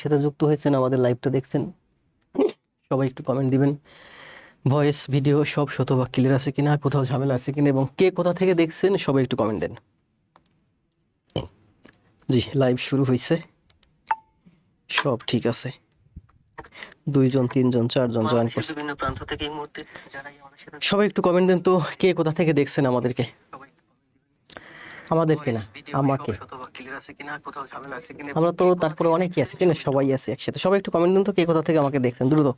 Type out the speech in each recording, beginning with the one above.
সাথে যুক্ত হয়েছেন, আমাদের লাইভটা দেখছেন, সবাই একটু কমেন্ট দিবেন। ভয়েস ভিডিও সব শতভাগ ক্লিয়ার আছে কিনা, কোথাও ঝামেলা আছে কিনা, এবং কে কোথা থেকে দেখছেন সবাই একটু কমেন্ট দেন। জি, লাইভ শুরু হয়েছে, সব ঠিক আছে। 2 জন 3 জন 4 জন জয়েন করছে বিভিন্ন প্রান্ত থেকে এই মুহূর্তে। সবাই একটু কমেন্ট দেন তো, কে কোথা থেকে দেখছেন আমাদেরকে। আমাদেরকে না, আমাকে। আমরা তো তারপরে অনেকেই আছি, তাই না? সবাই আছে একসাথে। সবাই একটু কমেন্ট দেন তো, কে কোথা থেকে আমাকে দেখছেন দ্রুত।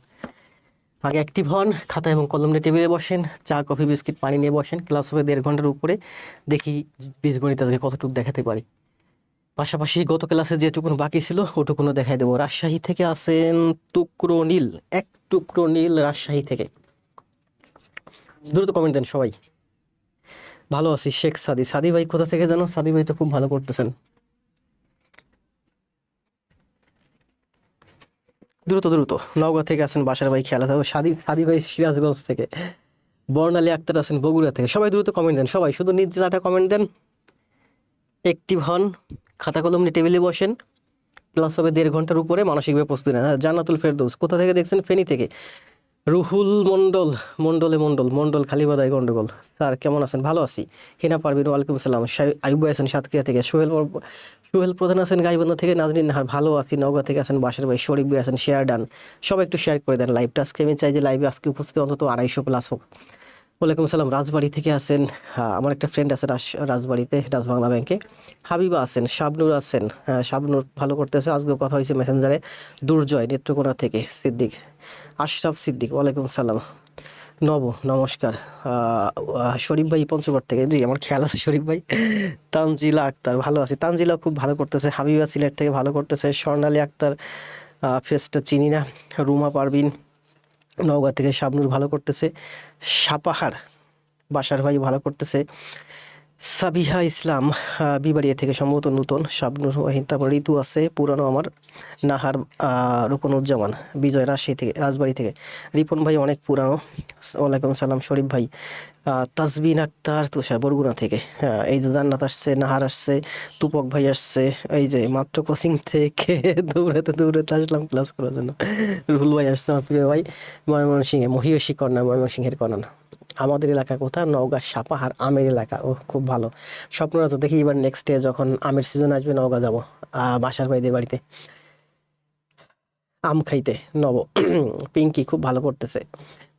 আগে অ্যাক্টিভ হন, খাতা এবং কলম নিয়ে টেবিলে বসেন, চা কফি বিস্কিট পানি নিয়ে বসেন। ক্লাস হবে 1.5 ঘন্টার উপরে, দেখি বীজগণিত আজকে কতটুকু দেখাতে পারি। পাশাপাশি গত ক্লাসে যেটুকুন বাকি ছিল ওটুকুনও দেখাই দেবো। রাজশাহী থেকে আসেন টুকরো নীল, এক টুকরো নীল রাজশাহী থেকে। দ্রুত কমেন্ট দেন সবাই। ভালো আছি শেখ সাদি। সাদি ভাই কোথা থেকে জানো? সাদি ভাই তো খুব ভালো করতেছেন। দ্রুত দ্রুত। নওগাঁ থেকে আসেন বাসার ভাই, খেলা থাকো। সাদি ভাই সিরাজগঞ্জ থেকে। বর্ণালী আক্তার আছেন বগুড়া থেকে। সবাই দ্রুত কমেন্ট দেন, সবাই শুধু নিজ জেলাটা কমেন্ট দেন। অ্যাক্টিভ হন, খাতা কলম নিয়ে টেবিলে বসেন। ক্লাস হবে 1.5 ঘন্টার উপরে, মানসিকভাবে প্রস্তুতি নেন। জান্নাতুল ফেরদৌস কোথা থেকে দেখছেন? ফেনী থেকে। রুহুল মন্ডল, মন্ডল খালিবাদাই গন্ডগোল। স্যার কেমন আছেন? ভালো আছি। হিনা পারভিন ওয়ালাইকুম সালাম। আইবু আছেন সাতক্ষীরা থেকে। সোহেল প্রধান আছেন গাইবান্ধা থেকে। নাজনীন নাহার ভালো আছি নওগাঁ থেকে আছেন বাসার ভাই। শরীফ ভাই আছেন শেয়ার ডান। সবাই একটু শেয়ার করে দেন লাইভটা। আজকে আমি চাই যে লাইভে আজকে উপস্থিত অন্তত 250 প্লাস হোক। ওয়ালাইকুম সালাম। রাজবাড়ি থেকে আছেন। হ্যাঁ, আমার একটা ফ্রেন্ড আছে রাজবাড়িতে, ডাচ বাংলা ব্যাংকে। হাবিবা আছেন, শাবনুর আছেন। হ্যাঁ, শাবনুর ভালো করতেছে, আজকেও কথা হয়েছে মেসেঞ্জারে। দুর্জয় নেত্রকোনা থেকে। সিদ্দিক, আশরাফ সিদ্দিক ওয়ালাইকুম সালাম। নমস্কার। শরীফ ভাই পঞ্চগড় থেকে। জি, আমার খেয়াল আছে শরীফ ভাই। তানজিলা আক্তার ভালো আছে। তানজিলা খুব ভালো করতেছে। হাবিবা সিলেট থেকে ভালো করতেছে। স্বর্ণালী আক্তার, ফেসটা চিনি না। রুমা পারভিন নওগাঁ থেকে। শাবনুর ভালো করতেছে। সাপাহার বাসার ভাই ভালো করতেছে। সাবিহা ইসলাম বিবাড়িয়া থেকে সম্ভবত নতুন। শাবনুর ওয়াহিদ, তারপর ঋতু আছে পুরানো আমার। নাহার, রুকনুজ্জামান বিজয় রাজবাড়ি থেকে। রিপন ভাই অনেক পুরানো। ওয়ালাইকুম সালাম। শরীফ ভাই, তাজবিন আক্তার তুষার বরগুনা থেকে। হ্যাঁ, এই যে জান্নাত আসছে, নাহার আসছে, তুপক ভাই আসছে। এই যে মাত্র কোচিং থেকে দৌড়াতে দৌড়াতে আসলাম ক্লাস করার জন্য। রুহুল ভাই আসছে, আমার প্রিয় ভাই। ময়মনসিংহে, মহিষী কর্ণা, ময়মনসিংহের কর্ণা। আমাদের এলাকা কোথা? নওগাঁ সাপাহার, আমের এলাকা। ও খুব ভালো। স্বপ্নরা তো দেখি এবার নেক্সট ডে যখন আমের সিজন আসবে নওগাঁ যাবো, বাসার ভাইদের বাড়িতে আম খাইতে। পিঙ্কি খুব ভালো করতেছে।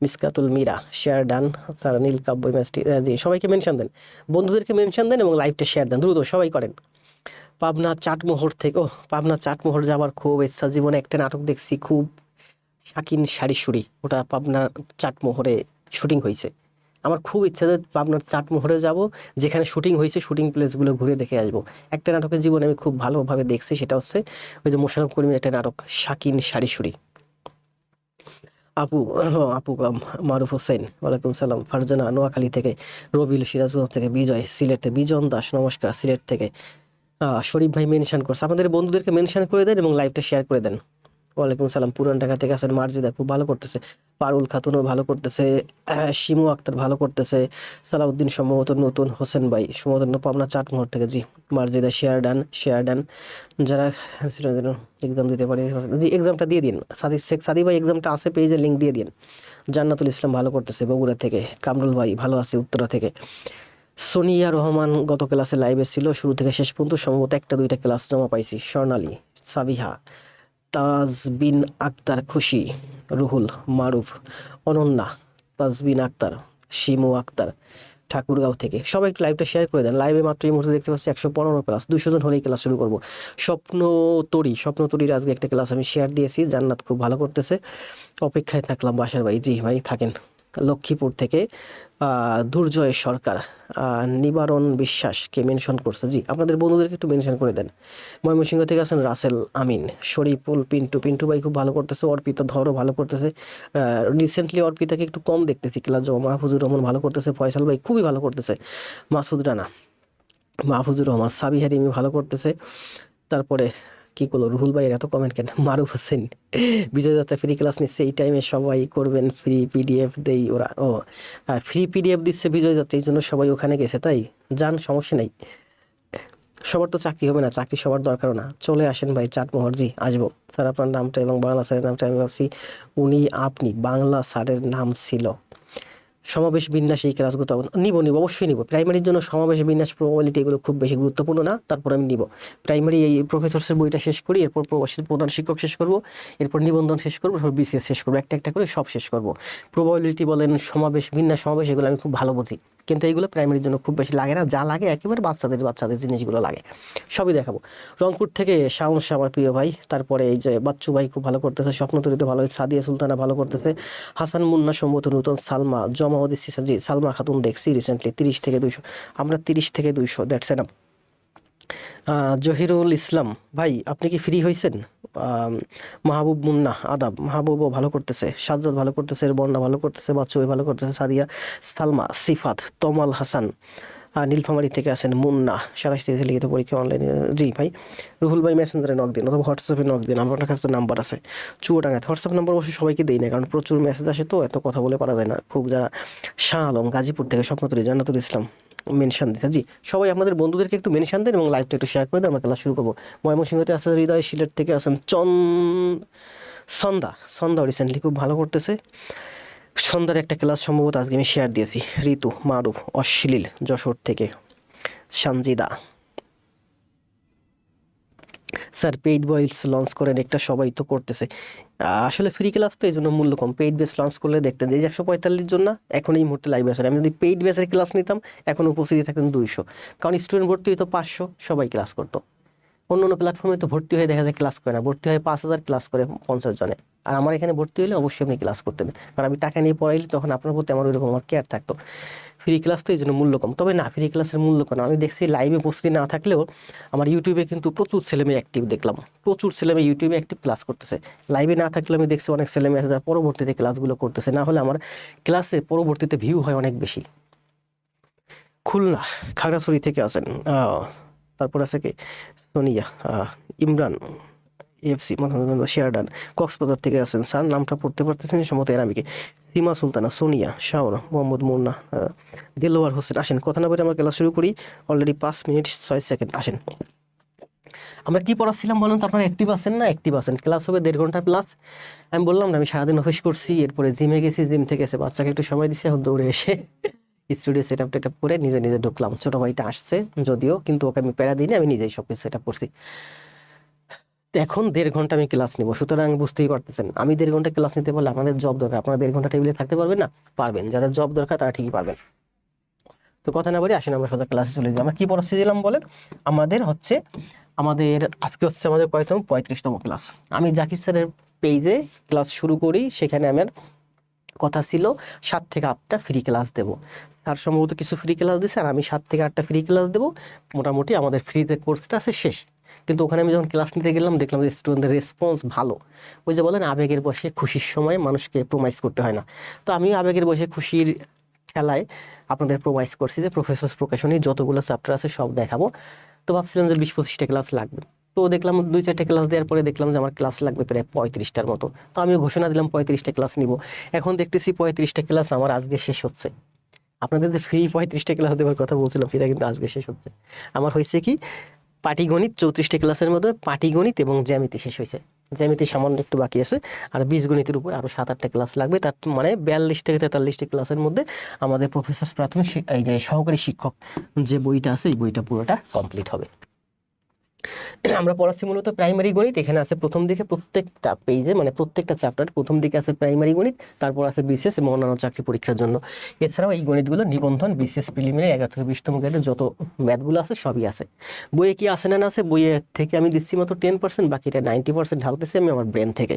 Miskatul Mira share done. Sir Neel Kabbo ম্যাচটি। জি, সবাইকে মেনশন দেন, বন্ধুদেরকে মেনশন দেন এবং লাইভটা শেয়ার দেন দ্রুত সবাই করেন। পাবনা চাটমোহর থেকে। ও, পাবনা চাটমোহর যাওয়ার খুব ইচ্ছা। জীবনে একটা নাটক দেখছি খুব, শাকিন শারিশুড়ি, ওটা পাবনার চাটমোহরে শুটিং হয়েছে। আমার খুব ইচ্ছা যে পাবনার চাটমোহরে যাব, যেখানে শুটিং হয়েছে শুটিং প্লেসগুলো ঘুরে দেখে আসবো। একটা নাটকের জীবনে আমি খুব ভালোভাবে দেখছি, সেটা হচ্ছে ওই যে মোশাররফ করিমের একটা নাটক শাকিন শারিশুড়ি। আপু, মারুফ হোসেন ওয়ালাইকুম সালাম। ফারজানা নোয়াখালী থেকে। রবিল সিরাজগঞ্জ থেকে। বিজয় সিলেট থেকে। বিজন দাস নমস্কার সিলেট থেকে। শরীফ ভাই মেনশন করছে। আপনাদের বন্ধুদেরকে মেনশন করে দেন এবং লাইভটা শেয়ার করে দেন। ওয়ালাইকুম সালাম। পুরান ঢাকা থেকে আছেন মার্জিদা, খুব ভালো করতেছে। পারুল খাতুনও ভালো করতেছে। শিমু আক্তার ভালো করতেছে। সালাউদ্দিন সম্ভবত নতুন। হোসেন ভাই সম্ভবত পাবনা চাটমোহর থেকে। জি, মার্জিদা শেয়ার ডান। যারা এক্সাম দিতে পারে এক্সামটা দিয়ে দিন। সাদি ভাই এক্সামটা আছে, পেজে লিঙ্ক দিয়ে দিন। জান্নাতুল ইসলাম ভালো করতেছে বগুড়া থেকে। কামরুল ভাই ভালো আছে উত্তরা থেকে। সোনিয়া রহমান গত ক্লাসে লাইভে ছিল, শুরু থেকে শেষ পর্যন্ত সম্ভবত 1-2টা ক্লাস জমা পাইছি। স্বর্ণালী, সাবিহা, তাজবিন আক্তার, খুশি, রুহুল, মারুফ, অনন্যা, তাজবিন আক্তার, শিমু আক্তার ঠাকুরগাঁও থেকে। সবাই একটু লাইভটা শেয়ার করে দেন। লাইভে মাত্র এই মুহূর্তে দেখতে পাচ্ছি 115 প্লাস। 200 জন হলেই ক্লাস শুরু করবো। স্বপ্নতরীর আজকে একটা ক্লাস আমি শেয়ার দিয়েছি। জান্নাত খুব ভালো করতেছে। অপেক্ষায় থাকলাম বাসার ভাই। জি ভাই থাকেন। লক্ষ্মীপুর থেকে দুর্জয় সরকার, নিবারণ বিশ্বাসকে মেনশন করছে। জি, আপনাদের বন্ধুদেরকে একটু মেনশন করে দেন। ময়মনসিংহ থেকে আছেন রাসেল আমিন, শরীফুল, পিন্টু ভাই খুব ভালো করতেছে। অর্পিতা ধরও ভালো করতেছে। রিসেন্টলি অর্পিতাকে একটু কম দেখতেছি ক্লাস জমা। মাহফুজুর রহমান ভালো করতেছে। ফয়সাল ভাই খুবই ভালো করতেছে। মাসুদ রানা, মাহফুজুর রহমান, সাবিহা রিমি ভালো করতেছে। তারপরে কি করলো রুহুল ভাইয়ের এত কমেন্ট কেন? মারুফ হোসেন, বিজয় দত্তা ফ্রি ক্লাস নিচ্ছে, এই টাইমে সবাই করবেন। ফ্রি পিডিএফ দেই ওরা। ও, ফ্রি পিডিএফ দিচ্ছে বিজয় দত্ত, এই জন্য সবাই ওখানে গেছে। তাই যান, সমস্যা নেই। সবার তো চাকরি হবে না, চাকরি সবার দরকারও না। চলে আসেন ভাই চাট মোহরজি, আসবো। স্যার আপনার নামটা এবং বাংলা স্যারের নামটা আমি ভাবছি আপনি বাংলা স্যারের নাম ছিল। সমাবেশ বিন্যাস এই ক্লাসগুলো নিব অবশ্যই নিব। প্রাইমারির জন্য সমাবেশ বিন্যাস প্রবাবিলিটি এগুলো খুব বেশি গুরুত্বপূর্ণ না, তারপর আমি নিব। প্রাইমারি এই প্রফেসরসের বইটা শেষ করি, এরপর প্রধান শিক্ষক শেষ করব, এরপর নিবন্ধন শেষ করবো, এরপর বিসিএস শেষ করবো, একটা একটা করে সব শেষ করব। প্রবাবিলিটি বলেন, সমাবেশ বিন্যাস, সমাবেশ, এগুলো আমি খুব ভালো বুঝি, কিন্তু এইগুলো প্রাইমারির জন্য খুব বেশি লাগে না, যা লাগে একেবারে বাচ্চাদের জিনিসগুলো লাগে, সবই দেখাবো। রংপুর থেকে শাওন শাহ আমার প্রিয় ভাই, তারপরে এই যে বাচ্চু ভাই খুব ভালো করতেছে, স্বপ্নতরীতে ভালো, সাদিয়া সুলতানা ভালো করতেছে, হাসান মুন্না সম্ভবত নতুন, সালমা জমা দিচ্ছি, সালমা খাতুন দেখছি রিসেন্টলি 30 থেকে 200, আমরা 30 থেকে 200, দ্যাটস এনাফ। জহিরুল ইসলাম ভাই আপনি কি ফ্রি হয়েছেন? মাহবুব মুন্না আদাব, মাহবুবও ভালো করতেছে, সাজ্জাদ ভালো করতেছে, বন্যা ভালো করতেছে, বাচ্চু ভাই ভালো করতেছে, সাদিয়া, সালমা, সিফাত, তমাল হাসান, নীলফামারী থেকে আছেন মুন্না, 27 থেকে লিখিত পরীক্ষা অনলাইনে। জি ভাই, রুহুল ভাই মেসেঞ্জারে নক দিন অথবা হোয়াটসঅ্যাপে নক দিন, আপনার কাছে তো নাম্বার আছে। চুয়াডাঙ্গায় হোয়াটসঅ্যাপ নাম্বার অবশ্যই সবাইকে দিই না, কারণ প্রচুর মেসেজ আসে, তো এত কথা বলে পারা যায় না। খুব যারা শাহ আলম গাজীপুর থেকে, স্বপ্নতরী, জান্নাতুল ইসলাম মেনশন দিতে। জি সবাই আপনাদের বন্ধুদেরকে একটু মেনশন দেন এবং লাইভটা একটু শেয়ার করে দেন, আমরা ক্লাস শুরু করবো। ময়মনসিংহতে আছে হৃদয়, সিলেট থেকে আছেন সন্ধ্যা রিসেন্টলি খুব ভালো করতেছে। সন্ধ্যার একটা ক্লাস সম্ভবত আজকে আমি শেয়ার দিয়েছি। ঋতু, মারুফ, অশ্লীল যশোর থেকে, সানজিদা। স্যার পেইড বয়েস লঞ্চ করেন একটা, সবাই তো করতেছে। আসলে ফ্রি ক্লাস তো এই জন্য মূল্য কম, পেইড বেস লঞ্চ করলে দেখতেন যে 145 জন না এখন এই মুহূর্তে লাইভ আছে। আমি যদি পেইড বেসের ক্লাস নিতাম এখন উপস্থিতি থাকতেন 200, কারণ স্টুডেন্ট ভর্তি হতো 500, সবাই ক্লাস করতো। অন্য অন্য প্ল্যাটফর্মে তো ভর্তি হয়ে দেখা যায় ক্লাস করে না, ভর্তি হয় 5000, ক্লাস করে 50 জনে। আর আমার এখানে ভর্তি হলে অবশ্যই আপনি ক্লাস করতেন, কারণ আমি টাকা নিয়ে পড়াইলে তখন আপনার প্রতি আমার ওইরকম আমার কেয়ার থাকতো। ফ্রি ক্লাস তো এই জন্য মূল্য কম, তবে না ফ্রি ক্লাসের মূল্য কম। আমি দেখছি লাইভে উপস্থিতি না থাকলেও আমার ইউটিউবে কিন্তু প্রচুর ছেলেমেয়ে অ্যাক্টিভ দেখলাম, প্রচুর ছেলেমেয়ে ইউটিউবে অ্যাক্টিভ ক্লাস করতেছে। লাইভে না থাকলেও আমি দেখছি অনেক ছেলেমেয়ে আছে যারা পরবর্তীতে ক্লাসগুলো করতেছে, না হলে আমার ক্লাসে পরবর্তীতে ভিউ হয় অনেক বেশি। খুলনা খাগড়াছড়ি থেকে আছেন, তারপর আছে কি সোনিয়া, ইমরান, এফসি শেয়ারডান, কক্সবাজার থেকে আছেন। স্যার নামটা পড়তে পারতেছেন সম্ভবত এরামিকে, সীমা সুলতানা, সোনিয়া, শাওন, মোহাম্মদ মুন্না, দেলোয়ার হোসেন। আসেন কথা না বলে আমরা ক্লাস শুরু করি, অলরেডি 5 মিনিট 6 সেকেন্ড। আসেন, আমরা কি পড়াচ্ছিলাম বলুন তো? আপনারা অ্যাক্টিভ আছেন না? অ্যাক্টিভ আছেন। ক্লাস হবে 1.5 ঘন্টা প্লাস। আমি বললাম না আমি সারাদিন অফিস করছি, এরপরে জিমে গেছি, জিম থেকে এসে বাচ্চাকে একটু সময় দিচ্ছি, এখন দৌড়ে এসে স্টুডিও সেট আপ টেট করে নিজে নিজে ঢুকলাম। ছোট ভাইটা আসছে যদিও, কিন্তু ওকে আমি প্যারা দিইনি, আমি নিজেই সব কিছু সেট আপ করছি। এখন 1.5 ঘন্টা আমি ক্লাস নিব, সুতরাং বুঝতেই পারতেছেন আমি 1.5 ঘন্টা ক্লাস নিতে পারলে আপনাদের জব দরকার, আপনারা 1.5 ঘন্টা টেবিলে থাকতে পারবেন না? পারবেন, যাদের জব দরকার তারা ঠিকই পারবেন। তো কথা না বলি আসেন আমরা সোজা ক্লাসে চলে যাই। আমরা কি পড়াচ্ছিলাম বলেন? আমাদের আজকে হচ্ছে আমাদের কয়তম 35তম ক্লাস। আমি জাকির স্যারের পেজে ক্লাস শুরু করি, সেখানে আমার কথা ছিল 7 থেকে 8টা ফ্রি ক্লাস দেব। স্যার সম্ভবত কিছু ফ্রি ক্লাস দিচ্ছে, আর আমি 7 থেকে 8টা ফ্রি ক্লাস দেবো। মোটামুটি আমাদের ফ্রিতে কোর্সটা আছে শেষ। কিন্তু ওখানে আমি যখন ক্লাস নিতে গেলাম দেখলাম যে স্টুডেন্টদের রেসপন্স ভালো। ওই যে বলেন আবেগের বসে খুশির সময় মানুষকে প্রোমাইজ করতে হয় না। তো আমিও আবেগের বসে খুশির খেলায় আপনাদের প্রোমাইজ করছি যে প্রফেসর্স প্রকাশনী যতগুলো চ্যাপ্টার আছে সব দেখাবো। তো ভাবছিলাম যে 20-25টা ক্লাস লাগবে। তো দেখলাম 2-4টা ক্লাস দেওয়ার পরে দেখলাম যে আমার ক্লাস লাগবে প্রায় 35টার মতো। তো আমিও ঘোষণা দিলাম 35টা ক্লাস নিব। এখন দেখতেছি 35টা ক্লাস আমার আজকে শেষ হচ্ছে। আপনাদের যে ফ্রি 35টা ক্লাস দেওয়ার কথা বলছিলাম সেটা কিন্তু আজকে শেষ হচ্ছে। আমার হয়েছে কি, পাটিগণিত 34টা ক্লাসের মধ্যে পাটিগণিত এবং জ্যামিতি শেষ হয়েছে। জ্যামিতি সামান্য একটু বাকি আছে, আর বীজগণিতের উপর আরও 7-8টা ক্লাস লাগবে। তার মানে 42 থেকে 43টা ক্লাসের মধ্যে আমাদের প্রফেসর প্রাথমিক এই যে সহকারী শিক্ষক যে বইটা আছে এই বইটা পুরোটা কমপ্লিট হবে। আমরা পড়াচ্ছি মূলত প্রাইমারি গণিত। এখানে আছে প্রথম দিকে প্রত্যেকটা পেজে, মানে প্রত্যেকটা চ্যাপ্টার প্রথম দিকে আছে প্রাইমারি গণিত, তারপর আছে বিসিএস এবং অন্যান্য চাকরি পরীক্ষার জন্য। এছাড়াও এই গণিতগুলো নিবন্ধন, বিসিএস প্রিলিমিনারি 11 থেকে 20তম গ্রেডের যত ম্যাথগুলো আছে সবই আছে। বইয়ে কি আছে না না আছে, বইয়ে থেকে আমি দিচ্ছি মাত্র 10%, বাকিটা 90% ঢালতেছি আমি আমার ব্রেন থেকে।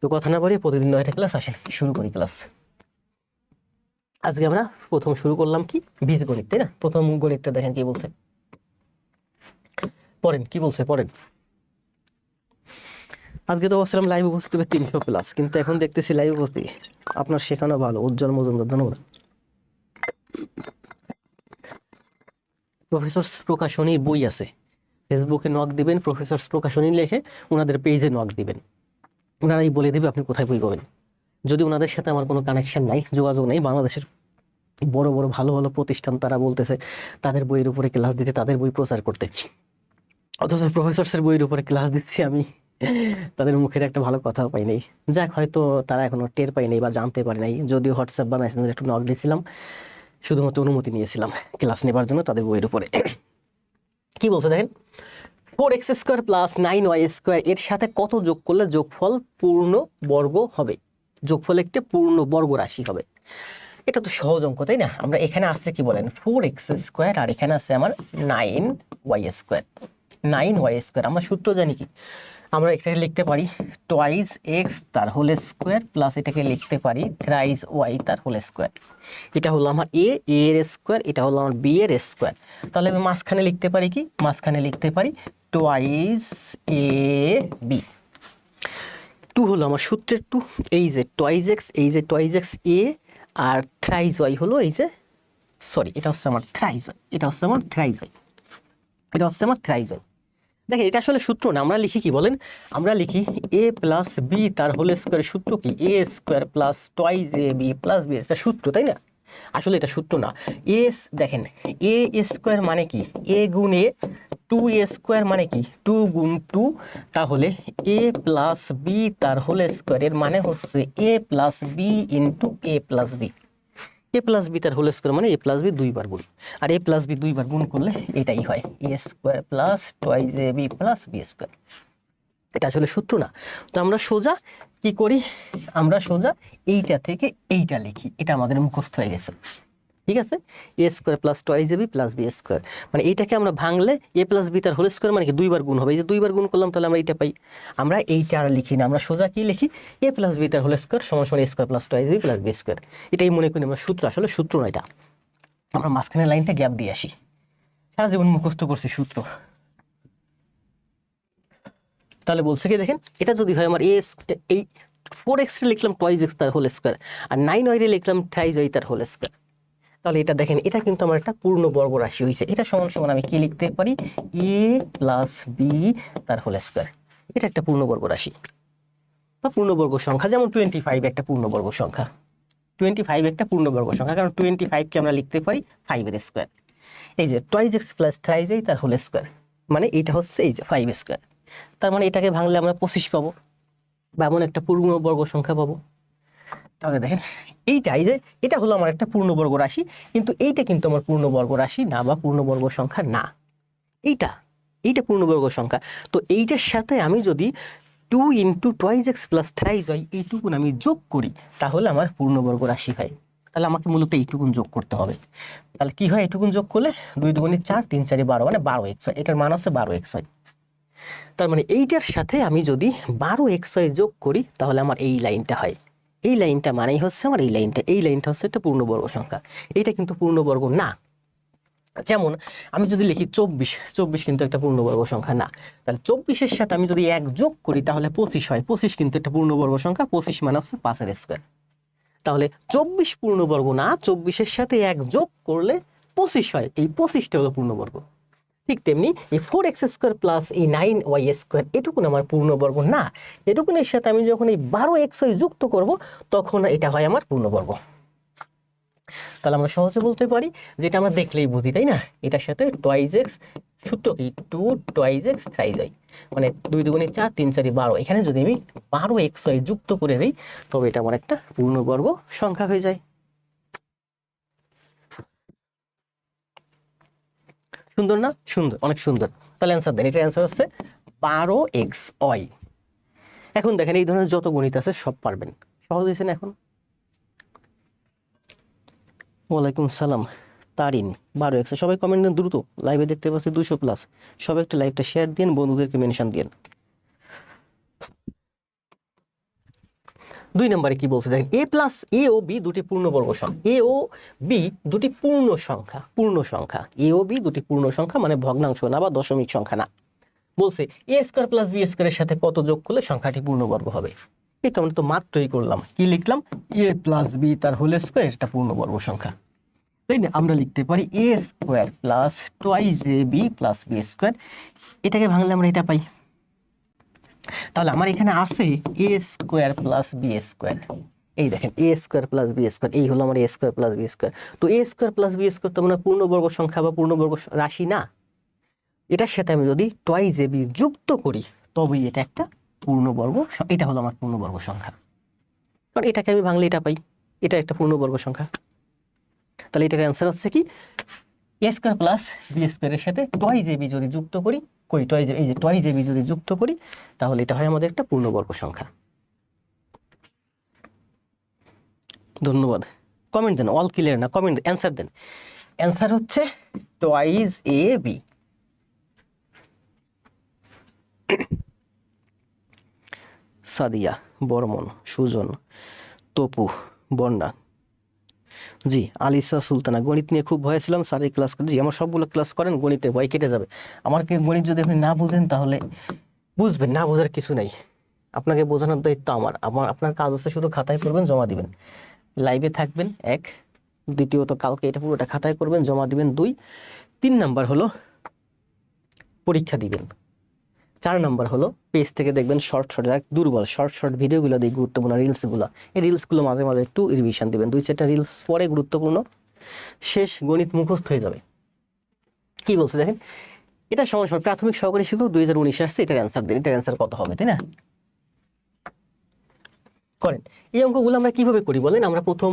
তো কথা না বলে প্রতিদিন 9টা ক্লাস। আসেন শুরু করি ক্লাস। আজকে আমরা প্রথম শুরু করলাম কি বীজগণিত, তাই না? প্রথম গণিতটা দেখেন কি বলছে, পড়েন কি বলছে পড়েন। আজকে তো বলছিলাম লাইভ উপস্থিত হবে 300 প্লাস, কিন্তু এখন দেখতেছি লাইভ উপস্থিত আপনার শেখানো ভালো। উজ্জ্বল মজুমদার, ধন্যবাদ। প্রফেসর্স প্রকাশনী বই আছে, ফেসবুকে নক দিবেন, প্রফেসর্স প্রকাশনী লিখে ওনাদের পেজে নক দিবেন, ওনারাই বলে দেবে আপনি কোথায় বই পাবেন। যদি ওনাদের সাথে আমার কোনো কানেকশন নাই, যোগাযোগ নেই, বাংলাদেশের বড় বড় ভালো ভালো প্রতিষ্ঠান তারা বলতেছে তাদের বইয়ের উপরে ক্লাস দিতে, তাদের বই প্রচার করতে, অথচ প্রফেসরসের বইয়ের উপরে ক্লাস দিচ্ছি আমি, তাদের মুখের একটা ভালো কথাও পাই নাই। যাক, হয়তো তারা এখনো টের পাই নাই বা জানতে পারে নাই, যদিও হোয়াটসঅ্যাপ বা মেসেঞ্জারে একটু নক দিয়েছিলাম, শুধুমাত্র অনুমতি নিয়েছিলাম ক্লাস নেবার জন্য তাদের বইয়ের উপরে। কি বলছে দেখেন, 4x² প্লাস 9y² এর সাথে কত যোগ করলে যোগফল পূর্ণ বর্গ হবে? যোগফল একটি পূর্ণ বর্গ রাশি হবে। এটা তো সহজ অঙ্ক, তাই না? আমরা এখানে আছে কি বলেন 4x² আর এখানে আছে আমার 9y²। 9y², আমরা সূত্র জানি কি, আমরা এটাকে লিখতে পারি টুয়াইস এক্স তার হোল স্কোয়ার প্লাস এটাকে লিখতে পারি থ্রাইস ওয়াই তার হোল স্কোয়ার। এটা হলো আমার এর স্কোয়ার, এটা হলো আমার বি এর স্কোয়ার। তাহলে আমি মাঝখানে লিখতে পারি কি, মাঝখানে লিখতে পারি টুয়াইস এ বি। টু হলো আমার সূত্রের টু, এই যে টুয়াইস এক্স, এই যে টুয়াইস এক্স এ, আর থ্রাইস ওয়াই হলো এই যে, সরি এটা হচ্ছে আমার থ্রাইস ওয়াই, এটা হচ্ছে আমার থ্রাইস ওয়াই, এটা হচ্ছে আমার থ্রাইস ওয়াই। দেখেন এটা আসলে সূত্র না, আমরা লিখি কি বলেন, আমরা লিখি এ প্লাস বি তার হোল স্কোয়ারের সূত্র কি এ square plus twice A B plus B, এটা সূত্র, তাই না? আসলে এটা সূত্র না। দেখেন এ স্কোয়ার মানে কি এ গুণ এ, 2a² মানে কি 2 গুণ 2, তাহলে এ প্লাস বি তার হোল স্কোয়ার এর মানে হচ্ছে এ plus B into A plus B. A plus B তার হোল স্কোয়ার মানে এ প্লাস বি দুইবার গুণ, আর এ প্লাস বি দুইবার গুণ করলে এটাই হয় এ square plus twice A B plus B square. এটা আসলে সূত্র না। তো আমরা সোজা কি করি, আমরা সোজা এইটা থেকে এইটা লিখি, এটা আমাদের মুখস্থ হয়ে গেছে, ঠিক আছে? A square plus twice A B plus B square, মানে এইটাকে আমরা ভাঙলে এ প্লাস বি তার হোল স্কোয়ার মানে কি দুইবার গুণ হবে, এই যে দুইবার গুণ করলাম তাহলে আমরা এইটা পাই। আমরা এইটা আর লিখি না, আমরা সোজা কি লিখি এ প্লাস বি তার হোল স্কোয়ার সমান সমান A square plus twice B plus B square. এটাই মনে করি আমরা সূত্র, আসলে সূত্র না এটা, আমরা মাঝখানে লাইনটা গ্যাপ দিয়ে আসি, সারা জীবন মুখস্থ করছি সূত্র। তাহলে বলছে কি দেখেন, এটা যদি হয় আমার এই 4x লিখলাম টুয়াইস এক্স তার হোল স্কোয়ার, আর 9y লিখলাম থ্রাইস ওয়াই তার হোল স্কোয়ার, তাহলে এটা দেখেন এটা কিন্তু আমার একটা পূর্ণ বর্গ রাশি হয়েছে। এটা সমান সমান আমি কি লিখতে পারি এ প্লাস বি তার হোল স্কোয়ার। এটা একটা পূর্ণবর্গ রাশি বা পূর্ণবর্গ সংখ্যা, যেমন 25 একটা পূর্ণবর্গ সংখ্যা। 25 একটা পূর্ণবর্গ সংখ্যা, কারণ 25 কে আমরা লিখতে পারি 5 এর স্কোয়ার। এই যে twice x plus thrice y তার হোল স্কোয়ার, মানে এটা হচ্ছে এই যে 5 স্কোয়ার। তার মানে এটাকে ভাঙলে আমরা 25 পাবো বা এমন একটা পূর্ণবর্গ সংখ্যা পাবো। তাহলে দেখেন এইটাই যে এটা হলো আমার একটা পূর্ণবর্গ রাশি, কিন্তু এইটা কিন্তু আমার পূর্ণবর্গ রাশি না বা পূর্ণবর্গ সংখ্যা না, এইটা পূর্ণবর্গ সংখ্যা। তো এইটার সাথে আমি যদি 2 into twice x plus thrice Y এইটুকুন আমি যোগ করি, তাহলে আমার পূর্ণবর্গ রাশি হয়। তাহলে আমাকে মূলত এইটুকুন যোগ করতে হবে। তাহলে কি হয়, এইটুকুন যোগ করলে 2 দুগুণে 4, 3 4 12, মানে 12x হয়। এটার মান হচ্ছে 12x হয়। তার মানে এইটার সাথে আমি যদি 12x যোগ করি তাহলে আমার এই লাইনটা হয়। এই লাইনটা মানেই হচ্ছে আমার এই লাইনটা হচ্ছে একটা পূর্ণবর্গ সংখ্যা। এইটা কিন্তু পূর্ণবর্গ না। যেমন আমি যদি লিখি 24 কিন্তু একটা পূর্ণবর্গ সংখ্যা না। তাহলে 24-এর সাথে আমি যদি 1 যোগ করি তাহলে 25 হয়। 25 কিন্তু একটা পূর্ণবর্গ সংখ্যা, 25 মানে হচ্ছে 5 এর স্কোয়ার। তাহলে 24 পূর্ণবর্গ না, 24-এর সাথে 1 যোগ করলে 25 হয়, এই 25টা হলো পূর্ণবর্গ। ঠিক তেমনি এই 4x² প্লাস এই 9y² এটুকুন আমার পূর্ণবর্গ না, এটুকুনের সাথে আমি যখন এই 12xy যুক্ত করব তখন এটা হয় আমার পূর্ণবর্গ। তাহলে আমরা সহজে বলতে পারি, যেটা আমরা দেখলেই বুঝি, তাই না? এটার সাথে টুয়াইস এক্স সূত্র কি 2 টুয়াইস এক্স থ্রাইস ওয়াই, মানে 2 দুগুণে 4, 3 4 12, এখানে যদি আমি 12xy যুক্ত করে দিই তবে এটা আমার একটা পূর্ণবর্গ সংখ্যা হয়ে যায়। সুন্দর না? সুন্দর, অনেক সুন্দর। তাহলে অ্যান্সার দেন, এটা অ্যান্সার হচ্ছে 12xy। এখন দেখেন এই ধরনের যত গণিত আছে সব পারবেন, সহজ হয়েছে না এখন? ওয়ালাইকুম সালাম তারিন, 12x। সবাই কমেন্ট দেন দ্রুত, লাইভে দেখতে পাচ্ছি 200+। সবাই একটা লাইভটা শেয়ার দিন, বন্ধুদেরকে মেনশন দিন। 2 নম্বরে কি বলছে দেখেন, এ ও বি দুটি পূর্ণবর্গ সংখ্যা। এ ও বি দুটি পূর্ণ সংখ্যা। এ ও বি দুটি পূর্ণ সংখ্যা, মানে ভগ্নাংশ না বা দশমিক সংখ্যা না। বলছে এ স্কোয়ার প্লাস বি স্কোয়ারের সাথে কত যোগ করলে সংখ্যাটি পূর্ণবর্গ হবে। এটা আমরা তো মাত্রই করলাম, কি লিখলাম এ প্লাস বি তার হোল স্কোয়ার, এটা পূর্ণবর্গ সংখ্যা, তাই না? আমরা লিখতে পারি এ square plus twice A B plus B square. এটাকে ভাঙলে আমরা এটা পাই। তাহলে আমার এখানে আছে A square plus B square. এই দেখেন এ স্কোয়ার প্লাস বি স্কোয়ার, এই হলো আমার এ স্কোয়ার প্লাস বি স্কোয়ার। তো এ স্কোয়ার প্লাস বি স্কোয়ার তো মানে পূর্ণবর্গ সংখ্যা বা পূর্ণবর্গ রাশি না। এটার সাথে আমি যদি টোয়াইজ এ বি যুক্ত করি তবেই এটা একটা পূর্ণবর্গ, এটা হলো আমার পূর্ণবর্গ সংখ্যা। কারণ এটাকে আমি ভাঙলে এটা পাই, এটা একটা পূর্ণবর্গ সংখ্যা। তাহলে এটার অ্যান্সার হচ্ছে কি এ স্কোয়ার প্লাস বি স্কোয়ারের সাথে টোয়াইজ এ বি যদি যুক্ত করি, এই যে টোয়াইজ এ বি যদি যুক্ত করি তাহলে এটা হয় আমাদের একটা পূর্ণবর্গ সংখ্যা। ধন্যবাদ। কমেন্ট দেন, অল ক্লিয়ার না, কমেন্ট অ্যান্সার দেন। অ্যান্সার হচ্ছে twice a b. Sadia, Barman, Sujon, Tapu, Bonna, জি আলিসা সুলতানা, গণিত নিয়ে খুব ভয় ছিলাম স্যারের ক্লাস করে। জি আমার সবগুলো ক্লাস করেন, গণিতে ভয় কেটে যাবে। আমার গণিত যদি আপনি না বুঝেন তাহলে বুঝবেন, না বোঝার কিছু নাই। আপনাকে বোঝানোর দায়িত্ব আমার। আপনার কাজ হচ্ছে শুধু খাতায় করবেন, জমা দিবেন, লাইভে থাকবেন 1, দ্বিতীয়ত কালকে এটা পুরোটা খাতায় করবেন, জমা দিবেন 2, 3 নাম্বার হলো পরীক্ষা দিবেন, 4 নাম্বার হলো পেজ থেকে দেখবেন শর্ট যারা দুর্বল শর্ট ভিডিওগুলো দিয়ে গুরুত্বপূর্ণ রিলসগুলো, এই রিলসগুলো মাঝে মাঝে একটু রিভিশন দিবেন, 2-4টা রিলস পরে গুরুত্বপূর্ণ, শেষ গণিত মুখস্থ হয়ে যাবে। কি বলছে দেখেন, এটা সময় প্রাথমিক সহকারী শিক্ষক 2019 আসছে, এটার অ্যান্সার দেন, এটার অ্যান্সার কত হবে, তাই না? করেন। এই অঙ্কগুলো আমরা কিভাবে করি বলেন? আমরা প্রথম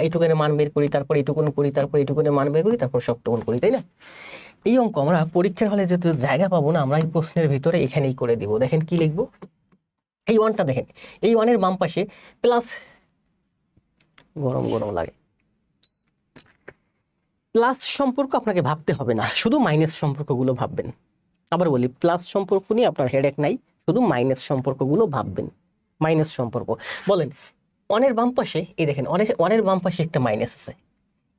এইটুকুনের মান বের করি, তারপর এইটুকুন করি, তারপর এইটুকুনের মান বের করি, তারপর সবটুকুন করি, তাই না? এই অঙ্ক আমরা পরীক্ষার হলে যেহেতু জায়গা পাবো না, আমরা এই প্রশ্নের ভিতরে এখানেই করে দিব। দেখেন কি লিখবো, এই ওয়ানটা দেখেন, এই ওয়ানের বাম পাশে প্লাস, গরম লাগে, প্লাস সম্পর্ক আপনাকে ভাবতে হবে না, শুধু মাইনাস সম্পর্কগুলো ভাববেন। আবার বলি, প্লাস সম্পর্ক নিয়ে আপনার হেডেক নাই, শুধু মাইনাস সম্পর্কগুলো ভাববেন। মাইনাস সম্পর্ক বলেন, ওয়ানের বাম পাশে এই দেখেন, ওয়ানের বাম পাশে একটা মাইনাস আছে,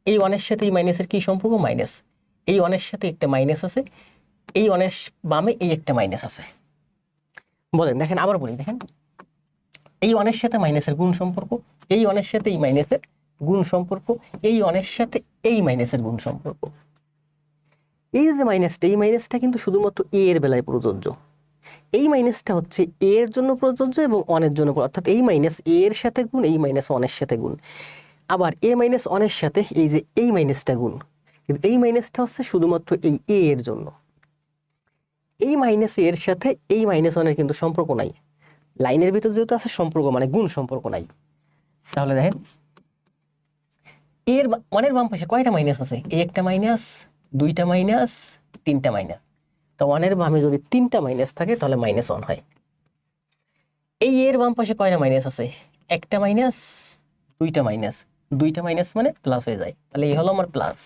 এই ওয়ানের সাথে এই মাইনাসের কি সম্পর্ক? মাইনাস। এই ওয়ানের সাথে একটা মাইনাস আছে, এই ওয়ানের বামে এই একটা মাইনাস আছে। বলেন দেখেন, আবার বলি দেখেন, এই ওয়ানের সাথে মাইনাসের গুণ সম্পর্ক, এই ওয়ানের সাথে এই মাইনাসের গুণ সম্পর্ক, এই ওয়ানের সাথে এই মাইনাসের গুণ সম্পর্ক। এই যে মাইনাসটা, এই মাইনাসটা কিন্তু শুধুমাত্র এ এর বেলায় প্রযোজ্য। এই মাইনাসটা হচ্ছে এ এর জন্য প্রযোজ্য এবং ওয়ানের জন্য, অর্থাৎ এই মাইনাস এ এর সাথে গুণ, এই মাইনাস ওয়ানের সাথে গুণ। আবার এ মাইনাস ওয়ানের সাথে এই যে এই মাইনাসটা গুণ, কিন্তু এই মাইনাসটা হচ্ছে শুধুমাত্র এই এ এর জন্য। এই মাইনাস এর সাথে এই মাইনাস ওয়ানের কিন্তু সম্পর্ক নাই, লাইনের ভিতর যেহেতু আছে সম্পর্ক মানে গুণ সম্পর্ক নাই। তাহলে দেখেন, এর ওয়ানের বাম পাশে কয়টা মাইনাস আছে? একটা মাইনাস, 2টা মাইনাস, 3টা মাইনাস। তো ওয়ানের বামে যদি 3টা মাইনাস থাকে তাহলে -1 হয়। এই এর বাম পাশে কয়টা মাইনাস আছে? একটা মাইনাস, 2টা মাইনাস, 2টা মাইনাস মানে প্লাস হয়ে যায়, তাহলে এই হলো আমার প্লাস।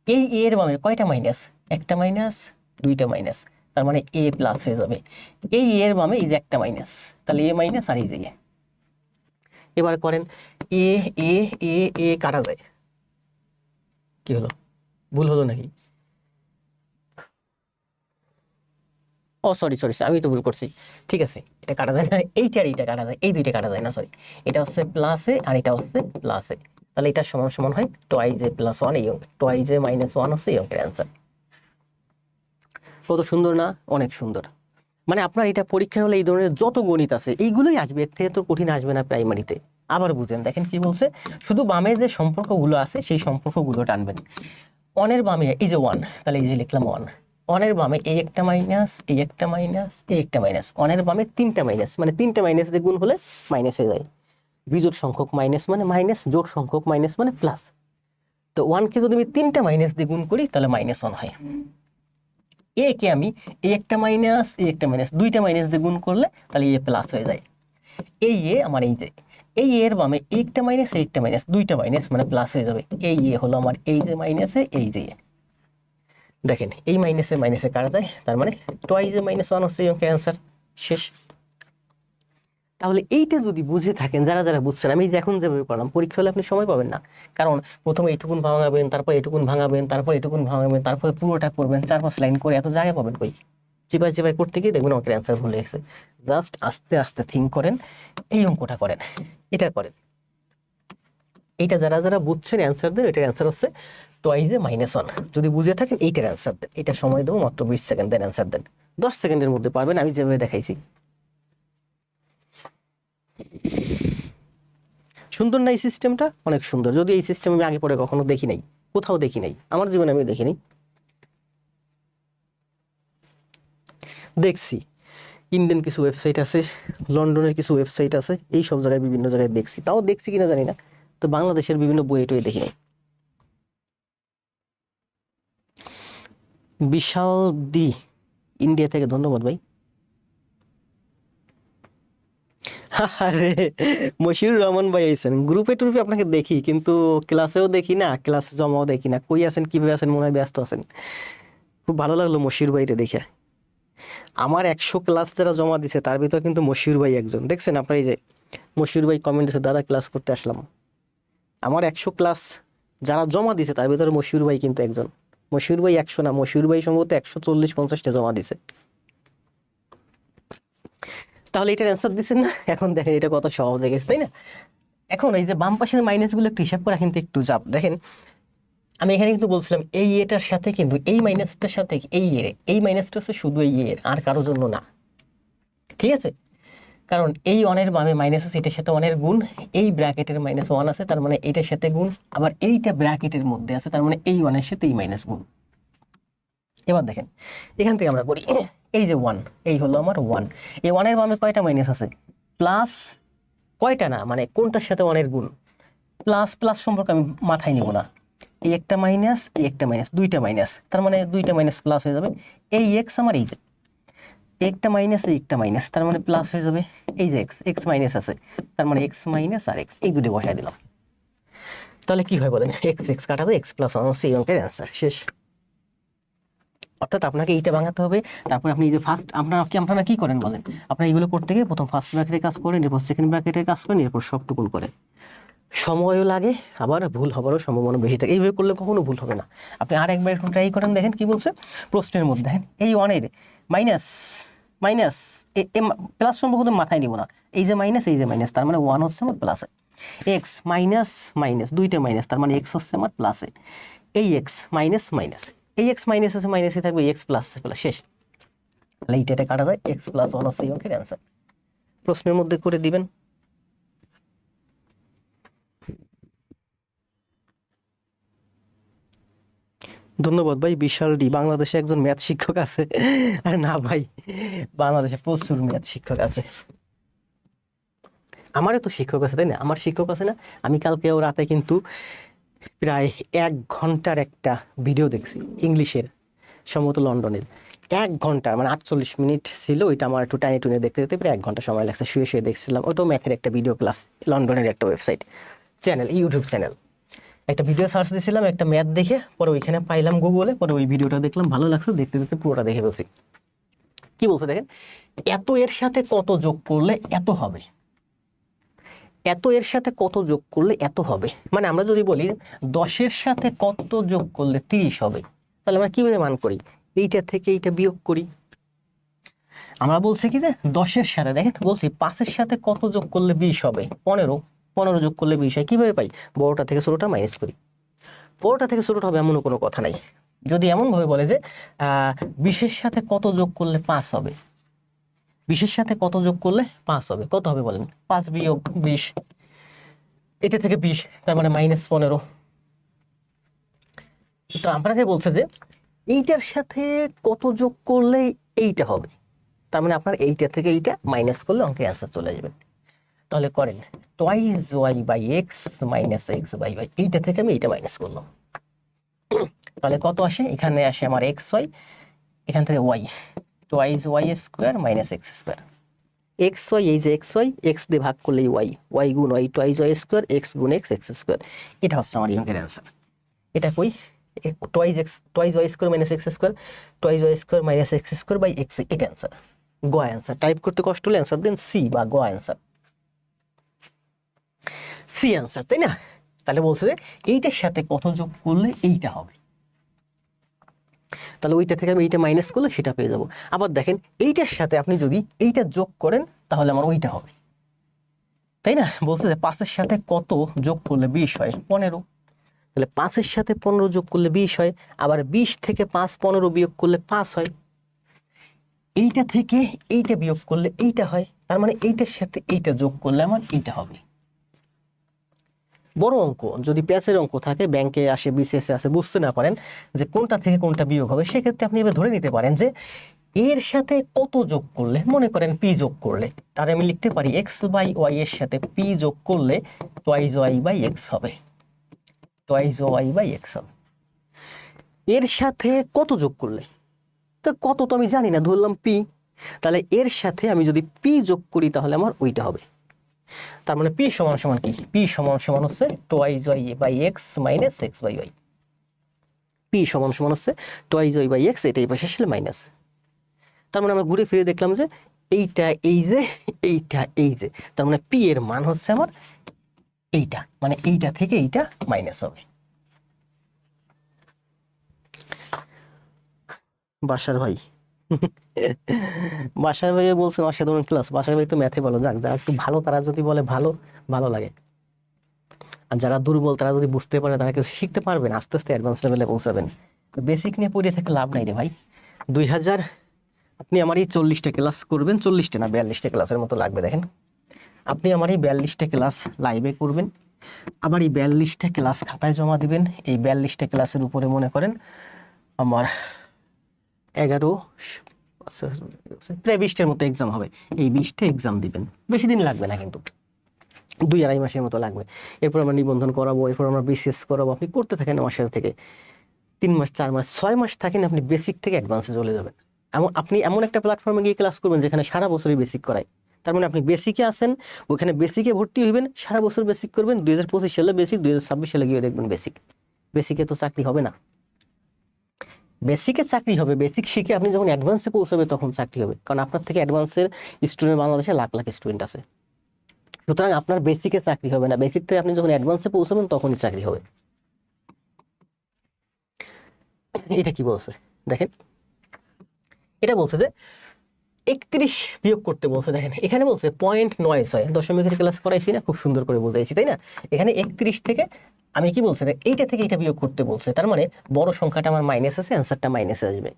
এই এর বামে কয়টা মাইনাস? একটা মাইনাস, 2টা মাইনাস, তার মানে এ প্লাস হয়ে যাবে। এই এর বামে এই যে একটা মাইনাস, তাহলে এ মাইনাস আর এই যে এ। এবার করেন, এ এ এ এ কাটা যায়, কি হলো? ভুল হলো নাকি? ও সরি, আমি তো ভুল করছি। ঠিক আছে, এটা কাটা যায় না, এইটা আর এইটা কাটা যায়, এই দুইটা কাটা যায় না, সরি। এটা হচ্ছে প্লাসে আর এটা হচ্ছে প্লাসে, তাহলে এটা সমান সমান হয় টোয়াইজ এ প্লাস 1, এই অঙ্ক টোয়াইজ এ -1 হচ্ছে এই অঙ্কের অ্যান্সার। কত সুন্দর না? অনেক সুন্দর। মানে আপনার এটা পরীক্ষা হলে এই ধরনের যত গণিত আছে এইগুলোই আসবে, এর থেকে তো কঠিন আসবে না প্রাইমারিতে। আবার বুঝেন, দেখেন কি বলছে, শুধু বামে যে সম্পর্কগুলো আছে সেই সম্পর্কগুলো টানবেন। অনের বামে এই যে 1, তাহলে এই যে লিখলাম 1, অনের বামে এই একটা মাইনাস, এই একটা মাইনাস, এই একটা মাইনাস, অনের বামে 3টা মাইনাস, মানে 3টা মাইনাস দিয়ে গুণ হলে মাইনাস হয়ে যায়। বিজোড় সংখ্যক মাইনাস মানে মাইনাস, জোড় সংখ্যক মাইনাস মানে প্লাস। তো 1কে যদি আমি 3টা মাইনাস দিয়ে গুণ করি তাহলে -1 হয়। এ কে আমি এই একটা মাইনাস, এই একটা মাইনাস, 2টা মাইনাস দিয়ে গুণ করলে তাহলে এ প্লাস হয়ে যায়। এই এ আমার এই যে এই এর বামে একটা মাইনাস, এই একটা মাইনাস, 2টা মাইনাস মানে প্লাস হয়ে যাবে। এই এ হলো আমার এই যে মাইনাসে এই যে। দেখেন এই মাইনাসে মাইনাসে কাটা যায়, তার মানে টোয়াইজ এ -1 হচ্ছে এই অঙ্কের অ্যান্সার। শেষ। তাহলে এইটা যদি বুঝে থাকেন, যারা বুঝছেন, আমি যে এখন যেভাবে করলাম, পরীক্ষা হলে আপনি সময় পাবেন না। কারণ প্রথমে এইটুকুন ভাঙাবেন, তারপর এটুকুন ভাঙাবেন, তারপর এটুকুন ভাঙাবেন, তারপরে পুরোটা করবেন, 4-5 লাইন করে এত জায়গা পাবেন কই? চিপাই করতে গিয়ে দেখবেন অঙ্কের অ্যান্সার ভুলে গেছে। জাস্ট আস্তে আস্তে থিঙ্ক করেন, এই অঙ্কটা করেন, এটা করেন। এইটা যারা বুঝছেন অ্যান্সার দেন, এটার অ্যান্সার হচ্ছে টোয়াইজ এ -1। যদি বুঝে থাকেন এইটার অ্যান্সার দেন, এটা সময় দেবো মাত্র 20 সেকেন্ড, দেন অ্যান্সার দেন, 10 সেকেন্ডের মধ্যে পারবেন, আমি যেভাবে দেখাইছি। সুন্দর না এই সিস্টেমটা? অনেক সুন্দর। যদি এই সিস্টেম আমি আগে পরে কখনো দেখি নাই, কোথাও দেখি নাই, আমার জীবনে আমি দেখিনি। দেখছি ইন্ডিয়ান কিছু ওয়েবসাইট আছে, লন্ডনের কিছু ওয়েবসাইট আছে, এই সব জায়গায় বিভিন্ন জায়গায় দেখছি, তাও দেখছি কিনা জানি না, তো বাংলাদেশের বিভিন্ন বই টই দেখি নাই। বিশাল দি ইন্ডিয়া থেকে ধন্যবাদ ভাই। আরে মশিউর রহমান ভাই আইছেন, গ্রুপে টুরুপে আপনাকে দেখি কিন্তু ক্লাসেও দেখি না, ক্লাসে জমাও দেখি না, কই আছেন কিভাবে আছেন, মনে হয় ব্যস্ত আছেন। খুব ভালো লাগলো মশিউর ভাইটা দেখে। আমার 100 ক্লাস যারা জমা দিছে তার ভিতর কিন্তু মশিউর ভাই একজন, দেখছেন আপনার এই যে মশিউর ভাই কমেন্ট দিছে, দাদা ক্লাস করতে আসলাম। আমার 100 ক্লাস যারা জমা দিছে তার ভিতরে মশিউর ভাই কিন্তু একজন। মশিউর ভাই 100 না, মশিউর ভাই সম্ভবত 140-50টা জমা দিছে। তাহলে এটার অ্যান্সার দিচ্ছেন না? এখন দেখেন এটা কত সহজ হয়ে গেছে, তাই না? এখন এই যে বাম পাশের মাইনাসগুলো একটু হিসাব করা কিন্তু একটু চাপ। দেখেন আমি এখানে কিন্তু বলছিলাম এই এটার সাথে কিন্তু এই মাইনাসটার সাথে এই মাইনাসটা হচ্ছে শুধু এই এর, আর কারোর জন্য না, ঠিক আছে? কারণ এই ওয়ানের বামে মাইনাস আছে, এটার সাথে ওয়ানের গুণ, এই ব্র্যাকেটের মাইনাস ওয়ান আছে তার মানে এটার সাথে গুণ, আবার এইটা ব্র্যাকেটের মধ্যে আছে তার মানে এই ওয়ানের সাথে এই মাইনাস গুণ। এবার দেখেন এখান থেকে আমরা করি, এই যে ওয়ান, এই হলো আমার ওয়ান, এই ওয়ানের বামে কয়টা মাইনাস আছে? প্লাস কয়টা না, মানে কোনটার সাথে ওয়ানের গুণ। প্লাস প্লাস সম্পর্কে আমি মাথায় নিব না, এই একটা মাইনাস, এই একটা মাইনাস, দুইটা মাইনাস, তার মানে দুইটা মাইনাস প্লাস হয়ে যাবে। এই এক্স আমার এই যে একটা মাইনাস, এই একটা মাইনাস, তার মানে প্লাস হয়ে যাবে। এই যে এক্স, এক্স মাইনাস আছে তার মানে এক্স মাইনাস আর এক্স, এই দুটো বসাই দিলাম। তাহলে কি হয় বলেন? এক্স এক্স কাটা যায়, এক্স প্লাস ওয়ান হচ্ছে এই অঙ্কের অ্যান্সার, শেষ। অর্থাৎ আপনাকে এইটা ভাঙাতে হবে, তারপর আপনি এই যে ফার্স্ট আপনারা কি করেন বলেন? আপনারা এইগুলো করতে গিয়ে প্রথম ফার্স্ট ব্র্যাকেটের কাজ করেন, এরপর সেকেন্ড ব্র্যাকেটের কাজ করেন, এরপর সবটুকুন করেন। সময়ও লাগে, আবার ভুল হবারও সম্ভাবনা বেশি থাকে। এইভাবে করলে কখনো ভুল হবে না। আপনি আর একবার একটু ট্রাই করেন, দেখেন কি বলছে প্রশ্নের মধ্যে। দেখেন এই ওয়ানের মাইনাস মাইনাস প্লাস সম্পর্ক মাথায় নিব না, এই যে মাইনাস, এই যে মাইনাস, তার মানে ওয়ান হচ্ছে আমার প্লাসে। এক্স মাইনাস মাইনাস, দুইটা মাইনাস, তার মানে এক্স হচ্ছে আমার প্লাসে। এই এক্স মাইনাস মাইনাস, এই এক্স মাইনাস আছে, মাইনাসে থাকবে, এক্স প্লাস আছে, প্লাস, শেষ। তাহলে এইটা কাটা যায়, এক্স প্লাস ওয়ান হচ্ছে এই অঙ্কের অ্যান্সার। প্রশ্নের মধ্যে করে দিবেন। ধন্যবাদ ভাই। বিশাল ডি, বাংলাদেশে একজন ম্যাথ শিক্ষক আছে? আর না ভাই, বাংলাদেশে প্রচুর ম্যাথ শিক্ষক আছে। আমারও তো শিক্ষক আছে, তাই না? আমার শিক্ষক আছে না? আমি কালকেও রাতে কিন্তু প্রায় 1 ঘন্টার একটা ভিডিও দেখছি ইংলিশের, সম্ভবত লন্ডনের। 1 ঘন্টা মানে 48 মিনিট ছিল, ওইটা আমার একটু টাইনে টুনে দেখতে দেখতে প্রায় 1 ঘন্টা সময় লাগছে, শুয়ে শুয়ে দেখছিলাম। ওটাও ম্যাথের একটা ভিডিও ক্লাস, লন্ডনের একটা ওয়েবসাইট চ্যানেল, ইউটিউব চ্যানেল। একটা ভিডিও সার্চ দিয়েছিলাম একটা ম্যাথ দেখে, পরে ওইখানে পাইলাম গুগলে, পরে ওই ভিডিওটা দেখলাম, ভালো লাগছে, দেখতে দেখতে পুরোটা দেখে ফেলছি। কি বলছে দেখেন, এত এর সাথে কত যোগ করলে এত হবে, এত এর সাথে কত যোগ করলে এত হবে। মানে আমরা যদি বলি 10-এর সাথে কত যোগ করলে 30 হবে, তাহলে আমরা কিভাবে মান করি? এইটা থেকে এইটা বিয়োগ করি। আমরা বলছি কি যে 10-এর সাথে, দেখেন বলছি 5-এর সাথে কত যোগ করলে 20 হবে, 15, 15 যোগ করলে 20 হয়। কিভাবে পাই? বড়টা থেকে ছোটটা মাইনাস করি। বড়টা থেকে ছোটটা হবে এমন কোনো কথা নাই। যদি এমন ভাবে বলে যে 20-এর সাথে কত যোগ করলে 5 হবে, 20-এর সাথে কত যোগ করলে 5 হবে, কত হবে বলেন? 5 বিয়োগ 20, এটা থেকে 20, তার মানে -15। তো আপনাকে বলছে যে এইটার সাথে কত যোগ করলে এইটা হবে, তার মানে আপনার এইটা থেকে এইটা মাইনাস করলে অঙ্কের অ্যান্সার চলে যাবে। তাহলে করেন twice y by x minus x by y, এইটা থেকে আমি এইটা মাইনাস করলাম, তাহলে কত আসে? এখানে আসে আমার এক্স ওয়াই, এখান থেকে y, twice y square minus x square. X y, এই যে এক্স ওয়াই, এক্স দিয়ে ভাগ করলেই ওয়াই, ওয়াই গুণ y, twice y square, x গুণ এক্স, এক্স স্কোয়ার। এটা হচ্ছে আমার এই অঙ্কের অ্যান্সার। এটা কই? Twice y square minus x square, twice y square minus x square by x, এটা অ্যান্সার। গ অ্যান্সার। টাইপ করতে কষ্ট হলে অ্যান্সার দেন সি বা গ অ্যান্সার, সি অ্যান্সার, তাই না? তাহলে বলছে যে এইটার সাথে কত যোগ করলে এইটা হবে, তাহলে ওইটা থেকে আমি এইটা মাইনাস করলে সেটা পেয়ে যাব। আবার দেখেন এইটার সাথে আপনি যদি এইটা যোগ করেন তাহলে আমার ওইটা হবে, তাই না? বলছে যে 5-এর সাথে কত যোগ করলে 20 হয়, 15। তাহলে 5-এর সাথে 15 যোগ করলে 20 হয়, আবার 20 থেকে 5 15 বিয়োগ করলে 5 হয়, এইটা থেকে এইটা বিয়োগ করলে এইটা হয়, তার মানে এইটার সাথে এইটা যোগ করলে আমার এইটা হবে। বড় অঙ্ক যদি প্যাচের অঙ্ক থাকে, ব্যাংকে আসে, বিসিএস আসে, বুঝতে না পারেন যে কোনটা থেকে কোনটা বিয়োগ হবে, সেক্ষেত্রে আপনি এবার ধরে নিতে পারেন যে এর সাথে কত যোগ করলে, মনে করেন পি যোগ করলে, তার আমি লিখতে পারি এক্স বাই ওয়াই এর সাথে পি যোগ করলে টোয়াইজ ওয়াই বাই এক্স হবে, টোয়াইজ ওয়াই বাই এক্স হবে। এর সাথে কত যোগ করলে, তো কত তো আমি জানি না, ধরলাম পি, তাহলে এর সাথে আমি যদি পি যোগ করি তাহলে আমার ওইটা হবে। তার মানে পি সমান সমান কি, পি সমান সমান হচ্ছে twice y by x minus x by y. P সমান সমান হচ্ছে টোয়াইজ ওয়াই বাই এক্স, এটাই পাশে আসলে মাইনাস। তার মানে আমরা ঘুরে ফিরে দেখলাম যে এইটা এই যে, এইটা এই যে, তার মানে পি এর মান হচ্ছে আমার এইটা, মানে এইটা থেকে এইটা মাইনাস হবে। বাসার ভাই বাসার ভাই বলছেন অসাধারণ ক্লাস। বাসার ভাই তো ম্যাথে ভালো, যাক যারা একটু ভালো তারা যদি বলে ভালো, ভালো লাগে। আর যারা দুর্বল তারা যদি বুঝতে পারে তারা কিছু শিখতে পারবেন, আস্তে আস্তে অ্যাডভান্স লেভেলে পৌঁছাবেন। বেসিক নিয়ে পড়ে থেকে লাভ নাই রে ভাই। 2000 আপনি আমার এই 40টা ক্লাস করবেন, 40টা না 42টা ক্লাসের মতো লাগবে। দেখেন আপনি আমার এই 42টা ক্লাস লাইভে করবেন, আবার এই 42টা ক্লাস খাতায় জমা দিবেন। এই 42টা ক্লাসের উপরে মনে করেন আমার 11 প্রায় 20টার মতো এক্সাম হবে। এই 20টা এক্সাম দিবেন, বেশি দিন লাগবে না কিন্তু, 2-2.5 মাসের মতো লাগবে। এরপর আমরা নিবন্ধন করাবো, এরপর আমরা বিসিএস করাবো। আপনি করতে থাকেন আমার সাথে থেকে 3 মাস 4 মাস 6 মাস থাকেন, আপনি বেসিক থেকে অ্যাডভান্সে চলে যাবেন। আপনি এমন একটা প্ল্যাটফর্মে গিয়ে ক্লাস করবেন যেখানে সারা বছরই বেসিক করায়। তার মানে আপনি বেসিকে আছেন, ওখানে বেসিকে ভর্তি হইবেন, সারা বছর বেসিক করবেন। 2025 সালে বেসিক, 2026 সালে গিয়ে দেখবেন বেসিক। বেসিকে তো চাকরি হবে না, বেসিকে চাকরি হবে। বেসিক শিখে আপনি যখন অ্যাডভান্সে পৌঁছাবে তখন চাকরি হবে, কারণ আপনার থেকে অ্যাডভান্সের স্টুডেন্ট বাংলাদেশে লাখ লাখ স্টুডেন্ট আছে। সুতরাং আপনার বেসিকে চাকরি হবে না, বেসিক থেকে আপনি যখন অ্যাডভান্সে পৌঁছাবেন তখনই চাকরি হবে। এটা কি বলছে দেখেন, এটা বলছে যে 31 বিয়োগ করতে বলছে। দেখেন এখানে বলছে 0.96, দশমিকের ক্লাস করাইছি না, খুব সুন্দর করে বোঝাইছি তাই না। এখানে 31 থেকে আমি কি বলছে, এইটা থেকে এটা বিয়োগ করতে বলছে। তার মানে বড় সংখ্যাটা আমার মাইনাস আছে, অ্যান্সারটা মাইনাসে আসবে।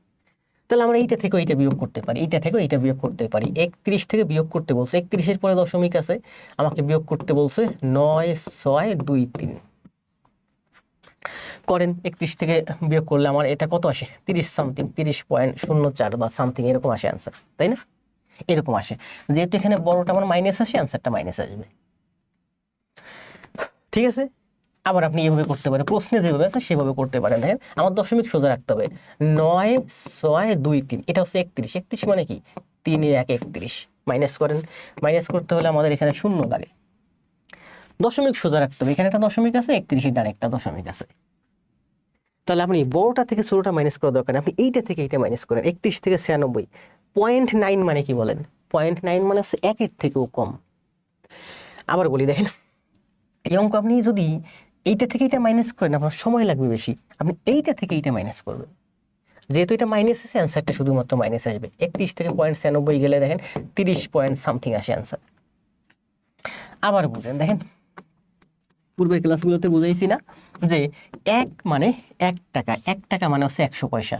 তাহলে আমরা এইটা থেকে এইটা বিয়োগ করতে পারি, এইটা থেকে এইটা বিয়োগ করতে পারি। 31 থেকে বিয়োগ করতে বলছে, 31-এর পরে দশমিক আছে, আমাকে বিয়োগ করতে বলছে 9, 6, 2, 3 করেন। 31 থেকে বিয়োগ করলে আমার এটা কত আসে, 30 সামথিং, 30.04 বা সামথিং এরকম আসে অ্যান্সার, তাই না? এরকম আসে। যেহেতু এখানে বড়টা আমার মাইনাস আসে, অ্যান্সারটা মাইনাস আসবে। ঠিক আছে, আবার আপনি এভাবে করতে পারেন, প্রশ্নে যেভাবে আছে সেভাবে করতে পারেন। দেখেন আমার দশমিক সোজা রাখতে হবে, 9, 6, 2, 3, এটা হচ্ছে 31। 31 মানে কি, 3 এর 1 31। মাইনাস করেন, মাইনাস করতে হলে আমাদের এখানে শূন্য লাগে, দশমিক সোজা রাখতে হবে। এখানে একটা দশমিক আছে, 31-এর ডানে একটা দশমিক আছে। তাহলে আপনি বড়টা থেকে ছোটটা মাইনাস করা দরকার, আপনি এইটা থেকে এইটা মাইনাস করেন। 31 থেকে 96, 0.9 মানে কি বলেন, 0.9 মানে হচ্ছে 1-এর থেকেও কম। আবার বলি দেখেন, এই অঙ্ক আপনি যদি এইটা থেকে এটা মাইনাস করেন আপনার সময় লাগবে বেশি, আপনি এইটা থেকে এইটা মাইনাস করবেন। যেহেতু এটা মাইনাস আছে, অ্যান্সারটা শুধুমাত্র মাইনাস আসবে। 31 থেকে 0.96 গেলে দেখেন 30 পয়েন্ট সামথিং আসে অ্যান্সার। আবার বুঝেন, দেখেন পূর্বের ক্লাসগুলোতে বুঝাইছি না যে 1 মানে 1 টাকা, 1 টাকা মানে হচ্ছে 100 পয়সা,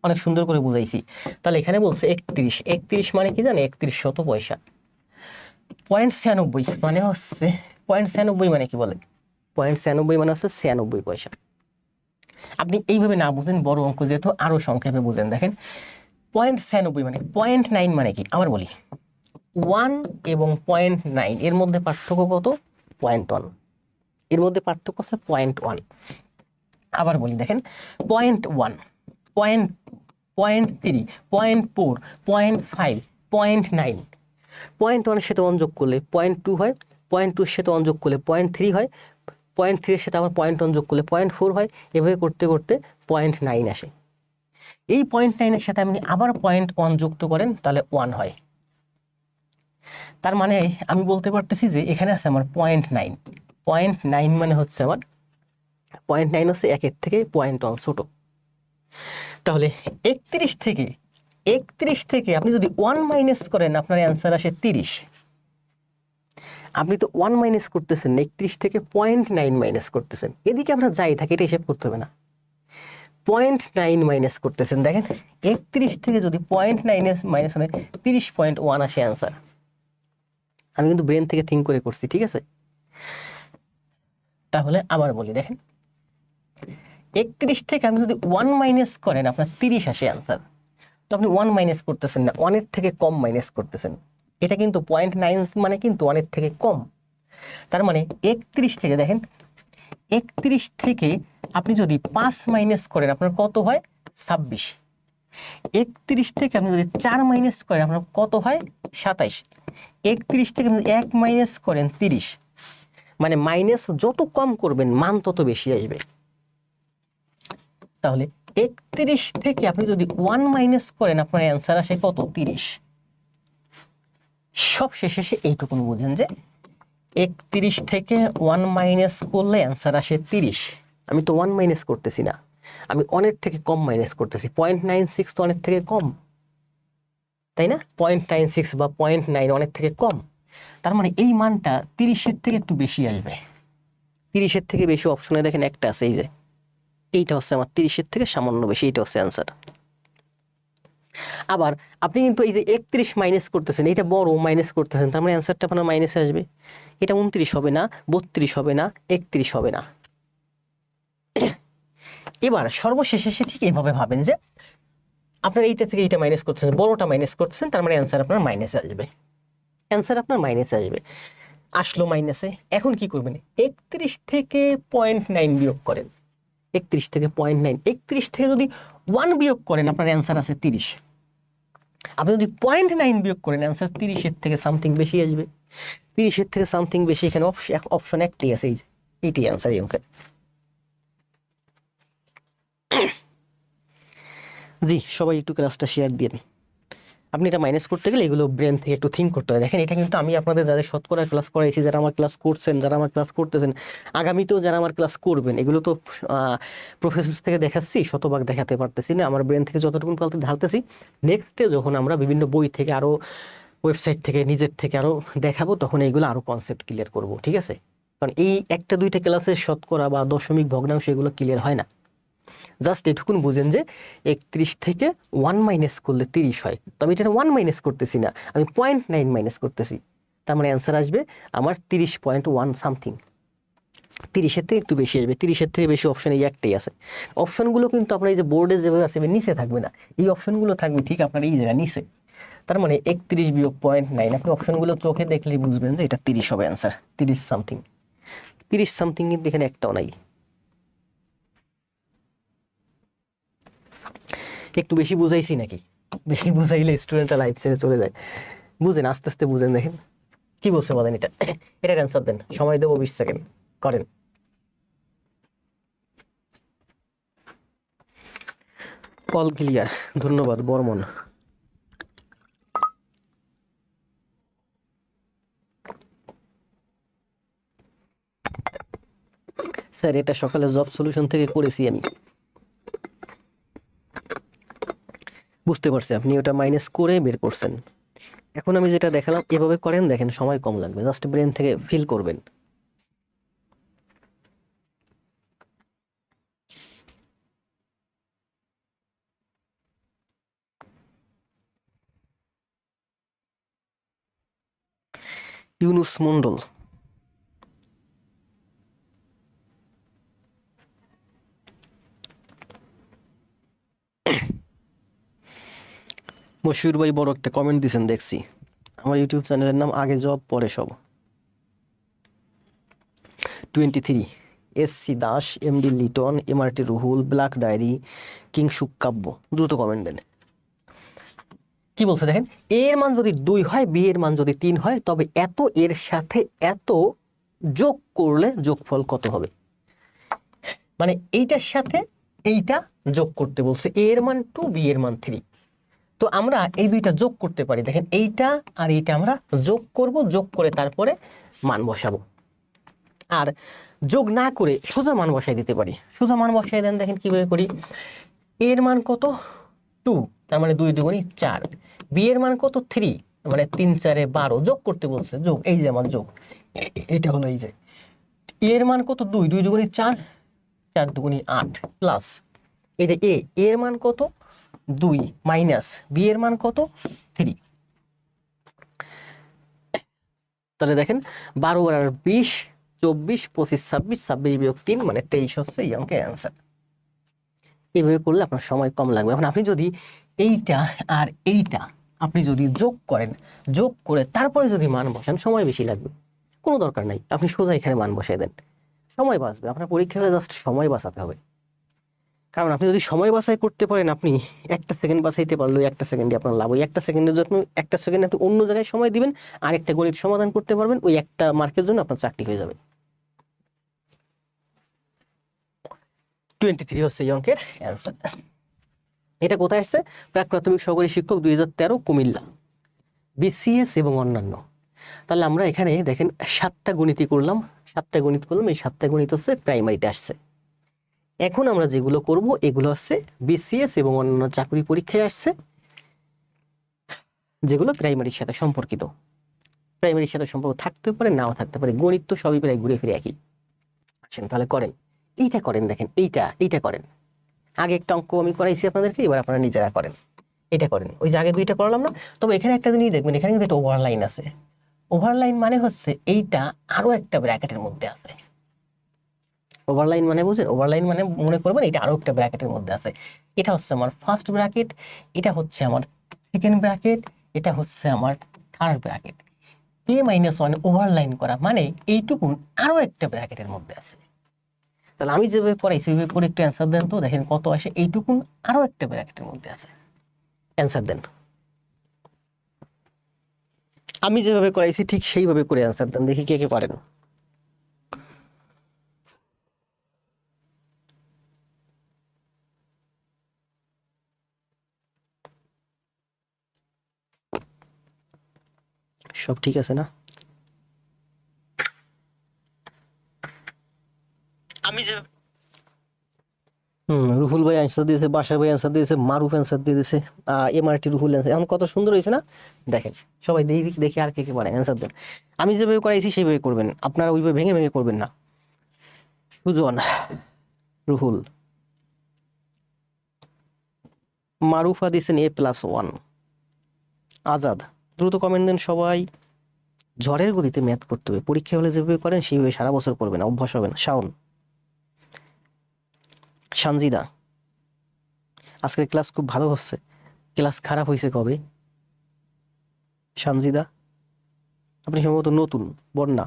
অনেক সুন্দর করে বুঝাইছি। তাহলে এখানে বলছে 31, 31 মানে কি জানে, 31 শত পয়সা। 0.96 মানে হচ্ছে, 0.96 মানে কি বলে, 0.96 মানে হচ্ছে 96 পয়সা। আপনি এইভাবে না বুঝেন, বড় অঙ্ক যেহেতু আরো সংক্ষেপে বুঝেন। দেখেন 0.96 মানে 0.9 মানে কি, আবার বলি 1 এবং 0.9 এর মধ্যে পার্থক্য কত, 0.1, এর মধ্যে পার্থক্য আছে 0.1। আবার বলি দেখেন 0.1, 0.3, 0.4, 0.5, 0.9, 0.1 এর সাথে 1 যোগ করলে 0.2 হয়, 0.2 এর সাথে 1 যোগ করলে 0.3 হয়, 0.3 এর সাথে আবার 0.1 যোগ করলে 0.4 হয়, এভাবে করতে করতে 0.9 আসে। এই 0.9 এর সাথে আপনি আবার 0.1 যুক্ত করেন, তাহলে 1 হয়। তার মানে আমি বলতে পারতেছি যে এখানে আছে আমার 0.9, 0.9 মানে হচ্ছে আমার 0.9 হচ্ছে 1-এর থেকে 0.1 ছোট। তাহলে 31 থেকে আপনি যদি 1 মাইনাস করেন আপনার অ্যান্সার আসে 30। আপনি তো 1 মাইনাস করতেছেন, 31 থেকে 0.9 মাইনাস করতেছেন। এদিকে আমরা যাই থাকি, এটা হিসেব করতে হবে না, 0.9 মাইনাস করতেছেন। দেখেন 31 থেকে যদি 0.9 মাইনাস হয় 30.1 আসে অ্যান্সার। আমি কিন্তু ব্রেন থেকে থিঙ্ক করে করছি, ঠিক আছে? তাহলে আবার বলি দেখেন 31 থেকে আপনি যদি 1 মাইনাস করেন আপনার 30 আসে অ্যান্সার। তো আপনি 1 মাইনাস করতেছেন না, 1 এর থেকে কম মাইনাস করতেছেন। এটা কিন্তু 0.9 মানে কিন্তু 1 এর থেকে কম। তার মানে 31 থেকে দেখেন, 31 থেকে আপনি যদি 5 মাইনাস করেন আপনার কত হয়? 26। 31 থেকে আপনি যদি 4 মাইনাস করেন আপনার কত হয়? 27। 31 থেকে আপনি 1 মাইনাস করেন 30। মানে মাইনাস যত কম করবেন মান তত বেশি আসবে। তাহলে 31 থেকে আপনি যদি 1 মাইনাস করেন আপনার অ্যান্সার আসে কত? 30। সব শেষে এইটুকুন বুঝেন যে 31 থেকে 1 মাইনাস করলে অ্যান্সার আসে 30। আমি তো 1 মাইনাস করতেছি না, আমি 1 এর থেকে কম মাইনাস করতেছি। 0.96 তো 1 এর থেকে কম, তাই না? 0.96 বা 0.9 অনেক থেকে কম। তার মানে এই মানটা 30-এর থেকে একটু বেশি আসবে। 30-এর থেকে বেশি অপশনে দেখেন একটা আছে, এই যে এইটা হচ্ছে আমার 30-এর থেকে সামান্য বেশি, এইটা হচ্ছে অ্যান্সার। আবার আপনি কিন্তু এই যে 31 মাইনাস করতেছেন, এটা বড় মাইনাস করতেছেন, তার মানে অ্যান্সারটা আপনার মাইনাসে আসবে। এটা 29 হবে না, 32 হবে না, 31 হবে না। এবার সর্বশেষে ঠিক এইভাবে ভাবেন যে আপনার এইটা থেকে এইটা মাইনাস করতেছেন, বড়টা মাইনাস করতেছেন, তার মানে অ্যান্সার আপনার মাইনাসে আসবে। অ্যান্সার আপনার মাইনাসে আসবে। আসলো মাইনাসে। এখন কি করবেন? 31 থেকে 0.9 বিয়োগ করেন। 31 থেকে 0.9, 31 থেকে যদি 1 বিয়োগ করেন আপনার অ্যান্সার আছে 30। আপনি যদি 0.9 বিয়োগ করেন অ্যান্সার 30-এর থেকে সামথিং বেশি আসবে। 30-এর থেকে সামথিং বেশি, এখানে অপশন একটাই আছে, এই যে এইটাই অ্যান্সার এই অঙ্কের। জি, সবাই একটু ক্লাসটা শেয়ার দিন। আপনি এটা মাইনাস করতে গেলে এগুলো ব্রেন থেকে একটু থিঙ্ক করতে হয়। দেখেন, এটা কিন্তু আমি আপনাদের যাদের শতকরা ক্লাস করাইছি, যারা আমার ক্লাস করছেন, যারা আমার ক্লাস করতেছেন, আগামীতেও যারা আমার ক্লাস করবেন, এগুলো তো প্রফেসর থেকে দেখাচ্ছি, শতভাগ দেখাতে পারতেছি না। আমার ব্রেন থেকে যতটুকু পালতে ঢালতেছি, নেক্সটে যখন আমরা বিভিন্ন বই থেকে আরও, ওয়েবসাইট থেকে, নিজের থেকে আরও দেখাবো, তখন এইগুলো আরও কনসেপ্ট ক্লিয়ার করব, ঠিক আছে? কারণ এই একটা দুইটা ক্লাসে শতকরা বা দশমিক ভগ্নাংশ এগুলো ক্লিয়ার হয় না। জাস্ট এটুকুন বুঝেন যে 31 থেকে 1 মাইনাস করলে 30 হয়। তো আমি এটা 1 মাইনাস করতেছি না, আমি 0.9 মাইনাস করতেছি। তার মানে অ্যান্সার আসবে আমার 30.1 সামথিং। 30-এর থেকে একটু বেশি আসবে। 30-এর থেকে বেশি অপশন এই একটাই আছে। অপশনগুলো কিন্তু আপনার এই যে বোর্ডে যেভাবে আছে নিচে থাকবে না, এই অপশনগুলো থাকবে ঠিক আপনার এই জায়গায় নিচে। তার মানে 31 বিয়োগ 0.9, আপনি অপশনগুলো চোখে দেখলেই বুঝবেন যে এটা 30 হবে অ্যান্সার। 30 সামথিং, 30 সামথিং কিন্তু এখানে একটাও নাই। একটু বেশি বুঝাইছি নাকি? বেশি বুঝাইলে স্টুডেন্টরা লাইফ ছেড়ে চলে যায়। বুঝেন, আস্তে আস্তে বুঝেন। দেখেন কি বলছে বলেন, এটার অ্যান্সার দেন। সময় দেবো 20 সেকেন্ড, করেন। অল ক্লিয়ার, ধন্যবাদ বর্মন। স্যার এটা সকালে জব সলিউশন থেকে করেছি আমি। বুঝতে পারছি, আপনি ওটা মাইনাস করে বের করছেন। এখন আমি যেটা দেখালাম এভাবে করেন, দেখেন সময় কম লাগবে, জাস্ট ব্রেন থেকে ফিল করবেন। ইউনুস মন্ডল, মশিউর ভাই বড় একটা কমেন্ট দিয়েছেন দেখছি। আমার ইউটিউব চ্যানেলের নাম আগে জব পরে সব। 23 SC Das, MD Liton, MRT Ruhul, black diary, Kingshuk Kabbo, দ্রুত কমেন্ট দেন। কি বলছে দেখেন, এ এর মান যদি 2 হয়, বি এর মান যদি 3 হয়, তবে এত এর সাথে এত যোগ করলে যোগফল কত হবে? মানে এইটার সাথে এইটা যোগ করতে বলছে, এ এর মান 2, বি এর মান 3। তো আমরা এই দুইটা যোগ করতে পারি। দেখেন এইটা আর এইটা আমরা যোগ করব, যোগ করে তারপরে মান বসাবো। আর যোগ না করে সোজা মান বসাই দিতে পারি। সোজা মান বসাই দেন, দেখেন কিভাবে করি। এর মান কত? 2, তার মানে 2 দুগুণী 4। বি এর মান কত? 3, মানে 3 4 12। যোগ করতে বলছে, যোগ, এই যে আমার যোগ, এটা হলো এই যে। এর মান কত? 2, 2 দুগুণী 4, 4 দুগুণী 8, প্লাস এই যে এর মান কত? 2, মাইনাস বি এর মান কত? 3। তাহলে দেখেন 12 আর 20, 24, 25, 26, 26 বিয়োগ 3 মানে 23 হচ্ছে এই অঙ্কের অ্যান্সার। এইভাবে করলে আপনার সময় কম লাগবে। এখন আপনি যদি এইটা আর এইটা আপনি যদি যোগ করেন, যোগ করে তারপরে যদি মান বসান সময় বেশি লাগবে, কোনো দরকার নাই, আপনি সোজা এখানে মান বসিয়ে দেন, সময় বাঁচবে। আপনার পরীক্ষা হলে জাস্ট সময় বাঁচাতে হবে। কারণ আপনি যদি সময় বাছাই করতে পারেন, আপনি একটা সেকেন্ড বাঁচাইতে পারলে একটা সেকেন্ডে আপনার লাভ। ওই একটা সেকেন্ডের জন্য একটা সেকেন্ড আপনি অন্য জায়গায় সময় দিবেন, আর একটা গণিত সমাধান করতে পারবেন, ওই একটা মার্কের জন্য আপনার চাকরি হয়ে যাবে। 23 হচ্ছে এই অঙ্কের অ্যান্সার। এটা কোথায় আসছে? প্রাক প্রাথমিক সহকারী শিক্ষক 2013 কুমিল্লা, বিসিএস এবং অন্যান্য। তাহলে আমরা এখানে দেখেন 7টা গণিতই করলাম, 7টা গণিত করলাম, এই 7টা গণিত হচ্ছে প্রাইমারিতে আসছে। এখন আমরা যেগুলো করব এগুলো হচ্ছে বিসিএস এবং অন্যান্য চাকরি পরীক্ষায় আসছে, যেগুলো প্রাইমারির সাথে সম্পর্কিত। প্রাইমারির সাথে সম্পর্ক থাকতে পারে, নাও থাকতে পারে, গণিত তো সবই প্রায় ঘুরে ফিরে একই। আচ্ছা তাহলে করেন, এইটা করেন, দেখেন এইটা করেন। আগে একটা অঙ্ক আমি করাইছি আপনাদেরকে, এবার আপনারা নিজেরা করেন। এটা করেন, ওই যে আগে দুইটা করলাম না? তবে এখানে একটা জিনিস দেখবেন, এখানে কিন্তু একটা ওভারলাইন আছে। ওভারলাইন মানে হচ্ছে এইটা আরো একটা ব্র্যাকেটের মধ্যে আছে। ওভারলাইন মানে বুঝেন? ওভারলাইন মানে মনে করবেন এটা আরো একটা ব্র্যাকেটের মধ্যে আছে। এটা হচ্ছে আমার ফার্স্ট ব্র্যাকেট, এটা হচ্ছে আমার সেকেন্ড ব্র্যাকেট, এটা হচ্ছে আমার থার্ড ব্র্যাকেট। a-1 ওভারলাইন করা মানে এইটুকুন আরো একটা ব্র্যাকেটের মধ্যে আছে। তাহলে আমি যেভাবে করাইছি ওইভাবে করে একটু অ্যান্সার দেন তো, দেখেন কত আসে। এইটুকুন আরো একটা ব্র্যাকেটের মধ্যে আছে, অ্যান্সার দেন। আমি যেভাবে করাইছি ঠিক সেইভাবে করে অ্যান্সার দেন, দেখি কে কে পারেন। সব ঠিক আছে না? আমি যে রুহুল ভাই অ্যান্সার দিয়েছে, বাসার ভাই অ্যান্সার দিয়েছে, মারুফ অ্যান্সার দিয়ে দিয়েছে, এমআরটি রুহুল অ্যান্সার। এখন কত সুন্দর হয়েছে না? দেখেন সবাই দেখি দেখি আর কে কে পারে অ্যান্সার দেন। আমি যেভাবে করাইছি সেইভাবে করবেন, আপনারা ওইভাবে ভেঙে ভেঙে করবেন না। সুজন, রুহুল, মারুফা দিয়েছেন A+1, আজাদ। দ্রুত কমেন্ট দেন সবাই। ঝড়ের গতিতে ম্যাথ করতে হবে, পরীক্ষা হলে যেভাবে করেন সেইভাবে সারা বছর করবেন, অভ্যাস হবে না। শাওন, সানজিদা, আজকের ক্লাস খুব ভালো হচ্ছে, ক্লাস খারাপ হয়েছে কবে? সানজিদা আপনি সম্ভবত নতুন। বন্যা,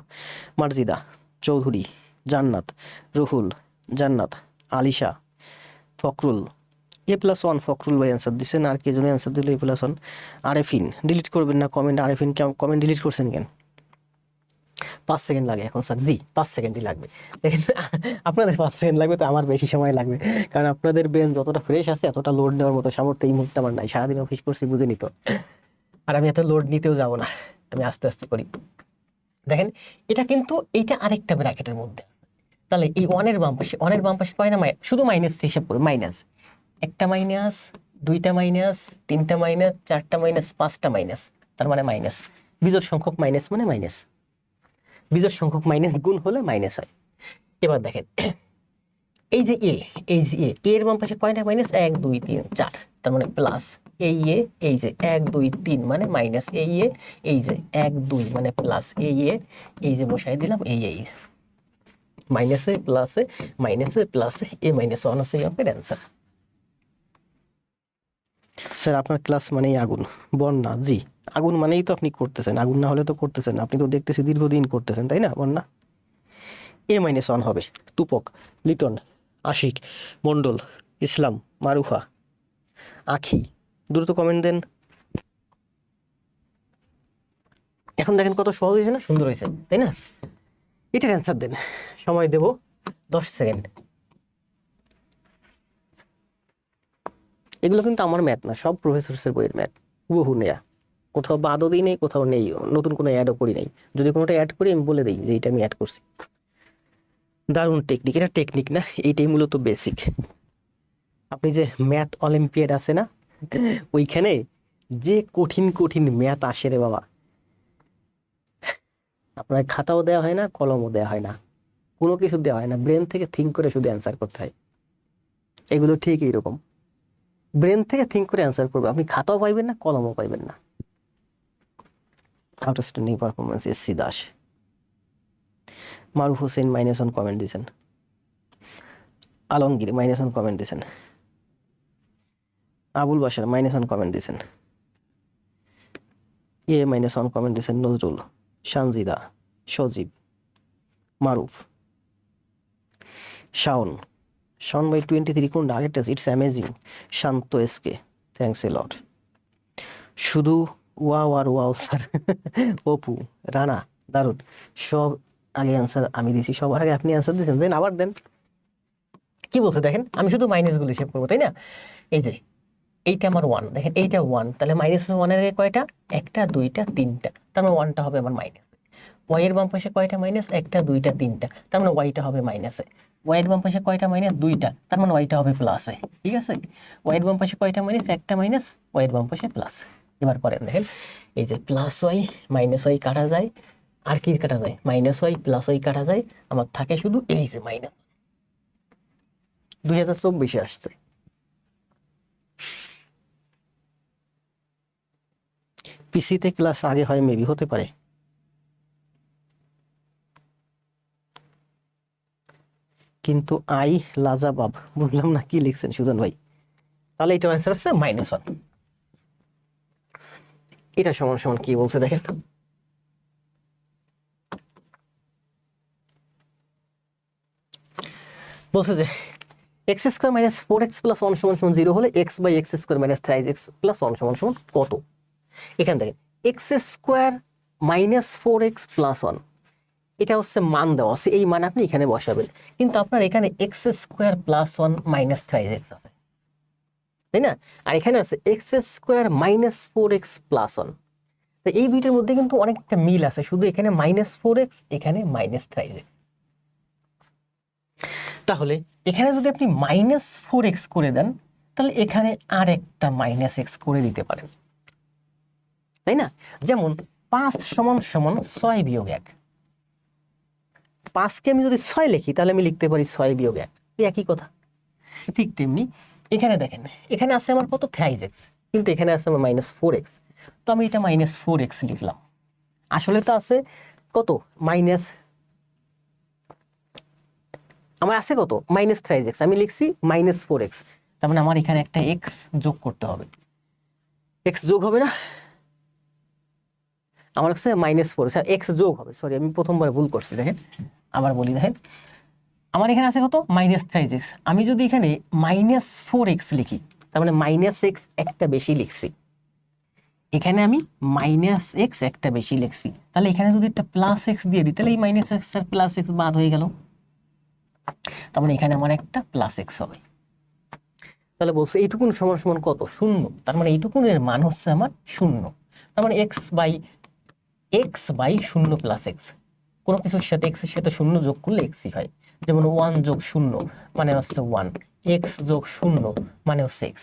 মার্জিদা, চৌধুরী, জান্নাত, রুহুল, জান্নাত, আলিশা, ফখরুল। A+1 ফখরুল ভাই অ্যান্সার দিচ্ছেন। আর কে জন্য অ্যান্সার দিল A+1? আরেফিন। ডিলিট করবেন না কমেন্ট। আরেফিন কমেন্ট ডিলিট করছেন কেন? 5 সেকেন্ড লাগে এখন স্যার। জি 5 সেকেন্ডই লাগবে। দেখেন আপনাদের 5 সেকেন্ড লাগবে তো আমার বেশি সময় লাগবে, কারণ আপনাদের ব্রেন যতটা ফ্রেশ আছে এতটা লোড নেওয়ার মতো সামর্থ্য এই মুহূর্তে আমার নাই। সারাদিন অফিস করছি বুঝে নিত, আর আমি এত লোড নিতেও যাব না, আমি আস্তে আস্তে করি। দেখেন এটা কিন্তু এইটা আরেকটা ব্র্যাকেটের মধ্যে। তাহলে এই ওয়ানের বাম পাশে কয় না? শুধু মাইনাসটা হিসাব করে, মাইনাস, একটা মাইনাস, দুইটা মাইনাস, তিনটা মাইনাস, চারটা মাইনাস, পাঁচটা মাইনাস, তার মানে মাইনাস। বিজোড় সংখ্যক মাইনাস মানে মাইনাস, বিজোড় সংখ্যক মাইনাস গুণ হলে মাইনাস হয়। এবার দেখেন এই যে এর বাম পাশে কয়টা মাইনাস? 1 2 3 4, তার মানে প্লাস। এই যে 1 2 3 মানে মাইনাস। এই যে 1 2 মানে প্লাস। এই যে বসাই দিলাম এই মাইনাসে প্লাসে, মাইনাসে প্লাসে, A-1 হচ্ছে এই অঙ্কের অ্যান্সার। স্যার আপনার ক্লাস মানেই আগুন। বন্যা, জি আগুন মানেই তো আপনি করতেছেন, আগুন না হলে তো করতেছেন না। আপনি তো দেখতেছি দীর্ঘদিন করতেছেন, তাই না? বন্যা A-1 হবে। তুপক, লিটন, আশিক, মন্ডল, ইসলাম, মারুফা, আখি। দ্রুত কমেন্ট দেন। এখন দেখেন কত সহজ হয়েছে না? সুন্দর হয়েছে, তাই না? এটার অ্যান্সার দেন, সময় দেব 10 সেকেন্ড। এগুলো কিন্তু আমার ম্যাথ না, সব প্রফেসরসের বইয়ের ম্যাথ, হুবহু নেয়া। কোথাও বাদও দিই নেই, কোথাও নেই, নতুন কোনো অ্যাডও করি নাই। যদি কোনোটা অ্যাড করি আমি বলে দিই যে এটা আমি অ্যাড করছি। দারুণ টেকনিক, এটা টেকনিক না, এইটাই মূলত বেসিক। আপনি যে ম্যাথ অলিম্পিয়াড আছে না, ওইখানে যে কঠিন কঠিন ম্যাথ আসে রে বাবা, আপনার খাতাও দেওয়া হয় না, কলমও দেওয়া হয় না, কোনো কিছু দেওয়া হয় না, ব্রেন থেকে থিঙ্ক করে শুধু অ্যান্সার করতে হয়। এগুলো ঠিক এইরকম, ব্রেন থেকে থিঙ্ক করে অ্যান্সার করবে, আপনি খাতাও পাইবেন না, কলমও পাইবেন না। Outstanding performance, SC Das. Maruf Hossain -1 comment দিয়েছেন। আলমগীর -1 কমেন্ট দিয়েছেন। আবুল বাশার -1 কমেন্ট দিয়েছেন, -1 কমেন্ট দিয়েছেন নজরুল, সানজিদা, সজীব, মারুফ, শাওন, শাওন ভাই 23 কোনটা আগেরটা? It's amazing, Shanto SK, thanks a lot. শুধু ওয়াও আর ওয়াও স্যার। অপু, রানা, দারুন। সব আগে অ্যান্সার আমি দিয়েছি, সবার আগে আপনি অ্যান্সার দিয়েছেন, দেন আবার দেন। কি বলছে দেখেন, আমি শুধু মাইনাসগুলো হিসেব করবো, তাই না? এই যে এইটা আমার 1, দেখেন এইটা 1, তাহলে -1 এর কয়টা? 1টা 2টা 3টা, তার মানে 1টা হবে আমার মাইনাস। ওয়াই এর বাম পাশে কয়টা মাইনাস? 1টা 2টা 3টা, তার মানে ওয়াইটা হবে মাইনাসে। ওয়াই এর বাম পাশে কয়টা মাইনাস? 2টা, তার মানে ওয়াইটা হবে প্লাসে। ঠিক আছে, ওয়াই এর বাম পাশে কয়টা মাইনাস? 1টা মাইনাস, ওয়াই এর বাম পাশে প্লাস। এবার করেন দেখেন, এই যে প্লাস ওয়াই মাইনাস ওয়াই কাটা যায়, আর কি কাটা যায়? মাইনাস ওয়াই প্লাস ওয়াই কাটা যায়, আমার থাকে শুধু এই যে মাইনাস। 2024 আসছে। পিসিতে ক্লাস আগে হয়, মেবি হতে পারে। কিন্তু আই লাজাবাব, বুঝলাম না কি লিখছেন সুজন ভাই। তাহলে এটার অ্যান্সার হচ্ছে -1। এটা সমান সমান কি বলছে দেখেন, বলছে যে x square minus 4x plus 1 সমান সমান 0 হলে x by x square minus 3x plus 1 সমান সমান কত? এখান দেখেন x square minus 4x plus 1, এটা হচ্ছে মান দেওয়া আছে, এই মান আপনি এখানে বসাবেন। কিন্তু আপনার এখানে x square plus 1 minus 3x আছে, তাই না? আর এখানে আছে x square minus 4x plus 1। তো এই দুইটার মধ্যে কিন্তু অনেকটা মিল আছে, শুধু এখানে -4x, এখানে -3x। তাহলে এখানে যদি আপনি -4x করে দেন, তাহলে এখানে আর একটা -x করে দিতে পারেন, তাই না? যেমন 5 সমান সমান 6 বিয়োগ 1, 5কে আমি যদি 6 লিখি তাহলে আমি লিখতে পারি 6 বিয়োগ 1, একই কথা। ঠিক তেমনি এখানে দেখেন, এখানে আছে আমার কত? 3x, কিন্তু এখানে আছে আমার -4x, তো আমি এটা -4x লিখলাম। আসলে তো আছে কত? আমার আছে কত? -3x, আমি লিখছি -4x, তার মানে আমার এখানে একটা x যোগ করতে হবে। x যোগ হবে না? আমার কাছে -4, x যোগ হবে, সরি আমি প্রথমবার ভুল করছি, দেখেন আবার বলি। দেখেন আমার এখানে আছে কত? -3x, আমি যদি এখানে -4x লিখি, তার মানে -x একটা বেশি লিখছি, এখানে আমি -x একটা বেশি লিখছি, তাহলে এখানে যদি একটা +x দিয়ে দিই, তাহলে এই -x আর +x বাদ হয়ে গেল, তার মানে এখানে আমার একটা +x হবে। তাহলে বলছে এইটুকুন সমান সমান কত? 0, তার মানে এইটুকুনের মান হচ্ছে আমার 0, তার মানে x বাই 0 প্লাস x, কোনো কিছুর সাথে x এর সাথে 0 যোগ করলে xই হয়। যেমন 1 যোগ 0 মানে হচ্ছে 1, x যোগ 0 মানে হচ্ছে x।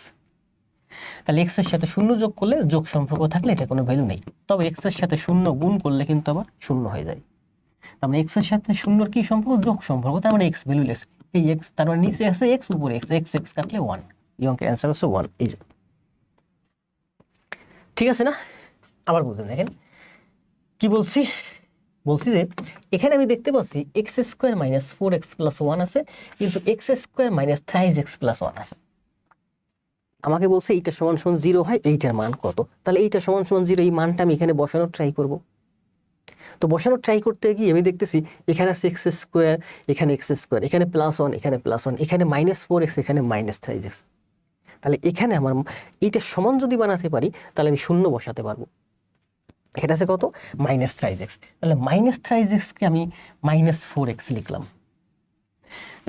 তাহলে x এর সাথে 0 যোগ করলে, যোগ সম্পর্ক থাকলে এটা কোনো ভ্যালু নেই, তবে x এর সাথে 0 গুণ করলে কিন্তু আবার 0 হয়ে যায়। তার মানে x এর সাথে 0 এর কি সম্পর্ক? যোগ সম্পর্ক, তার মানে x ভ্যালুলেস। এই x, তার মানে নিচে আছে x, উপরে x কাটলে 1, এই অঙ্কের অ্যান্সার হচ্ছে 1। এই যে ঠিক আছে না? আবার বুঝুন, দেখেন কি বলছি। বলছি যে এখানে আমি দেখতে পাচ্ছি x square minus 4x plus 1 আছে, কিন্তু x square minus 3x plus 1 আছে। আমাকে বলছে এইটা সমান সমান 0 হয়, এইটার মান কত? তাহলে এইটা সমান সমান 0, এই মানটা আমি এখানে বসানোর ট্রাই করব। তো বসানোর ট্রাই করতে গিয়ে আমি দেখতেছি এখানে আছে এক্স স্কোয়ার, এখানে এক্স স্কোয়ার, এখানে +1, এখানে +1, এখানে -4x, এখানে -3x। তাহলে এখানে আমার এইটা সমান যদি বানাতে পারি, তাহলে আমি 0 বসাতে পারবো। এটা আছে কত? -3x, তাহলে -3x কে আমি -4x লিখলাম,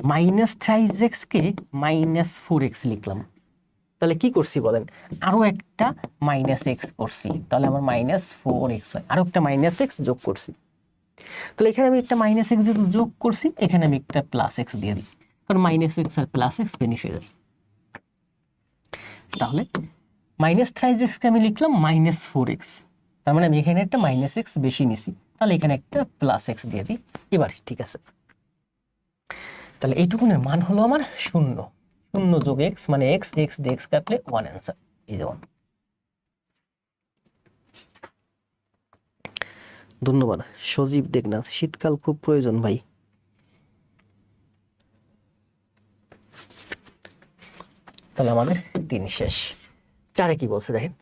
-3x কে -4x লিখলাম। তাহলে কি করছি বলেন? আরো একটা -x করছি, তাহলে আমার -4x হয়, আরো একটা -x যোগ করছি। তাহলে এখানে আমি একটা -x যেহেতু যোগ করছি, এখানে আমি একটা +x দিয়ে দিই, কারণ -x আর +x ফিনিশ হয়ে যায়। তাহলে -3x কে আমি লিখলাম -4x, তার মানে আমি এখানে একটা -x বেশি নিছি, তাহলে এখানে একটা +x দিয়ে দিই। এবার ঠিক আছে, তাহলে এইটুকুনের মান হলো আমার 0, 0 যোগ x মানে x, x দিয়ে x কাটলে 1 অ্যান্সার, এই যে 1। ধন্যবাদ সজীব দেবনাথ, শীতকাল খুব প্রয়োজন ভাই। তাহলে আমাদের 3 শেষ। 4-এ কি বলছে দেখেন,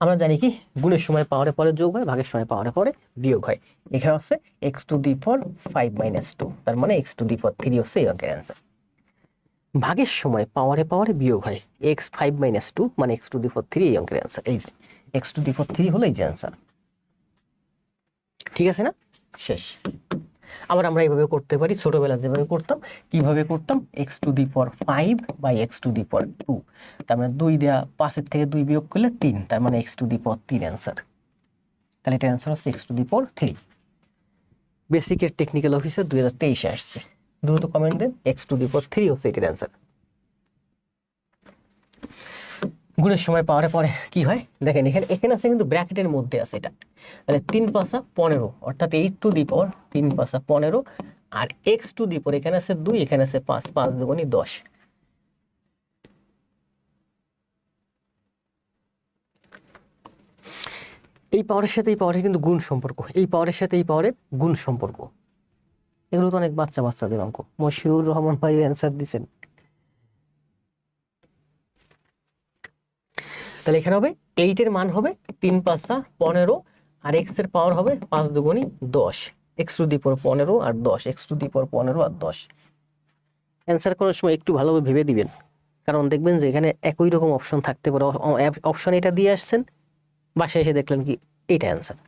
আমরা জানি কি গুণের সময় পাওয়ারে পরে যোগ হয়, ভাগের সময় পাওয়ারে পরে বিয়োগ হয়। এখানে হচ্ছে x⁵ তার মানে x⁵ হচ্ছে এই অঙ্কের অ্যান্সার। ভাগের সময় পাওয়ারে পাওয়ারে বিয়োগ হয়, x⁵ মানে x⁵ এই অঙ্কের অ্যান্সার। এই যে x⁵ হলো এই যে অ্যান্সার। ঠিক আছে না? শেষ। আবার আমরা এইভাবে করতে পারি, ছোটবেলা যেভাবে করতাম। কিভাবে করতাম? x⁵ বাই x⁵, তার মানে 2 দেওয়া 5-এর থেকে 2 বিয়োগ করলে 3, তার মানে x⁵ অ্যান্সার। তাহলে এটা অ্যান্সার হচ্ছে x⁵। বেসিকের টেকনিক্যাল অফিসার 2023-এ আসছে। দ্রুত কমেন্ট দেন, x⁵ হচ্ছে এটার অ্যান্সার। গুণের সময় পাওয়ারে পরে কি হয় দেখেন, এখানে আছে কিন্তু ব্র্যাকেটের মধ্যে আছে এটা, তাহলে 3×5 15, অর্থাৎ 8⁵ 15, আর x⁵ এখানে আছে 2, এখানে আছে 5, 5 দুগুণে 10। এই পাওয়ারের সাথে এই পাওয়ারের কিন্তু গুণ সম্পর্ক, এই পাওয়ারের সাথে এই পাওয়ারের গুণ সম্পর্ক। এগুলো তো অনেক বাচ্চাদের অঙ্ক। মশিউর রহমান ভাই অ্যান্সার দিচ্ছেন। তাহলে এখানে হবে 8 এর মান হবে 3×5 15, আর x এর পাওয়ার হবে 5 দুগুণে 10, x⁵15 আর 10, x⁵15 আর 10। অ্যান্সার করার সময় একটু ভালোভাবে ভেবে দিবেন, কারণ দেখবেন যে এখানে একই রকম অপশন থাকতে পারে। অপশন এটা দিয়ে আসছেন, বাসায় এসে দেখলেন কি এইটা অ্যান্সার,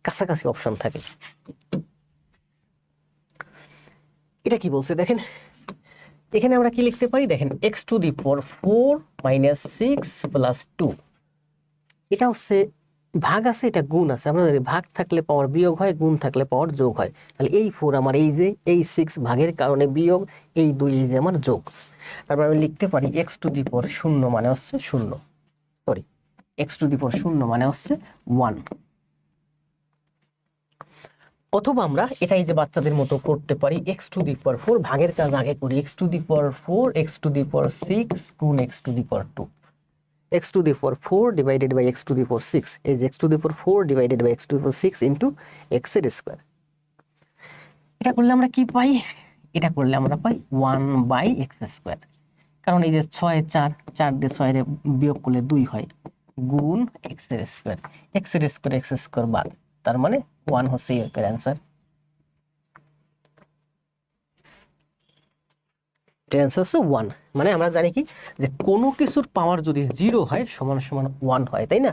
কাছাকাছি অপশন থাকে। এটা কি বলছে দেখেন, এখানে আমরা কি লিখতে পারি দেখেন, x⁴ - 6 + 2। এটা হচ্ছে ভাগ আছে, এটা গুণ আছে। আমরা জানি ভাগ থাকলে পাওয়ার বিয়োগ হয়, গুণ থাকলে পাওয়ার যোগ হয়। তাহলে এই 4 আমার এই যে, এই 6 ভাগের কারণে বিয়োগ, এই 2 এই যে আমার যোগ। তারপর আমি লিখতে পারি x⁴ মানে হচ্ছে 0, সরি x⁴ মানে হচ্ছে 1। অথবা আমরা এটাই যে বাচ্চাদের মতো করতে পারি, x⁴ ভাগের কাজ আগে করি, x⁴ x⁴ 6 গুণ x⁴ 2, x⁴ divided by x⁴ 6, এই যে x⁴ divided by x⁴ 6 into x²। এটা করলে আমরা কি পাই? এটা করলে আমরা পাই 1/x², কারণ এই যে 6 4, 4 দিয়ে 6 এর বিয়োগ করলে 2 হয়, গুণ x² x² বাদ, তার মানে 1 হচ্ছে এর অ্যান্সার। অ্যান্সার হচ্ছে 1। মানে আমরা জানি কি যে কোনো কিছুর পাওয়ার যদি 0 হয় সমান সমান 1 হয়, তাই না?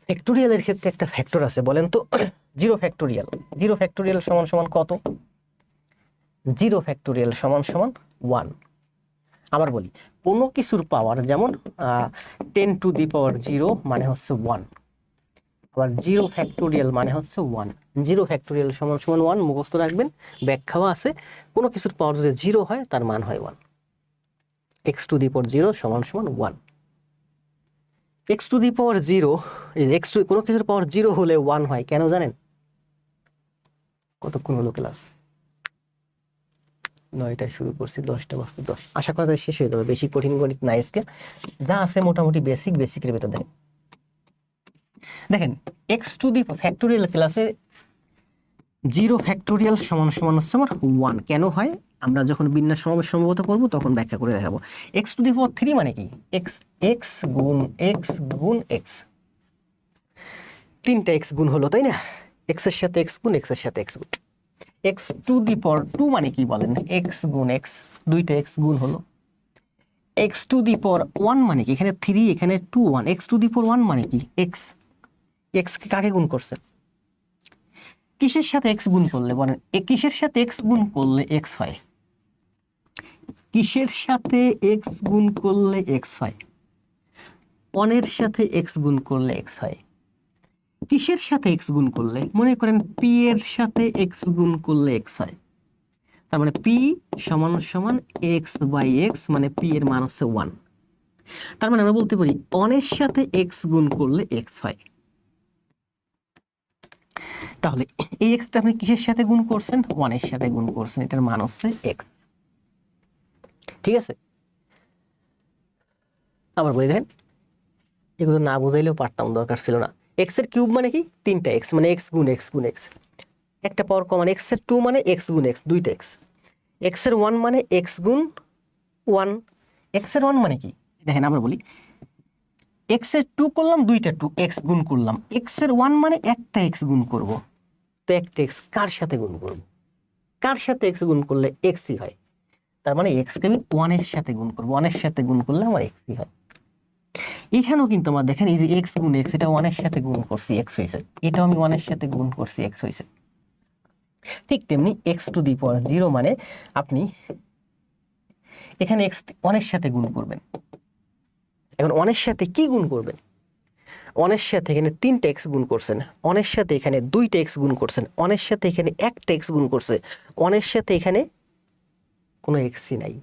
ফ্যাক্টোরিয়ালের ক্ষেত্রে একটা ফ্যাক্টর আছে, বলেন তো 0 ফ্যাক্টোরিয়াল। 0 ফ্যাক্টোরিয়াল সমান সমান কত? 0 ফ্যাক্টোরিয়াল সমান সমান 1। আবার বলি, কোনো কিছুর পাওয়ার যেমন 10⁻0 মানে হচ্ছে 1, আবার 0 ফ্যাক্টোরিয়াল মানে হচ্ছে 1। 0 ফ্যাক্টোরিয়াল সমান সমান 1 মুখস্থ রাখবেন, ব্যাখ্যাও আছে। কোনো কিছুর পাওয়ার যদি 0 হয় তার মান হয় 1। x⁴ সমান সমান 1। x⁴ কোনো কিছুর পাওয়ার 0 হলে 1 হয়, কেন জানেন? কতক্ষণ হলো ক্লাস? 9টায় শুরু করছি, 10টা বাজতে 10। আশা করা যায় শেষ হয়ে যাবে, বেশি কঠিন গণিত নাই আজকে, যা আছে মোটামুটি বেসিকের ভেতর দেখেন x⁴ ক্লাসে 0 ফ্যাক্টোরিয়াল সমান সমান হচ্ছে আমার 1 কেন হয়, আমরা যখন বিন্যাস সমাবেশ সম্ভবত করব তখন ব্যাখ্যা করে দেখাবো। x⁴ মানে কি? x গুণ x গুণ x, 3টা x গুণ হলো, তাই না? x এর সাথে x গুণ, x এর সাথে x গুণ। x⁴ মানে কি বলেন? x গুণ x, 2টা x গুণ হলো। x⁴ মানে কি? এখানে 3, এখানে 2, 1। x⁴ মানে কি? x কে কাকে গুণ করছেন? কিসের সাথে x গুণ করলে বলেন? কিসের সাথে x গুণ করলে x হয়? কিসের সাথে x গুণ করলে x হয়? 1 এর সাথে x গুণ করলে x হয়। কিসের সাথে x গুণ করলে? মনে করেন p এর সাথে x গুণ করলে x হয়। তার মানে p সমান সমান x/x, মানে p এর মান হচ্ছে 1। তার মানে আমরা বলতে পারি 1 এর সাথে x গুণ করলে x হয়। তাহলে এই x টা আপনি কিসের সাথে গুণ করছেন? 1 এর সাথে গুণ করছেন, এটার মান হচ্ছে x। ঠিক আছে? আবার বলি দেখেন, এগুলো না বুঝাইলেও পারতাম, দরকার ছিল না। x এর কিউব মানে কি? 3টা x, মানে x গুণ x গুণ x। একটা পাওয়ার কমান, x এর 2 মানে x গুণ x, 2টা x। x এর 1 মানে x গুণ 1। x এর 1 মানে কি? দেখেন আমরা বলি এক্স এর 2 করলাম, দুইটা 2 এক্স গুণ করলাম, এক্স এর 1 মানে একটা এক্স গুণ করব, তো একটা এক্স কার সাথে গুণ করব, কার সাথে এক্স গুণ করলে এক্সই হয়, তার মানে এক্স কে আমি 1 এর সাথে গুণ করব, 1 এর সাথে গুণ করলে আমার এক্সই হয়। এখানেও কিন্তু আমার দেখেন এই যে এক্স গুণ এক্স, এটা 1 এর সাথে গুণ করছি এক্স হয়েছে, এটাও আমি 1 এর সাথে গুণ করছি এক্স হয়েছে। ঠিক তেমনি এক্স টু দি পাওয়ার 0 মানে আপনি এখানে এক্স 1 এর সাথে গুণ করবেন। এখন 1 এর সাথে কি গুণ করবেন, 1 এর সাথে এখানে 3টা এক্স গুণ করছেন, 1 এর সাথে এখানে 2টা এক্স গুণ করছেন, 1 এর সাথে এখানে একটা এক্স গুণ করছে, 1 এর সাথে এখানে কোনো এক্সই নাই,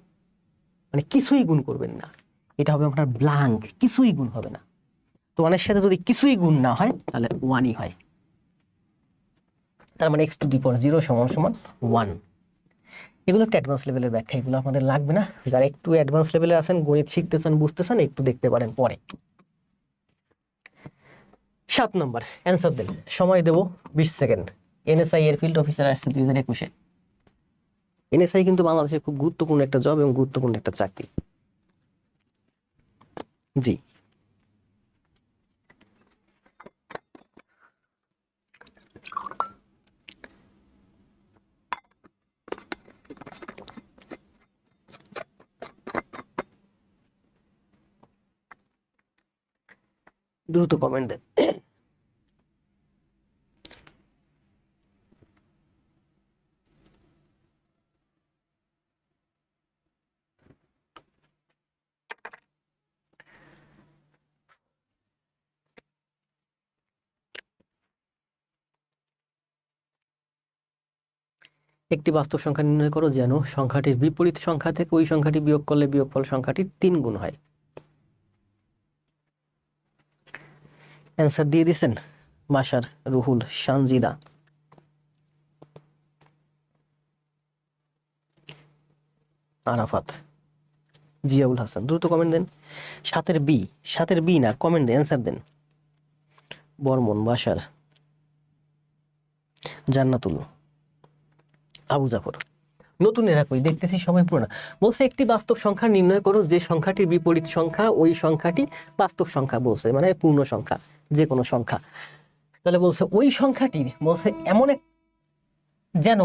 মানে কিছুই গুণ করবেন না, এটা হবে আপনার ব্ল্যাঙ্ক, কিছুই গুণ হবে না। তো 1 এর সাথে যদি কিছুই গুণ না হয় তাহলে 1ই হয়, তার মানে এক্স টু দি পাওয়ার 0 সমান সমান 1। এগুলো একটা অ্যাডভান্স লেভেলের ব্যাখ্যা, এগুলো আপনাদের লাগবে না, যারা একটু অ্যাডভান্স লেভেলে আছেন, গণিত শিখতেছেন, বুঝতেছেন, একটু দেখতে পারেন পরে। 7 নম্বর অ্যান্সার দেন, সময় দেব 20 সেকেন্ড। এনএসআই এয়ারফিল্ড অফিসার আসছে 2021-এ। এনএসআই কিন্তু বাংলাদেশের খুব গুরুত্বপূর্ণ একটা জব এবং গুরুত্বপূর্ণ একটা চাকরি। জি, দ্রুত কমেন্ট দেন। একটি বাস্তব সংখ্যা নির্ণয় করো যেন সংখ্যাটির বিপরীত সংখ্যা থেকে ওই সংখ্যাটি বিয়োগ করলে বিয়োগফল সংখ্যাটির 3 গুণ হয়। অ্যান্সার দিয়ে দিয়েছেন বাশার, রুহুল, সানজিদা, আরাফাত, জিয়াউল হাসান, দ্রুত কমেন্ট দেন। 7-এর বি না, কমেন্ট দেন, অ্যান্সার দেন। বর্মন, বাশার, জান্নাতুল, আবু জাফর। নতুন এরা কই দেখতেছি সময় পুরো না। বলছে একটি বাস্তব সংখ্যা নির্ণয় করো যে সংখ্যাটির বিপরীত সংখ্যা ওই সংখ্যাটি বাস্তব সংখ্যা, বলছে মানে পূর্ণ সংখ্যা, যে কোনো সংখ্যা। তাহলে বলছে ওই সংখ্যাটির, বলছে এমন এক যেন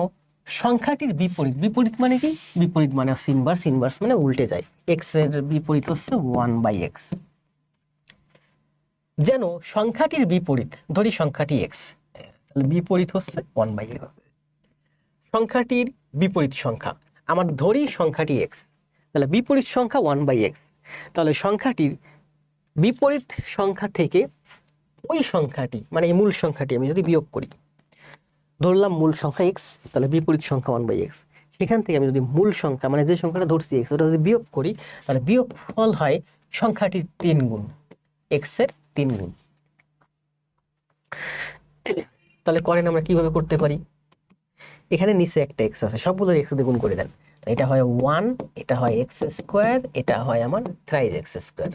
সংখ্যাটির বিপরীত, বিপরীত মানে কি, বিপরীত মানে ইনভার্স, ইনভার্স মানে উল্টে যায়, এক্স এর বিপরীত হচ্ছে 1/x, যেন সংখ্যাটির বিপরীত, ধরি সংখ্যাটি এক্স, বিপরীত হচ্ছে 1/x, সংখ্যাটির বিপরীত সংখ্যা আমার ধরি সংখ্যাটি এক্স, তাহলে বিপরীত সংখ্যা 1/x, তাহলে সংখ্যাটির বিপরীত সংখ্যা থেকে ওই সংখ্যাটি মানে এই মূল সংখ্যাটি আমি যদি বিয়োগ করি, ধরলাম মূল সংখ্যা এক্স, তাহলে বিপরীত সংখ্যা 1/x, সেখান থেকে আমি যদি মূল সংখ্যা মানে যে সংখ্যাটা ধরছি এক্স, ওটা যদি বিয়োগ করি, তাহলে বিয়োগ ফল হয় সংখ্যাটির 3 গুণ, এক্স এর 3 গুণ। তাহলে করেন আমরা কিভাবে করতে পারি, এখানে নিচে একটা এক্স আছে, সবগুলো এক্স দিয়ে গুণ করে দেন, এটা হয় 1, এটা হয় এক্স স্কোয়ার, এটা হয় আমার থ্রাইজ এক্স স্কোয়ার।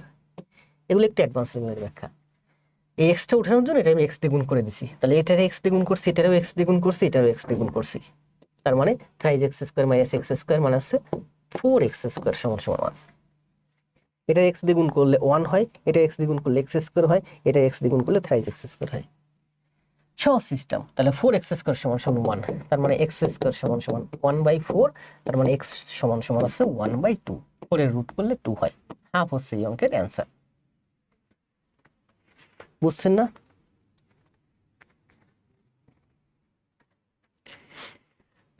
এগুলো একটু অ্যাডভান্স লেভেলের ব্যাখ্যা। এই এক্সটা উঠানোর জন্য এটা আমি এক্স দিয়ে গুণ করে দিছি, তাহলে এটার এক্স দিয়ে গুণ করছি, এটারও এক্স দিয়ে গুণ করছি, এটারও এক্স দিয়ে গুণ করছি, তার মানে থ্রাইজ x square minus x square মানে হচ্ছে 4x স্কোয়ার সমান সমান 1। এটা এক্স দিয়ে গুণ করলে 1 হয়, এটা এক্স দিয়ে গুণ করলে এক্স স্কোয়ার হয়, এটা এক্স দিয়ে গুণ করলে থ্রাইজ এক্স স্কোয়ার হয়। সহজ সিস্টেম। তাহলে 4x স্কোয়ার সমান সমান 1, তার মানে এক্স স্কোয়ার সমান সমান 1/4, তার মানে এক্স সমান সমান হচ্ছে 1/2, 4 এর রুট করলে 2 হয়, হাফ হচ্ছে এই অঙ্কের অ্যান্সার। বুঝছেন না?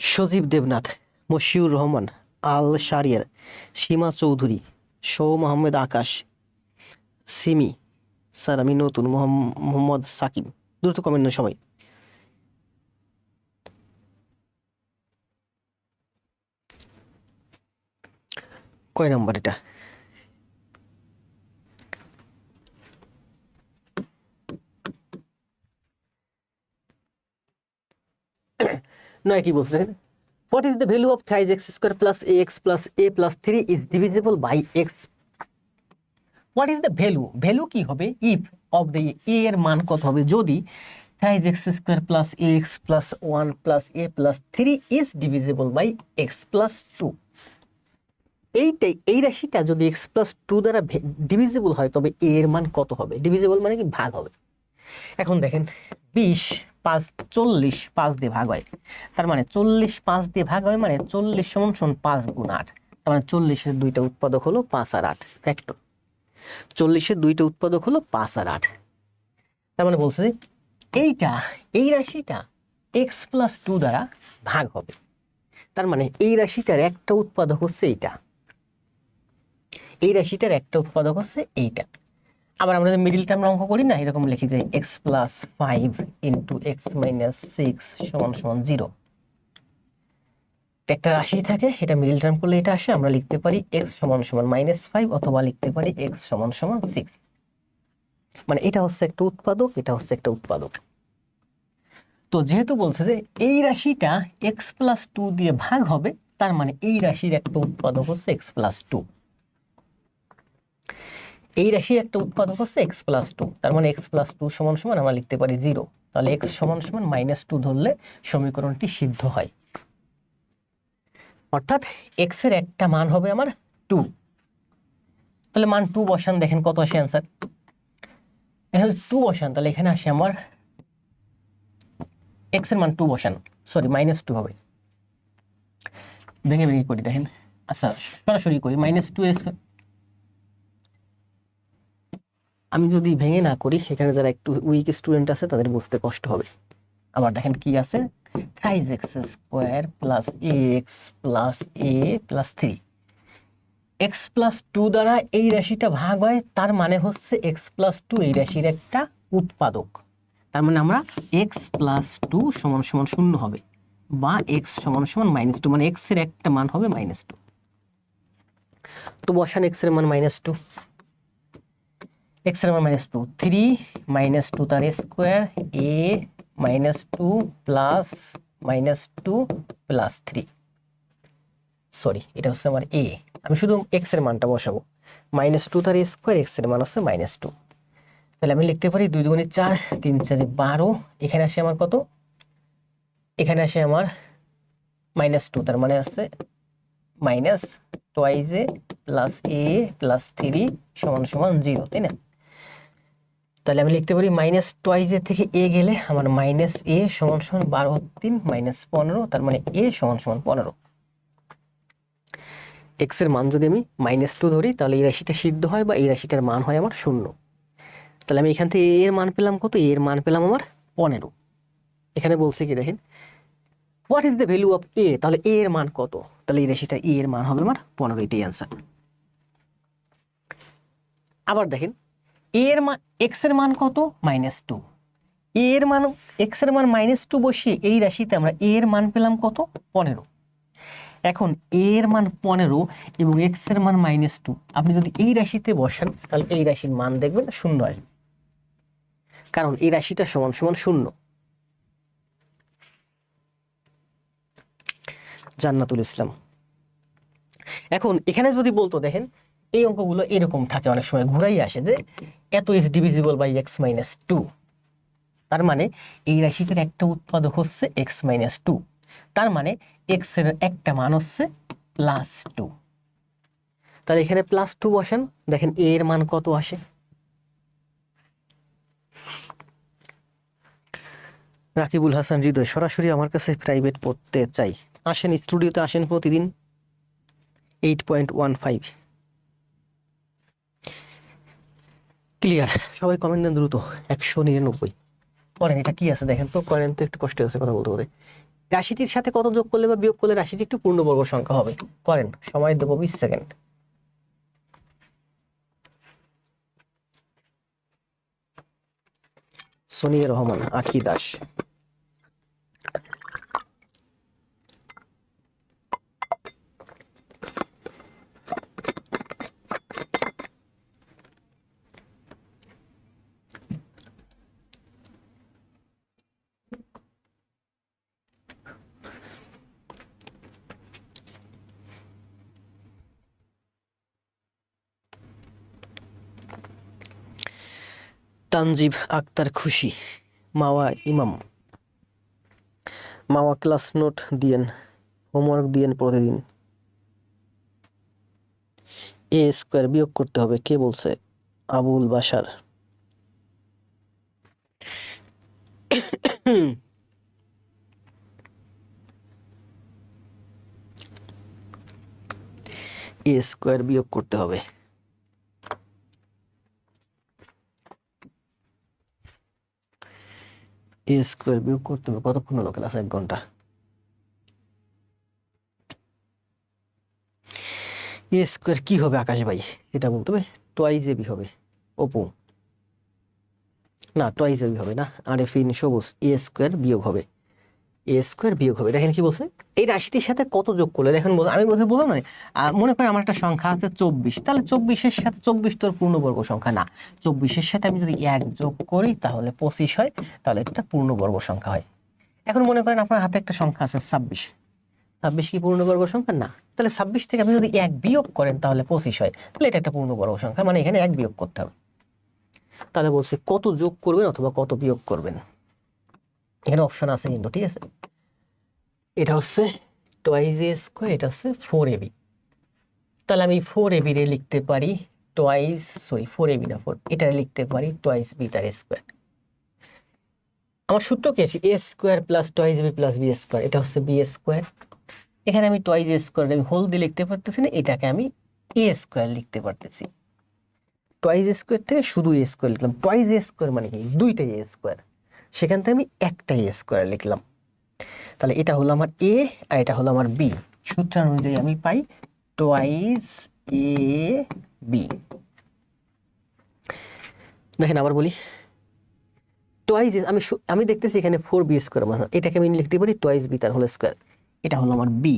সজীব দেবনাথ, মশিউর রহমান, আল শারিয়ার, সীমা চৌধুরী, সৌম আহমেদ আকাশ, সিমি, স্যার আমি নতুন, মোহাম্মদ সাকিব, দ্রুত কমেন্ট দেন সবাই। কয় নাম্বার এটা? নয় কি বলছিলেন? What is the value of 3x square plus ax plus a plus 3 is divisible by x? What is the value? Value কি হবে? If of the a এর মান কত হবে যদি 3x square plus ax plus 1 plus a plus 3 is divisible by x plus 2. এই রাশিটা যদি x+2 দ্বারা ডিভিজিবল হয় তবে a এর মান কত হবে? ডিভিজিবল মানে কি ভাগ হবে। এখন দেখেন 20 5 40 5 দিয়ে ভাগ হয়, তার মানে 40 5 দিয়ে ভাগ হয় মানে 40 সমান সমান 5 গুণ 8, তার মানে 40-এর দুইটা উৎপাদক হলো 5 আর 8 ফ্যাক্টর। 40-এর দুইটা উৎপাদক হলো 5 আর 8, তার মানে বলছে যে এই রাশিটা x+2 দ্বারা ভাগ হবে, তার মানে এই রাশিটার একটা উৎপাদক হচ্ছে এইটা, এই রাশিটার একটা উৎপাদক হচ্ছে এইটা। আবার আমরা মিডিল টার্ম অঙ্ক করি না, এরকম লিখি যে x+5 ইন্টু x-6 সমান সমান 0। একটা রাশি থাকে, এটা মিডিল টার্ম করলে এটা আসে, আমরা লিখতে পারি x সমান সমান -5 অথবা লিখতে পারি x সমান সমান 6। মানে এটা হচ্ছে একটা উৎপাদক, এটা হচ্ছে একটা উৎপাদক। তো যেহেতু বলছে যে এই রাশিটা x+2 দিয়ে ভাগ হবে, তার মানে এই রাশির একটা উৎপাদক হচ্ছে x+2, এই রাশির একটা উৎপাদক হচ্ছে x+2, তার মানে x+2 সমান সমান আমরা লিখতে পারি 0। তাহলে x সমান সমান -2 ধরলে সমীকরণটি সিদ্ধ হয়, অর্থাৎ x এর একটা মান হবে আমার 2। তাহলে মান 2 বসান, দেখেন কত আসে অ্যান্সার। এখানে 2 বসান, তাহলে এখানে আসে আমার x এর মান 2 বসান, সরি -2 হবে। ভেঙে ভেঙে করি দেখেন, আচ্ছা সরাসরি করি -2 আমি যদি ভেঙে না করি, সেখানে যারা একটু উইক স্টুডেন্ট আছে তাদের বুঝতে কষ্ট হবে। আবার দেখেন কি আছে, 3x² plus ax plus a plus 3। x+2 দ্বারা এই রাশিটা ভাগ হয়, তার মানে হচ্ছে x+2 এই রাশির একটা উৎপাদক, তার মানে আমরা x+2 সমান সমান 0 হবে, বা x সমান সমান -2, মানে x এর একটা মান হবে -2। তো বসান x এর মান -2, x এর মান -2, 3 -2 তার square a -2 plus -2 plus 3, sorry এটা হচ্ছে আমার a। আমি শুধু x এর মানটা বসাবো, -2 তার স্কোয়ার, x এর মান হচ্ছে -2। তাহলে আমি লিখতে পারি 2 দুগুণে 4 3 4 12, এখানে আসে আমার কত, এখানে আসে আমার -2, তার মানে হচ্ছে -2a প্লাস a প্লাস 3 সমান সমান 0, তাই না। তাহলে আমি লিখতে পারি -2a থেকে a গেলে আমার -a সমান সমান 12 3 -15, তার মানে a সমান সমান 15। x এর মান যদি আমি -2 ধরি, তাহলে এই রাশিটা সিদ্ধ হয় বা এই রাশিটার মান হয় আমার 0। তাহলে আমি এখান থেকে a এর মান পেলাম কত, a এর মান পেলাম আমার 15। এখানে বলছে কি দেখেন, what is the value of a, তাহলে a এর মান কত, তাহলে এই রাশিটা a এর মান হবে আমার 15, এটাই অ্যান্সার। আবার দেখেন a এর মান, x এর মান কত -2, a এর মান, x এর মান -2 বসিয়ে এই রাশিতে আমরা a এর মান পেলাম কত 15। এখন a এর মান 15 এবং x এর মান -2, আপনি যদি এই রাশিতে বসান তাহলে এই রাশির মান দেখবেন 0 আসবে, কারণ এই রাশিটা সমান সমান 0। জান্নাতুল ইসলাম। এখন এখানে যদি বলতো, দেখেন এই অঙ্কগুলো এরকম থাকে, অনেক সময় ঘুরাই আসে যে এত ইজ ডিভিজিবল বাই x-2, তার মানে এই রাশিটার একটা উৎপাদক হচ্ছে x-2, তার মানে x এর একটা মান হচ্ছে +2। তাহলে এখানে +2 বসান, দেখেন a এর মান কত আসে। রাকিবুল হাসান হৃদয়, সরাসরি আমার কাছে প্রাইভেট পড়তে চাই, আসেন স্টুডিওতে, আসেন প্রতিদিন। 8.15 ক্লিয়ার। সবাই কমেন্ট দেন দ্রুত। 199 করেন, এটা কি আছে দেখেন তো, করেন তো, একটু কষ্ট আছে কথা বলতে বলতে। রাশিটির সাথে কত যোগ করলে বা বিয়োগ করলে রাশিটি একটু পূর্ণবর্গ সংখ্যা হবে, করেন, সময় দেবো 20 সেকেন্ড। সোনিয়া রহমান, আখি দাস। তানজিব আক্তার খুশি, মাওয়া ইমাম, মাওয়া ক্লাস নোট দিয়েন, হোমওয়ার্ক দিয়েন প্রতিদিন। এ স্কোয়ার বিয়োগ করতে হবে, কে বলছে? আবুল বাশার। এ স্কোয়ার বিয়োগ করতে হবে। এ স্কোয়ার বিয়োগ করতে হবে, কতক্ষণ হলো ক্লাস? 1 ঘন্টা। এ স্কোয়ার কি হবে আকাশ ভাই, এটা বলতে হবে। টুয়াইস এবি হবে অপু, না টুয়াইস এবি হবে না। আরেফিন সবুজ, এ স্কোয়ার বিয়োগ হবে, এ স্কোয়ার বিয়োগ হবে। দেখেন কি বলছে, এই রাশিটির সাথে কত যোগ করলে, দেখেন আমি বলতে বললাম না, মনে করেন আমার একটা সংখ্যা আছে 24, তাহলে 24-এর সাথে 24 তোর পূর্ণবর্গ সংখ্যা না, 24-এর সাথে আমি যদি 1 যোগ করি তাহলে 25 হয়, তাহলে এটা পূর্ণবর্গ সংখ্যা হয়। এখন মনে করেন আপনার হাতে একটা সংখ্যা আছে 26, 26 কি পূর্ণবর্গ সংখ্যা? না। তাহলে 26 থেকে আপনি যদি 1 বিয়োগ করেন তাহলে 25 হয়, তাহলে এটা একটা পূর্ণবর্গ সংখ্যা, মানে এখানে 1 বিয়োগ করতে হবে। তাহলে বলছে কত যোগ করবেন অথবা কত বিয়োগ করবেন, এখানে অপশন আছে কিন্তু, ঠিক আছে। এটা হচ্ছে টুয়াইস এ স্কোয়ার, এটা হচ্ছে 4ab। তাহলে আমি 4ab রে লিখতে পারি টুয়াইস, সরি 4ab না 4, এটা লিখতে পারি টুয়াইস বি তার স্কোয়ার। আমার সূত্র কি আছে? A square plus twice B plus B square, এটা হচ্ছে বি স্কোয়ার। এখানে আমি টুয়াইস এ স্কোয়ার আমি হোল দিয়ে লিখতে পারতেছি না, এটাকে আমি এ স্কোয়ার লিখতে পারতেছি। টুয়াইস স্কোয়ার থেকে শুধু এ স্কোয়ার লিখলাম। টুয়াইস এ স্কোয়ার মানে কি? দুইটাই এ স্কোয়ার, সেখান থেকে আমি একটাই এ স্কোয়ার লিখলাম। তাহলে এটা হলো আমার এ আর এটা হলো আমার বি। সূত্র অনুযায়ী আমি পাই টুয়াইস এ বি। দেখেন আবার বলি, টুয়াইস আমি দেখতেছি এখানে 4b স্কোয়ার, মানে এটাকে আমি লিখতে পারি টুয়াইস বি তার হোল স্কোয়ার, এটা হলো আমার বি।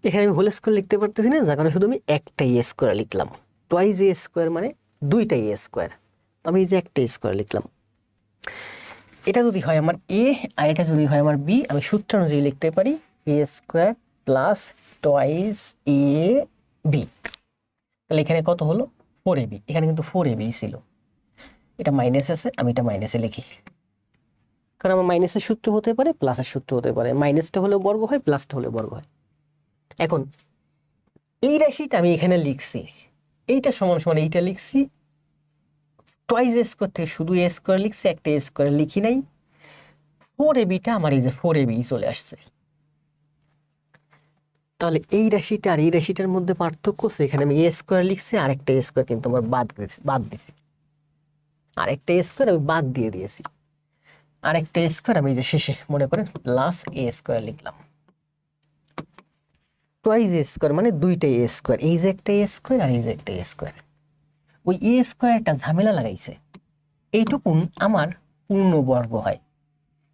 এখানে আমি হোল স্কোয়ার লিখতে পারতেছি না, যার কারণে শুধু আমি একটাই এ স্কোয়ার লিখলাম। টুয়াইস এ স্কোয়ার মানে দুইটাই এ স্কোয়ার, তো আমি এই যে একটা স্কোয়ার লিখলাম। এটা যদি হয় আমার এ আর এটা যদি হয় আমার বি, আমি সূত্র অনুযায়ী লিখতে পারি এ square plus twice A B. তাহলে এখানে কত হলো? 4ab। এখানে কিন্তু 4ab ছিল, এটা মাইনাস আছে, আমি এটা মাইনাসে লিখি, কারণ আমার মাইনাসের সূত্র হতে পারে প্লাসের সূত্র হতে পারে, মাইনাসটা হলেও বর্গ হয় প্লাসটা হলেও বর্গ হয়। এখন এই রাশিটা আমি এখানে লিখছি, এইটা সমান সমান এইটা লিখছি, টুয়াইস এ স্কোয়ার থেকে শুধু এ স্কোয়ার লিখছি, একটা এ স্কোয়ার লিখি নাই। 4abটা আমার এই যে 4ab চলে আসছে। তাহলে এই রাশিটা আর এই রাশিটার মধ্যে পার্থক্য হচ্ছে, এখানে আমি এ স্কোয়ার লিখছি, আরেকটা এ স্কোয়ার কিন্তু আমার বাদ দিছি, আরেকটা এ স্কোয়ার আমি বাদ দিয়ে দিয়েছি, আরেকটা এ স্কোয়ার আমি এই যে শেষে মনে করেন প্লাস এ স্কোয়ার লিখলাম। টুয়াইস এ স্কোয়ার মানে দুইটাই এ স্কোয়ার, এই যে একটা এ স্কোয়ার আর এই যে একটা এ স্কোয়ার। ওই এ স্কোয়ারটা ঝামেলা লাগাইছে, এইটুকুন আমার পূর্ণবর্গ হয়,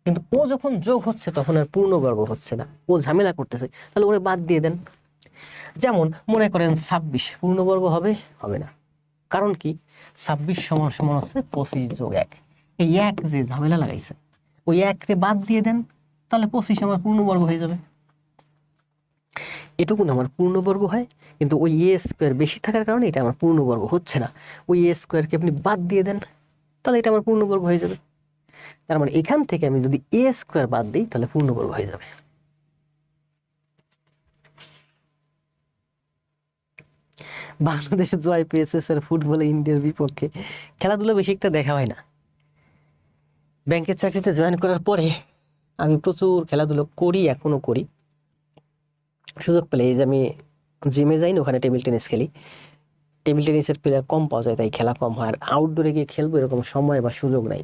কিন্তু ও যখন যোগ হচ্ছে তখন আর পূর্ণবর্গ হচ্ছে না, ও ঝামেলা করতেছে, তাহলে ওরে বাদ দিয়ে দেন। যেমন মনে করেন 26 পূর্ণবর্গ হবে, হবে না। কারণ কি? 26 সমান সমান হচ্ছে 25 যোগ 1, এই 1 যে ঝামেলা লাগাইছে, ওই 1 রে বাদ দিয়ে দেন, তাহলে 25 আমার পূর্ণবর্গ হয়ে যাবে। এটুকুন আমার পূর্ণবর্গ হয়, কিন্তু ওই এ স্কোয়ার বেশি থাকার কারণে এটা আমার পূর্ণবর্গ হচ্ছে না। ওই এ স্কোয়ারকে আপনি বাদ দিয়ে দেন, তাহলে এটা আমার পূর্ণবর্গ হয়ে যাবে। তার মানে এখান থেকে আমি যদি এ স্কোয়ার বাদ দিই তাহলে পূর্ণবর্গ হয়ে যাবে। বাংলাদেশ জয় পেয়েছে স্যার ফুটবলে ইন্ডিয়ার বিপক্ষে। খেলাধুলা বেশি একটা দেখা হয় না। ব্যাংকের চাকরিতে জয়েন করার পরে আমি প্রচুর খেলাধুলো করি, এখনো করি। সুযোগ পেলে এই যে আমি জিমে যাই না, ওখানে টেবিল টেনিস খেলি। টেবিল টেনিসের প্লেয়ার কম পাওয়া যায়, তাই খেলা কম হয়, আর আউটডোরে গিয়ে খেলবো এরকম সময় বা সুযোগ নাই।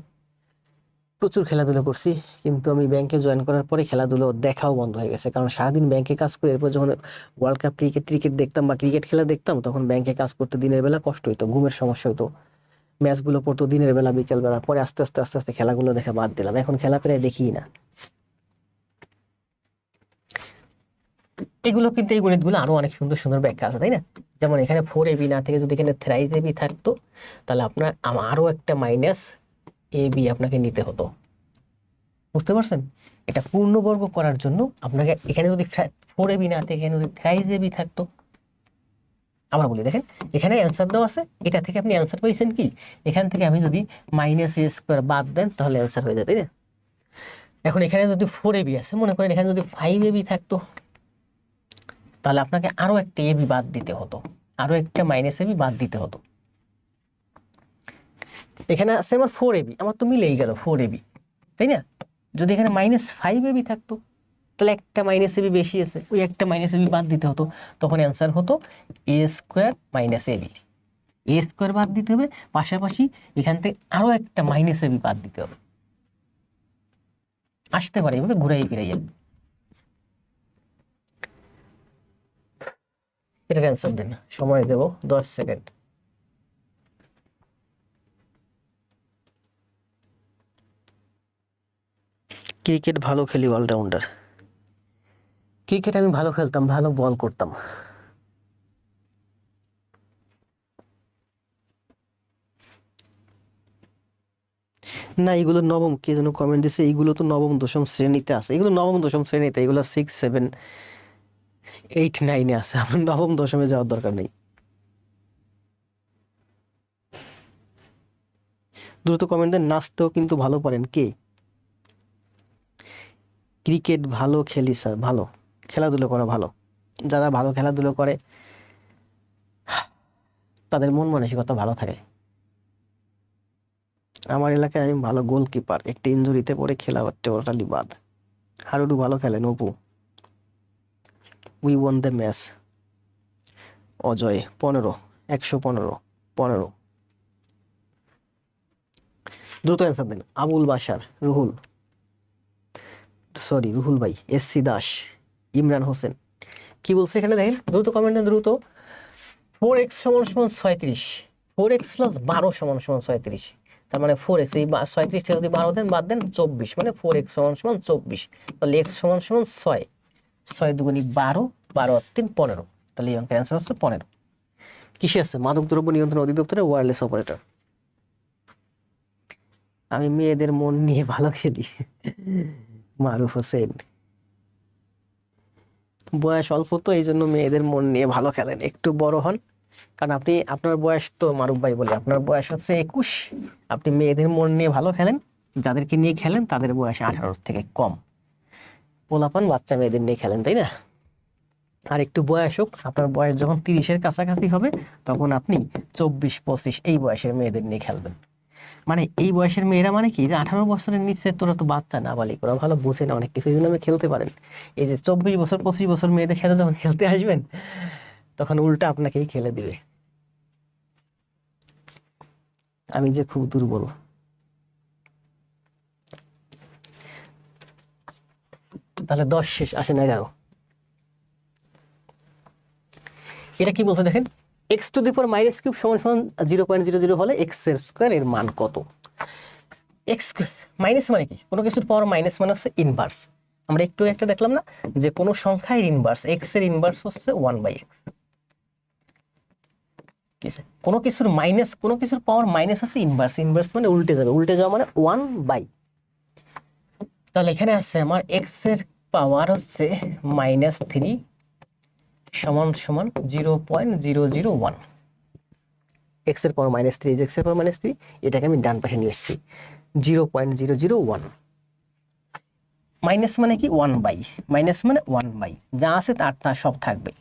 প্রচুর খেলাধুলো করছি, কিন্তু আমি ব্যাংকে জয়েন করার পরে খেলাধুলো দেখাও বন্ধ হয়ে গেছে, কারণ সারাদিন ব্যাংকে কাজ করে এরপর যখন ওয়ার্ল্ড কাপ ক্রিকেট দেখতাম বা ক্রিকেট খেলা দেখতাম, তখন ব্যাংকে কাজ করতে দিনের বেলা কষ্ট হইতো, ঘুমের সমস্যা হতো, ম্যাচগুলো পড়তো দিনের বেলা বিকেল বেলা, পরে আস্তে আস্তে আস্তে আস্তে খেলাগুলো দেখা বাদ দিলাম, এখন খেলা প্রায় দেখি না। এগুলো কিন্তু এই গণিতগুলো আরো অনেক সুন্দর সুন্দর ব্যাখ্যা আছে, তাই না? যেমন এখানে 4ab না থেকে যদি এখানে থ্রাইস এবি থাকতো, তাহলে আপনার আরো একটা মাইনাস ab আপনাকে নিতে হতো। বুঝতে পারছেন? এটা পূর্ণবর্গ করার জন্য আপনাকে এখানে যদি 4ab না থেকে এখানে যদি থ্রাইস এবি থাকতো। আবার বলি, দেখেন এখানে অ্যান্সার দেওয়া আছে, এটা থেকে আপনি অ্যান্সার পাইছেন কি? এখান থেকে আমি যদি মাইনাস এ স্কোয়ার বাদ দেন তাহলে অ্যান্সার হয়ে যায়, তাই না? এখন এখানে যদি 4ab আছে, মনে করেন এখানে যদি 5ab থাকতো, তাহলে আপনাকে আরো একটা এবি বাদ দিতে হতো, আরো একটা মাইনাস এবি বাদ দিতে হতো। এখানে আছে আমার 4ab, আমার তো মিলেই গেল 4ab, তাই না? যদি এখানে -5ab থাকতো তাহলে একটা -ab বেশি আছে, ওই একটা -ab বাদ দিতে হতো, তখন অ্যান্সার হতো a² - ab। a² বাদ দিতে হবে, পাশাপাশি এখান থেকে আরো একটা -ab বাদ দিতে হবে। আসতে পারে এভাবে ঘুরাই ফিরাইয়া। এটার অ্যান্সার দেন, সময় দেব 10 সেকেন্ড। ক্রিকেট ভালো খেলি, অলরাউন্ডার। ক্রিকেট আমি ভালো খেলতাম, ভালো বল করতাম। না, এগুলো নবম, কে যেন কমেন্ট দিছে, এগুলো তো নবম দশম শ্রেণীতে আছে, এগুলো নবম দশম শ্রেণীতে, এগুলো 6, 7, 8, 9-এ আছে, আপনার নবম দশমে যাওয়ার দরকার নেই। দ্রুত কমেন্ট দেন। নাচতেও কিন্তু ভালো পারেন কে? ক্রিকেট ভালো খেলি স্যার, ভালো খেলাধুলো করা ভালো। যারা ভালো খেলাধুলো করে তাদের মন মানসিকতা ভালো থাকে। আমার এলাকায় আমি ভালো গোলকিপার, একটা ইনজুরিতে পড়ে খেলা টোটালি বাদ। হারুডু ভালো খেলেন Apu. We want the match. Ajay 15, 115, 15। দ্রুত অ্যান্সার দেন। আবুল বাশার, রুহুল, সরি রুহুল ভাই, SC দাস, ইমরান হোসেন। কি বলছে এখানে দেখেন, দ্রুত কমেন্ট দেন দ্রুত। 4x = 36, 4x + 12 = 36। তার মানে 4x, এই 36 থেকে যদি 12 দেন বাদ দেন 24, মানে 4x = 24। তাহলে x = 6, 6 দুগুণি 12, 12 আর 3 15। তাহলে এই অঙ্কের অ্যান্সার হচ্ছে 15। কিসে আছে? মাদকদ্রব্য নিয়ন্ত্রণ অধিদপ্তরে ওয়্যারলেস অপারেটর। আমি মেয়েদের মন নিয়ে ভালো খেলি, মারুফ হোসেন। বয়স অল্প তো এই জন্য মেয়েদের মন নিয়ে ভালো খেলেন, একটু বড় হন, কারণ আপনি, আপনার বয়স তো মারুফ ভাই বলে, আপনার বয়স হচ্ছে 21, আপনি মেয়েদের মন নিয়ে ভালো খেলেন, যাদেরকে নিয়ে খেলেন তাদের বয়স 18 থেকে কম। পোলাপান বাচ্চা মেয়েদের নিয়ে খেলেন, তাই না? আর একটু বয়স হোক, আপনার বয়স যখন 30-এর কাছাকাছি হবে তখন আপনি 24, 25 এই বয়সের মেয়েদের নিয়ে খেলবেন। মানে এই বয়সের মেয়েরা মানে কি, যে 18 বছরের নিচে, তোরা তো বাচ্চা না বালিক, ওরা ভালো বোঝে না অনেক কিছু, এই জন্য আমি খেলতে পারেন। এই যে 24 বছর 25 বছর মেয়েদের সাথে যখন খেলতে আসবেন তখন উল্টা আপনাকেই খেলে দিবে। আমি যে খুব দুর্বল। তাহলে 10 শেষ, আসেন 11। এটা কি বলছে দেখেন, x⁻³ = 0.00 হলে x² এর মান কত? x মাইনাস মানে কি? কোনো কিছুর পাওয়ার মাইনাস মানে হচ্ছে ইনভার্স। আমরা একটু একটা দেখলাম না যে কোনো সংখ্যার ইনভার্স, x এর ইনভার্স হচ্ছে 1/x। কোনো কিছুর মাইনাস, কোনো কিছুর পাওয়ার মাইনাস আছে ইনভার্স, ইনভার্স মানে উল্টে যাবে, উল্টে যাওয়া মানে 1/। তাহলে এখানে আছে আমার x এর পাওয়ার হচ্ছে -3 = 0.001। x এর পাওয়ার -3, x এর পাওয়ার -3, এটাকে আমি ডান পাশে নিয়ে এসেছি, 0.001। মাইনাস মানে কি? 1/, মাইনাস মানে 1/, যা আছে তার তা সব থাকবে।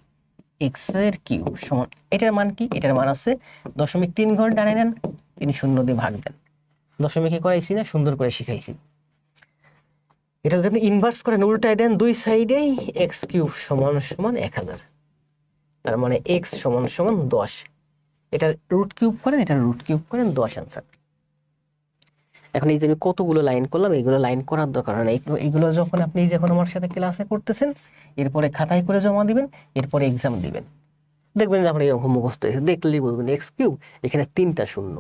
x এর কিউব সমান, এটার মান কি? এটার মান আছে 0.3 ঘর ডানে নেন, 3 শূন্য দিয়ে ভাগ দেন। দশমিকে করাইছি না, সুন্দর করে শিখাইছি। এটা যদি আপনি ইনভার্স করেন, উল্টায় দেন দুই সাইডেই, x³ = 1000। তার মানে x = 10। এটা √³ করেন, এটা √³ করেন, 10 আনসার। এখন এই যে আমি কতগুলো লাইন করলাম, এইগুলো লাইন করার দরকার হয় না, এইগুলো যখন আপনি যখন আমার সাথে ক্লাসে করতেছেন, এরপরে খাতায় করে জমা দিবেন, এরপরে এক্সাম দিবেন, দেখবেন যে আপনার এরকম মুখস্থ হয়েছে। দেখলেই বলবেন x³ এখানে 3টা শূন্য,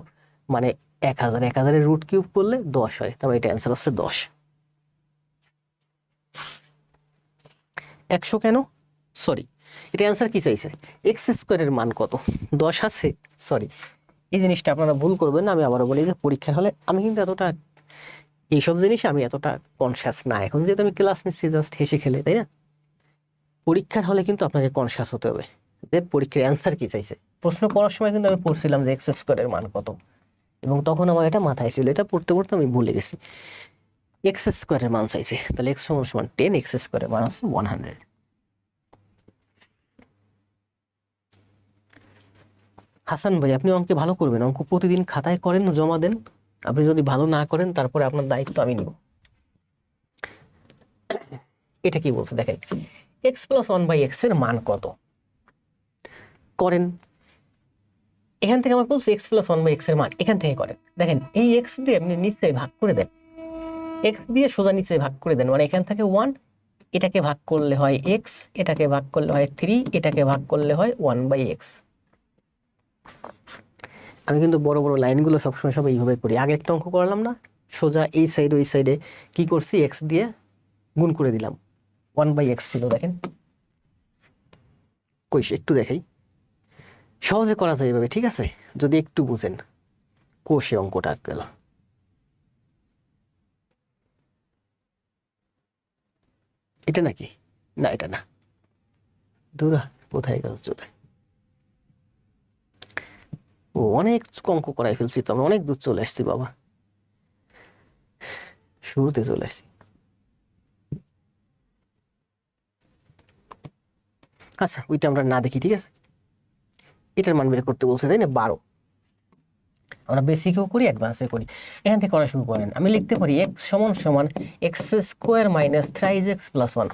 মানে 1000, 1000-এর √³ করলে 10 হয়, তবে এটা অ্যান্সার হচ্ছে 10। 100 কেন? সরি, এটা অ্যান্সার কি চাইছে? x² এর মান কত? 10 আছে, সরি। এই জিনিসটা আপনারা ভুল করবেন না, আমি আবারও বলি যে পরীক্ষার হলে আমি কিন্তু এতটা, এইসব জিনিসে আমি এতটা কনসিয়াস না এখন, যেহেতু আমি ক্লাস নিচ্ছি জাস্ট হেসে খেলে, তাই না? পরীক্ষার হলে কিন্তু আপনাকে কনসিয়াস হতে হবে যে পরীক্ষার অ্যান্সার কি চাইছে। প্রশ্ন পড়ার সময় কিন্তু আমি পড়ছিলাম যে x² এর মান কত, এবং তখন আমার এটা মাথায় ছিল, এটা পড়তে পড়তে আমি ভুলে গেছি। x² এর মান চাইছে, তাহলে x = 10, x² এর মান হচ্ছে 100। হাসান ভাই, আপনি অঙ্কে ভালো করবেন, অঙ্ক প্রতিদিন খাতায় করেন, জমা দেন। আপনি যদি ভালো না করেন তারপরে আপনার দায়িত্ব আমি নিব। এটা কি বলছে দেখেন, x plus one by x এর মান কত করেন। এখান থেকে আমার বলছে x plus one by x এর মান, এখান থেকে করেন। দেখেন এই এক্স দিয়ে আপনি নিচে ভাগ করে দেন, এক্স দিয়ে সোজা নিচে ভাগ করে দেন, মানে এখান থেকে ওয়ান, এটাকে ভাগ করলে হয় এক্স, এটাকে ভাগ করলে হয় থ্রি, এটাকে ভাগ করলে হয় ওয়ান বাই এক্স। আমি কিন্তু বড় বড় লাইনগুলো সবসময় সব এইভাবে করি। আগে একটা অঙ্ক করলাম না, সোজা এই সাইড ওই সাইডে কি করছি, এক্স দিয়ে গুণ করে দিলাম, ওয়ান বাই এক্স ছিল। দেখেন কইস একটু দেখাই, সহজে করা যায় এভাবে, ঠিক আছে, যদি একটু বুঝেন। কোষে অঙ্কটা গেল, এটা নাকি, না এটা না, দূরা কোথায় গেল চলে। ও অনেক অঙ্ক করাই ফেলছি তো, আমরা অনেক দূর চলে আসছি বাবা, শুরুতে চলে আসছি। আচ্ছা ওইটা আমরা না দেখি, ঠিক আছে। এটার মান বের করতে বলছে তাই না, 12। আমরা বেসিকেও করি, অ্যাডভান্সে করি। এখান থেকে করা শুরু করেন। আমি লিখতে পারি এক্স সমান সমান x square minus থ্রাইজ x plus one.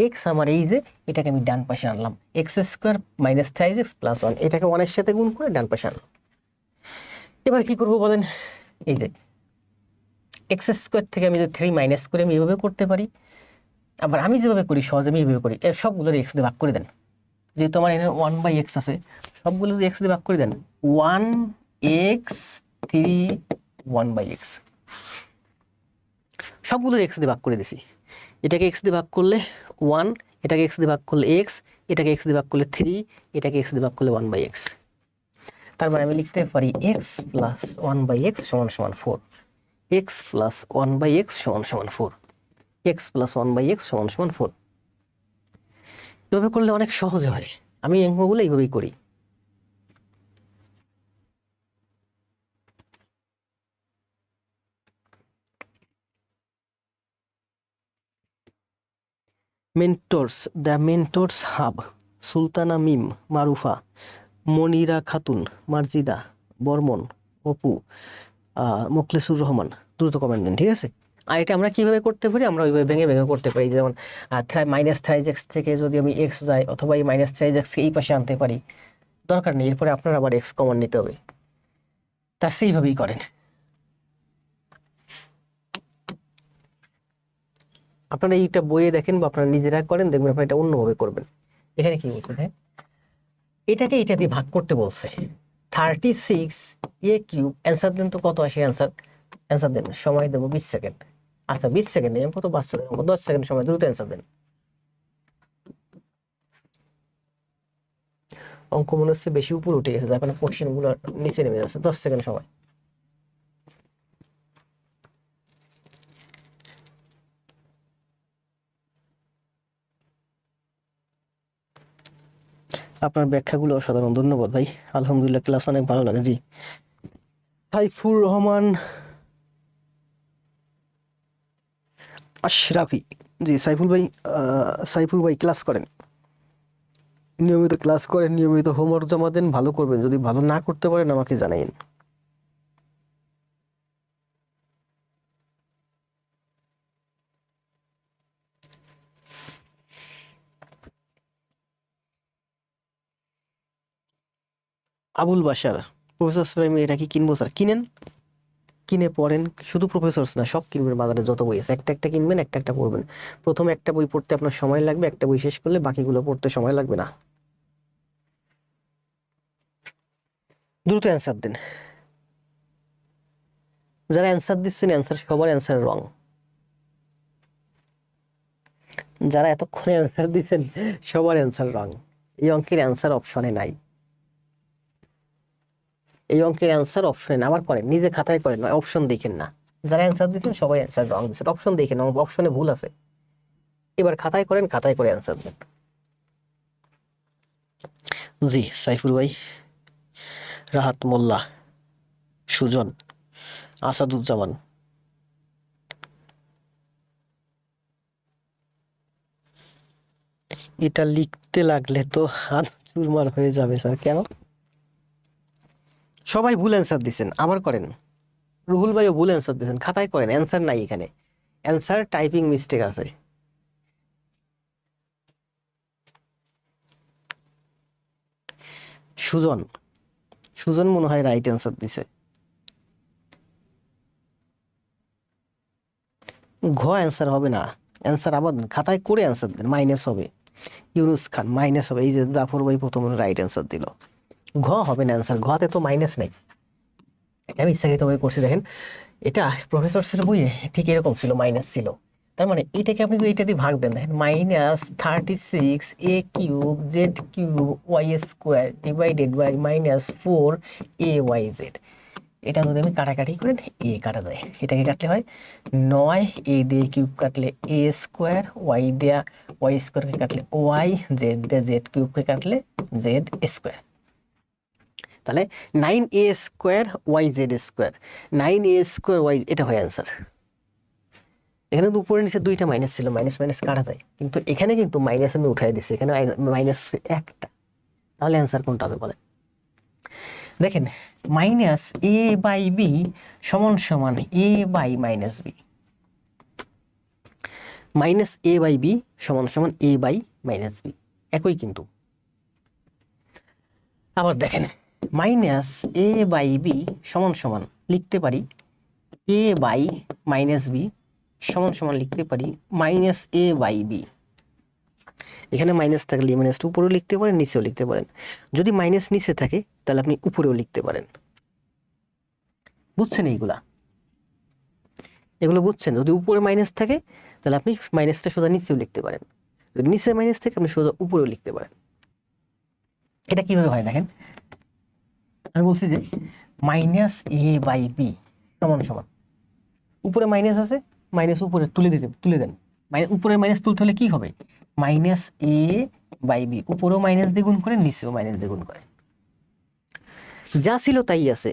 X আমার এই যে, এটাকে আমি ডান পাশে আনলাম, x square minus থ্রাইজ x plus one, এটাকে ওয়ানের সাথে গুণ করে ডান পাশে আনলাম। এবার কি করবো বলেন, এই যে এক্স স্কোয়ার থেকে আমি যদি থ্রি মাইনাস করে আমি এইভাবে করতে পারি, আবার আমি যেভাবে করি সহজে আমি এইভাবে করি, এর সবগুলোর এক্স দিয়ে ভাগ করে দেন। যেহেতু আমার এখানে ওয়ান বাই এক্স আছে, সবগুলো যদি এক্স দিয়ে ভাগ করে দেন, one X three one by X, সবগুলো এক্স দিয়ে ভাগ করে দিছি। এটাকে এক্স দিয়ে ভাগ করলে ওয়ান, এটাকে এক্স দিয়ে ভাগ করলে এক্স, এটাকে এক্স দিয়ে ভাগ করলে থ্রি, এটাকে এক্স দিয়ে ভাগ করলে ওয়ান বাই এক্স। তার মানে আমি লিখতে পারি x plus one by x সমান সমান four, x plus one by x সমান সমান four, x plus one by x সমান সমান ফোর। এভাবে করলে অনেক সহজে হয়, আমি অঙ্কগুলো এইভাবেই করি। Mentors, The Mentors Hub, Sultana Mim, Marufa, Monira Khatun, Marjida Barman, Apu, Mokhlesur Rahman. দ্রুত কমেন্ট দেন, ঠিক আছে। আর এটা আমরা কিভাবে করতে পারি, আমরা ওইভাবে ভেঙে ভেঙে করতে পারি। যেমন মাইনাস থ্রাইজ এক্স থেকে যদি আমি এক্স যাই, অথবা এই মাইনাস থ্রাইজ এক্সকে এই পাশে আনতে পারি, দরকার নেই এরপরে আপনার আবার এক্স কমন নিতে হবে, তার সেইভাবেই করেন। আপনারা এইটা বইয়ে দেখেন বা আপনারা নিজেরা করেন, দেখবেন আপনারা এটা অন্যভাবে করবেন। এখানে কি বলছে, হ্যাঁ এটাকে এটা দিয়ে ভাগ করতে বলছে, 36 এ কিউব। অ্যান্সার দেন তো, কত আসে অ্যান্সার, অ্যান্সার দেন, সময় দেবো 20 সেকেন্ড। আচ্ছা 20 সেকেন্ড নেই, কত বাচ্চা 10 সেকেন্ড সময়, দ্রুত অ্যান্সার দেন। অঙ্ক মনে হচ্ছে বেশি উপরে উঠে গেছে, তার কারণে কোশ্চেন গুলো নিচে নেমে যাচ্ছে। 10 সেকেন্ড সময়। আপনার ব্যাখ্যাগুলো অসাধারণ, ধন্যবাদ ভাই। আলহামদুলিল্লাহ, ক্লাস অনেক ভালো লাগে। জি সাইফুর রহমান আশরাফি, জি সাইফুল ভাই, সাইফুল ভাই ক্লাস করেন, নিয়মিত ক্লাস করেন, নিয়মিত হোমওয়ার্ক জমা দেন, ভালো করবেন। যদি ভালো না করতে পারেন আমাকে জানাইন। আবুল বাশার, প্রফেসর স্যার আমি এটা কি কিনবো স্যার? কিনেন, কিনে পড়েন। শুধু প্রফেসরস না, সব কিনবেন, বাজারে যত বই আছে একটা একটা কিনবেন, একটা একটা পড়বেন। প্রথমে একটা বই পড়তে আপনার সময় লাগবে, একটা বই শেষ করলে বাকিগুলো পড়তে সময় লাগবে না। দ্রুত অ্যান্সার দেন। যারা অ্যান্সার দিচ্ছেন, অ্যান্সার সবার অ্যান্সার রং। যারা এতক্ষণে অ্যান্সার দিচ্ছেন সবার অ্যান্সার রং। এই অঙ্কের অ্যান্সার অপশনে নাই, এই অঙ্কের অ্যান্সার অপশনে না। আবার করেন, নিজে খাতায় করেন, অপশন দেখেন না। যারা অ্যান্সার দিচ্ছেন সবাই অ্যান্সার রং দিচ্ছেন, অপশন দেখেন, অপশনে ভুল আছে। এবার খাতায় করেন, খাতায় করে অ্যান্সার দেন। জি সাইফুল ভাই, রাহাত মোল্লা, সুজন, আসাদুজ্জামান। এটা লিখতে লাগলে তো হাত চুরমার হয়ে যাবে স্যার। কেন? সবাই ভুল অ্যান্সার দিচ্ছেন, আবার করেন। রুহুল ভাইও ভুল অ্যান্সার দিচ্ছেন, খাতায় করেন, অ্যান্সার নাই এখানে, অ্যান্সার টাইপিং মিস্টেক আছে। সুজন, সুজন মনে হয় রাইট অ্যান্সার দিছে। ঘ অ্যান্সার হবে না, অ্যান্সার আবার দেন, খাতায় করে অ্যান্সার দেন, মাইনাস হবে। ইউনুস খান মাইনাস হবে, এই যে জাফর ভাই প্রথম রাইট অ্যান্সার দিল। ঘ হবে না অ্যান্সার, ঘতে তো মাইনাস নেই। আমি ইচ্ছাকৃতভাবে করছি, দেখেন এটা প্রফেসর স্যার বইয়ে ঠিক এরকম ছিল, মাইনাস ছিল। তার মানে এটাকে আপনি যদি এটা দিয়ে ভাগ দেন, দেখেন -36 a³ z³ y² divided by -4 a y z। এটা যদি আমি কাটাকাটি করেন, এ কাটা যায়, এটাকে কাটলে হয় 9, এ দিয়ে কিউব কাটলে a², ওয়াই দেয়া y²কে কাটলে ওয়াই, জেড দিয়ে z³ কাটলে z²। তাহলে 9a² yz², 9a² y, এটা হয় অ্যান্সার। এখানে তো উপরে নিচে দুইটা মাইনাস ছিল, মাইনাস মাইনাস কাটা যায়, কিন্তু এখানে কিন্তু মাইনাস আমি উঠাই দিচ্ছি, এখানে মাইনাস একটা। তাহলে অ্যান্সার কোনটা হবে বলেন? দেখেন -a/b সমান সমান a/-b, -a/b সমান সমান a/-b, একই কিন্তু। আবার দেখেন -a/b সমান সমান লিখতে পারি a/-b সমান সমান লিখতে পারি -a/b। এখানে মাইনাস থাকলে মাইনাসটা উপরেও লিখতে পারেন, নিচেও লিখতে পারেন। যদি মাইনাস নিচে থাকে তাহলে আপনি উপরেও লিখতে পারেন। বুঝছেন এইগুলা? এগুলো বুঝছেন? যদি উপরে মাইনাস থাকে তাহলে আপনি মাইনাসটা সোজা নিচেও লিখতে পারেন, যদি নিচে মাইনাস থাকে আপনি সোজা উপরেও লিখতে পারেন। এটা কিভাবে হয় দেখেন, আমি বলছি যে -a/b সমান সমান, উপরে মাইনাস আছে, মাইনাস উপরে তুলে দেন। উপরে মাইনাস তুলতে হলে কি হবে? -a/b, উপরেও মাইনাস দিয়ে গুণ করেন, নিচেও মাইনাস দিয়ে গুণ করেন। যা ছিল তাই আছে,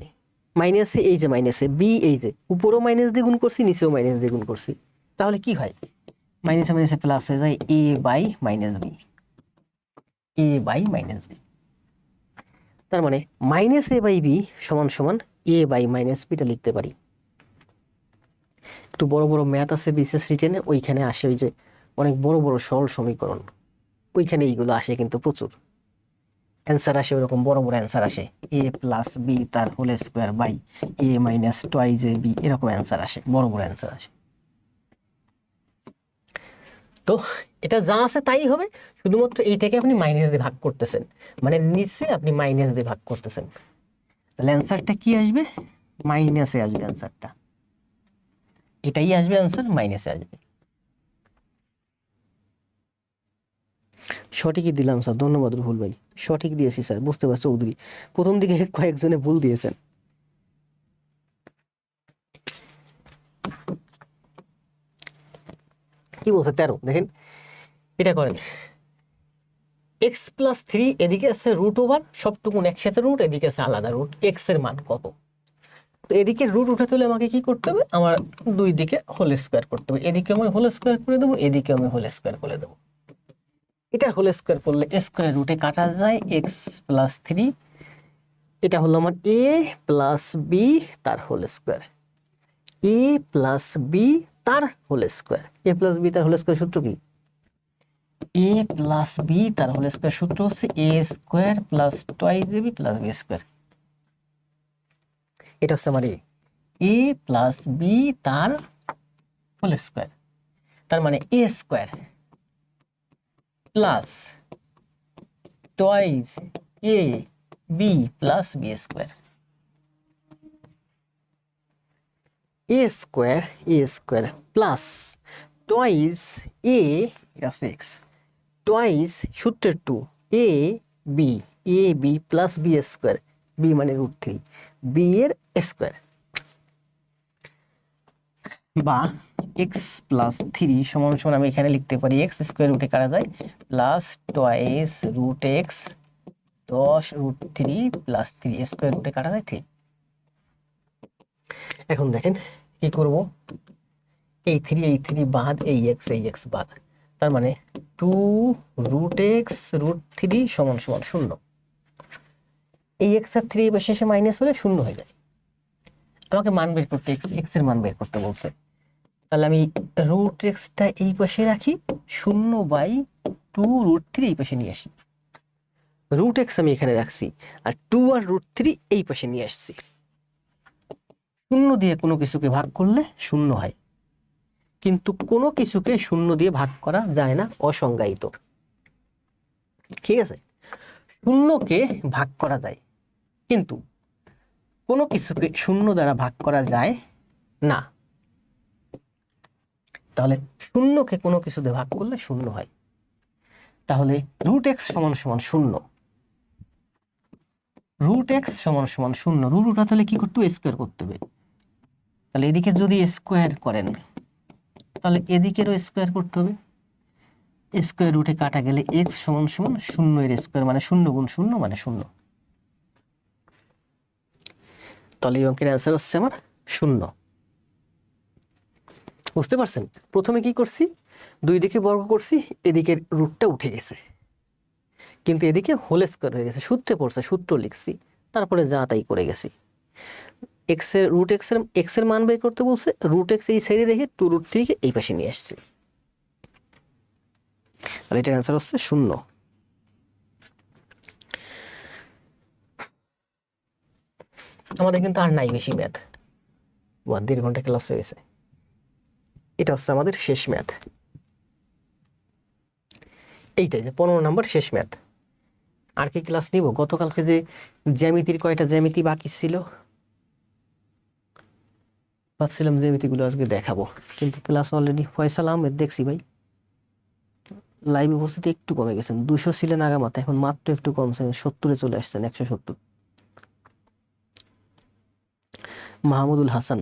মাইনাসে এই যে মাইনাসে বি, এই যে উপরেও মাইনাস দিয়ে গুণ করছি, নিচেও মাইনাস দিয়ে গুণ করছি, তাহলে কি হয়? মাইনাসে মাইনাসে প্লাস হয়ে যায় a/-b, a/-b। তার মানে -a/b সমান সমান a/-bটা লিখতে পারি। একটু বড় বড় ম্যাথ আছে বিসিএস রিটেনে, ওইখানে আসে ওই যে অনেক বড় বড় সরল সমীকরণ, ওইখানে এইগুলো আসে কিন্তু প্রচুর অ্যান্সার আসে, ওরকম বড় বড় অ্যান্সার আসে, a+b তার হোল স্কোয়ার বাই a-2ab, এরকম অ্যান্সার আসে, বড় বড় অ্যান্সার আসে। তো এটা যা আছে তাই হবে, শুধুমাত্র এইটাকে আপনি মাইনাস দিয়ে ভাগ করতেছেন, মানে নিচে আপনি মাইনাস দিয়ে ভাগ করতেছেন। তাহলে অ্যান্সারটা কি আসবে? মাইনাসে আসবে অ্যান্সারটা, এটাই আসবে অ্যান্সার, মাইনাসে আসবে। সঠিকই দিলাম স্যার, ধন্যবাদ রুহুল ভাই, সঠিক দিয়েছি স্যার, বুঝতে পারছি। চৌধুরী প্রথম দিকে কয়েকজনে ভুল দিয়েছেন। কি বলছে 13, দেখেন এটা করেন, x+3 এদিকে আছে √ওভার সবটুকুন একসাথে রুট, এদিকে আছে আলাদা রুট, x এর মান কত? তো এদিকে রুট উঠাতে হলে আমাকে কি করতে হবে? আমার দুই দিকে হোল স্কোয়ার করতে হবে, এদিকে আমি হোল স্কোয়ার করে দেবো, এদিকে আমি হোল স্কোয়ার করে দেবো। এটা হোল স্কোয়ার করলে স্কোয়ার রুটে কাটা যায়, x+3, এটা হলো আমার a+b তার হোল স্কোয়ার, a+b তার হোল স্কোয়ার। a+b তার হোল স্কোয়ার সূত্র কি? a+b তার হোল স্কোয়ার সূত্র হচ্ছে a² + 2ab + b²। এটা হচ্ছে আমার a+b তার হোল স্কোয়ার, তার মানে a² plus toys ab + b²। a² plus toys a, এটা হচ্ছে x, টয়েস সূত্রের 2 ab + b², b মানে √3, b এর স্কোয়ার, বা x+3 সমান সমান আমি এখানে লিখতে পারি x স্কোয়ার রুটে কাটা যায় প্লাস টয়েস √x 10√3 + 3 স্কোয়ার রুটে কাটা যায় 3। এখন দেখেন কি করব, এই 3 বাদ, এই x বাদ, তার মানে 2√x √3 সমান সমান 0। এই এক্স আর 3 এবার শেষে মাইনাস হলে শূন্য হয়ে যায়। আমাকে মান বের করতে, এক্স এর মান বের করতে বলছে। তাহলে আমি রুট এক্সটা এই পাশে রাখি, 0/2√3 এই পাশে নিয়ে আসি। রুট এক্স আমি এখানে রাখছি, আর 2 আর √3 এই পাশে নিয়ে আসছি। শূন্য দিয়ে কোনো কিছুকে ভাগ করলে শূন্য হয়, কিন্তু কোনো কিছুকে শূন্য দিয়ে ভাগ করা যায় না, অসংজ্ঞায়িত। ঠিক আছে, শূন্যকে ভাগ করা যায়, কিন্তু কোনো কিছুকে শূন্য দ্বারা ভাগ করা যায় না। তাহলে শূন্যকে কোনো কিছু দিয়ে ভাগ করলে শূন্য হয়। তাহলে রুট এক্স সমান সমান শূন্য, রুট এক্স সমান সমান শূন্য। রুটটা তাহলে কি করতে হবে, স্কোয়ার করতে হবে। তাহলে এদিকে যদি স্কোয়ার করেন, তাহলে এদিকেরও স্কোয়ার করতে হবে। স্কোয়ার রুটে কাটা গেলে এক্স সমান সমান শূন্য এর স্কোয়ার, মানে 0 গুণ 0 মানে 0। তাহলে এই অঙ্কের অ্যান্সার হচ্ছে আমার 0। বুঝতে পারছেন? প্রথমে কি করছি, দুই দিকে বর্গ করছি, এদিকের রুটটা উঠে গেছে, কিন্তু এদিকে হোল স্কোয়ার হয়ে গেছে। সূত্রে পড়ছে, সূত্র লিখছি, তারপরে যা তাই করে গেছি। রুট এক্স এর মান বের করতে বলছে, রুট এক্স এই সাইডে রেখে 2√3 কে এই পাশে নিয়ে আসছি। তাহলে এটার অ্যান্সার হচ্ছে 0। আমাদের কিন্তু আর নাই বেশি ম্যাথ, 1.5 ঘন্টা ক্লাস হয়ে গেছে। এটা হচ্ছে আমাদের শেষ ম্যাথ, এইটাই যে 15 নম্বর শেষ ম্যাথ। আর কি ক্লাস নিব? গতকালকে যে জ্যামিতির কয়টা জ্যামিতি বাকি ছিল, ভাবছিলাম জ্যামিতিগুলো আজকে দেখাবো, কিন্তু ক্লাস অলরেডি ফয়সাল আহমেদ দেখছি ভাই লাইভ উপস্থিতি একটু কমে গেছেন। 200 ছিলেন আগামাতে, এখন মাত্র একটু কমছে, 70-এ চলে আসছেন, 170। মাহমুদুল হাসান,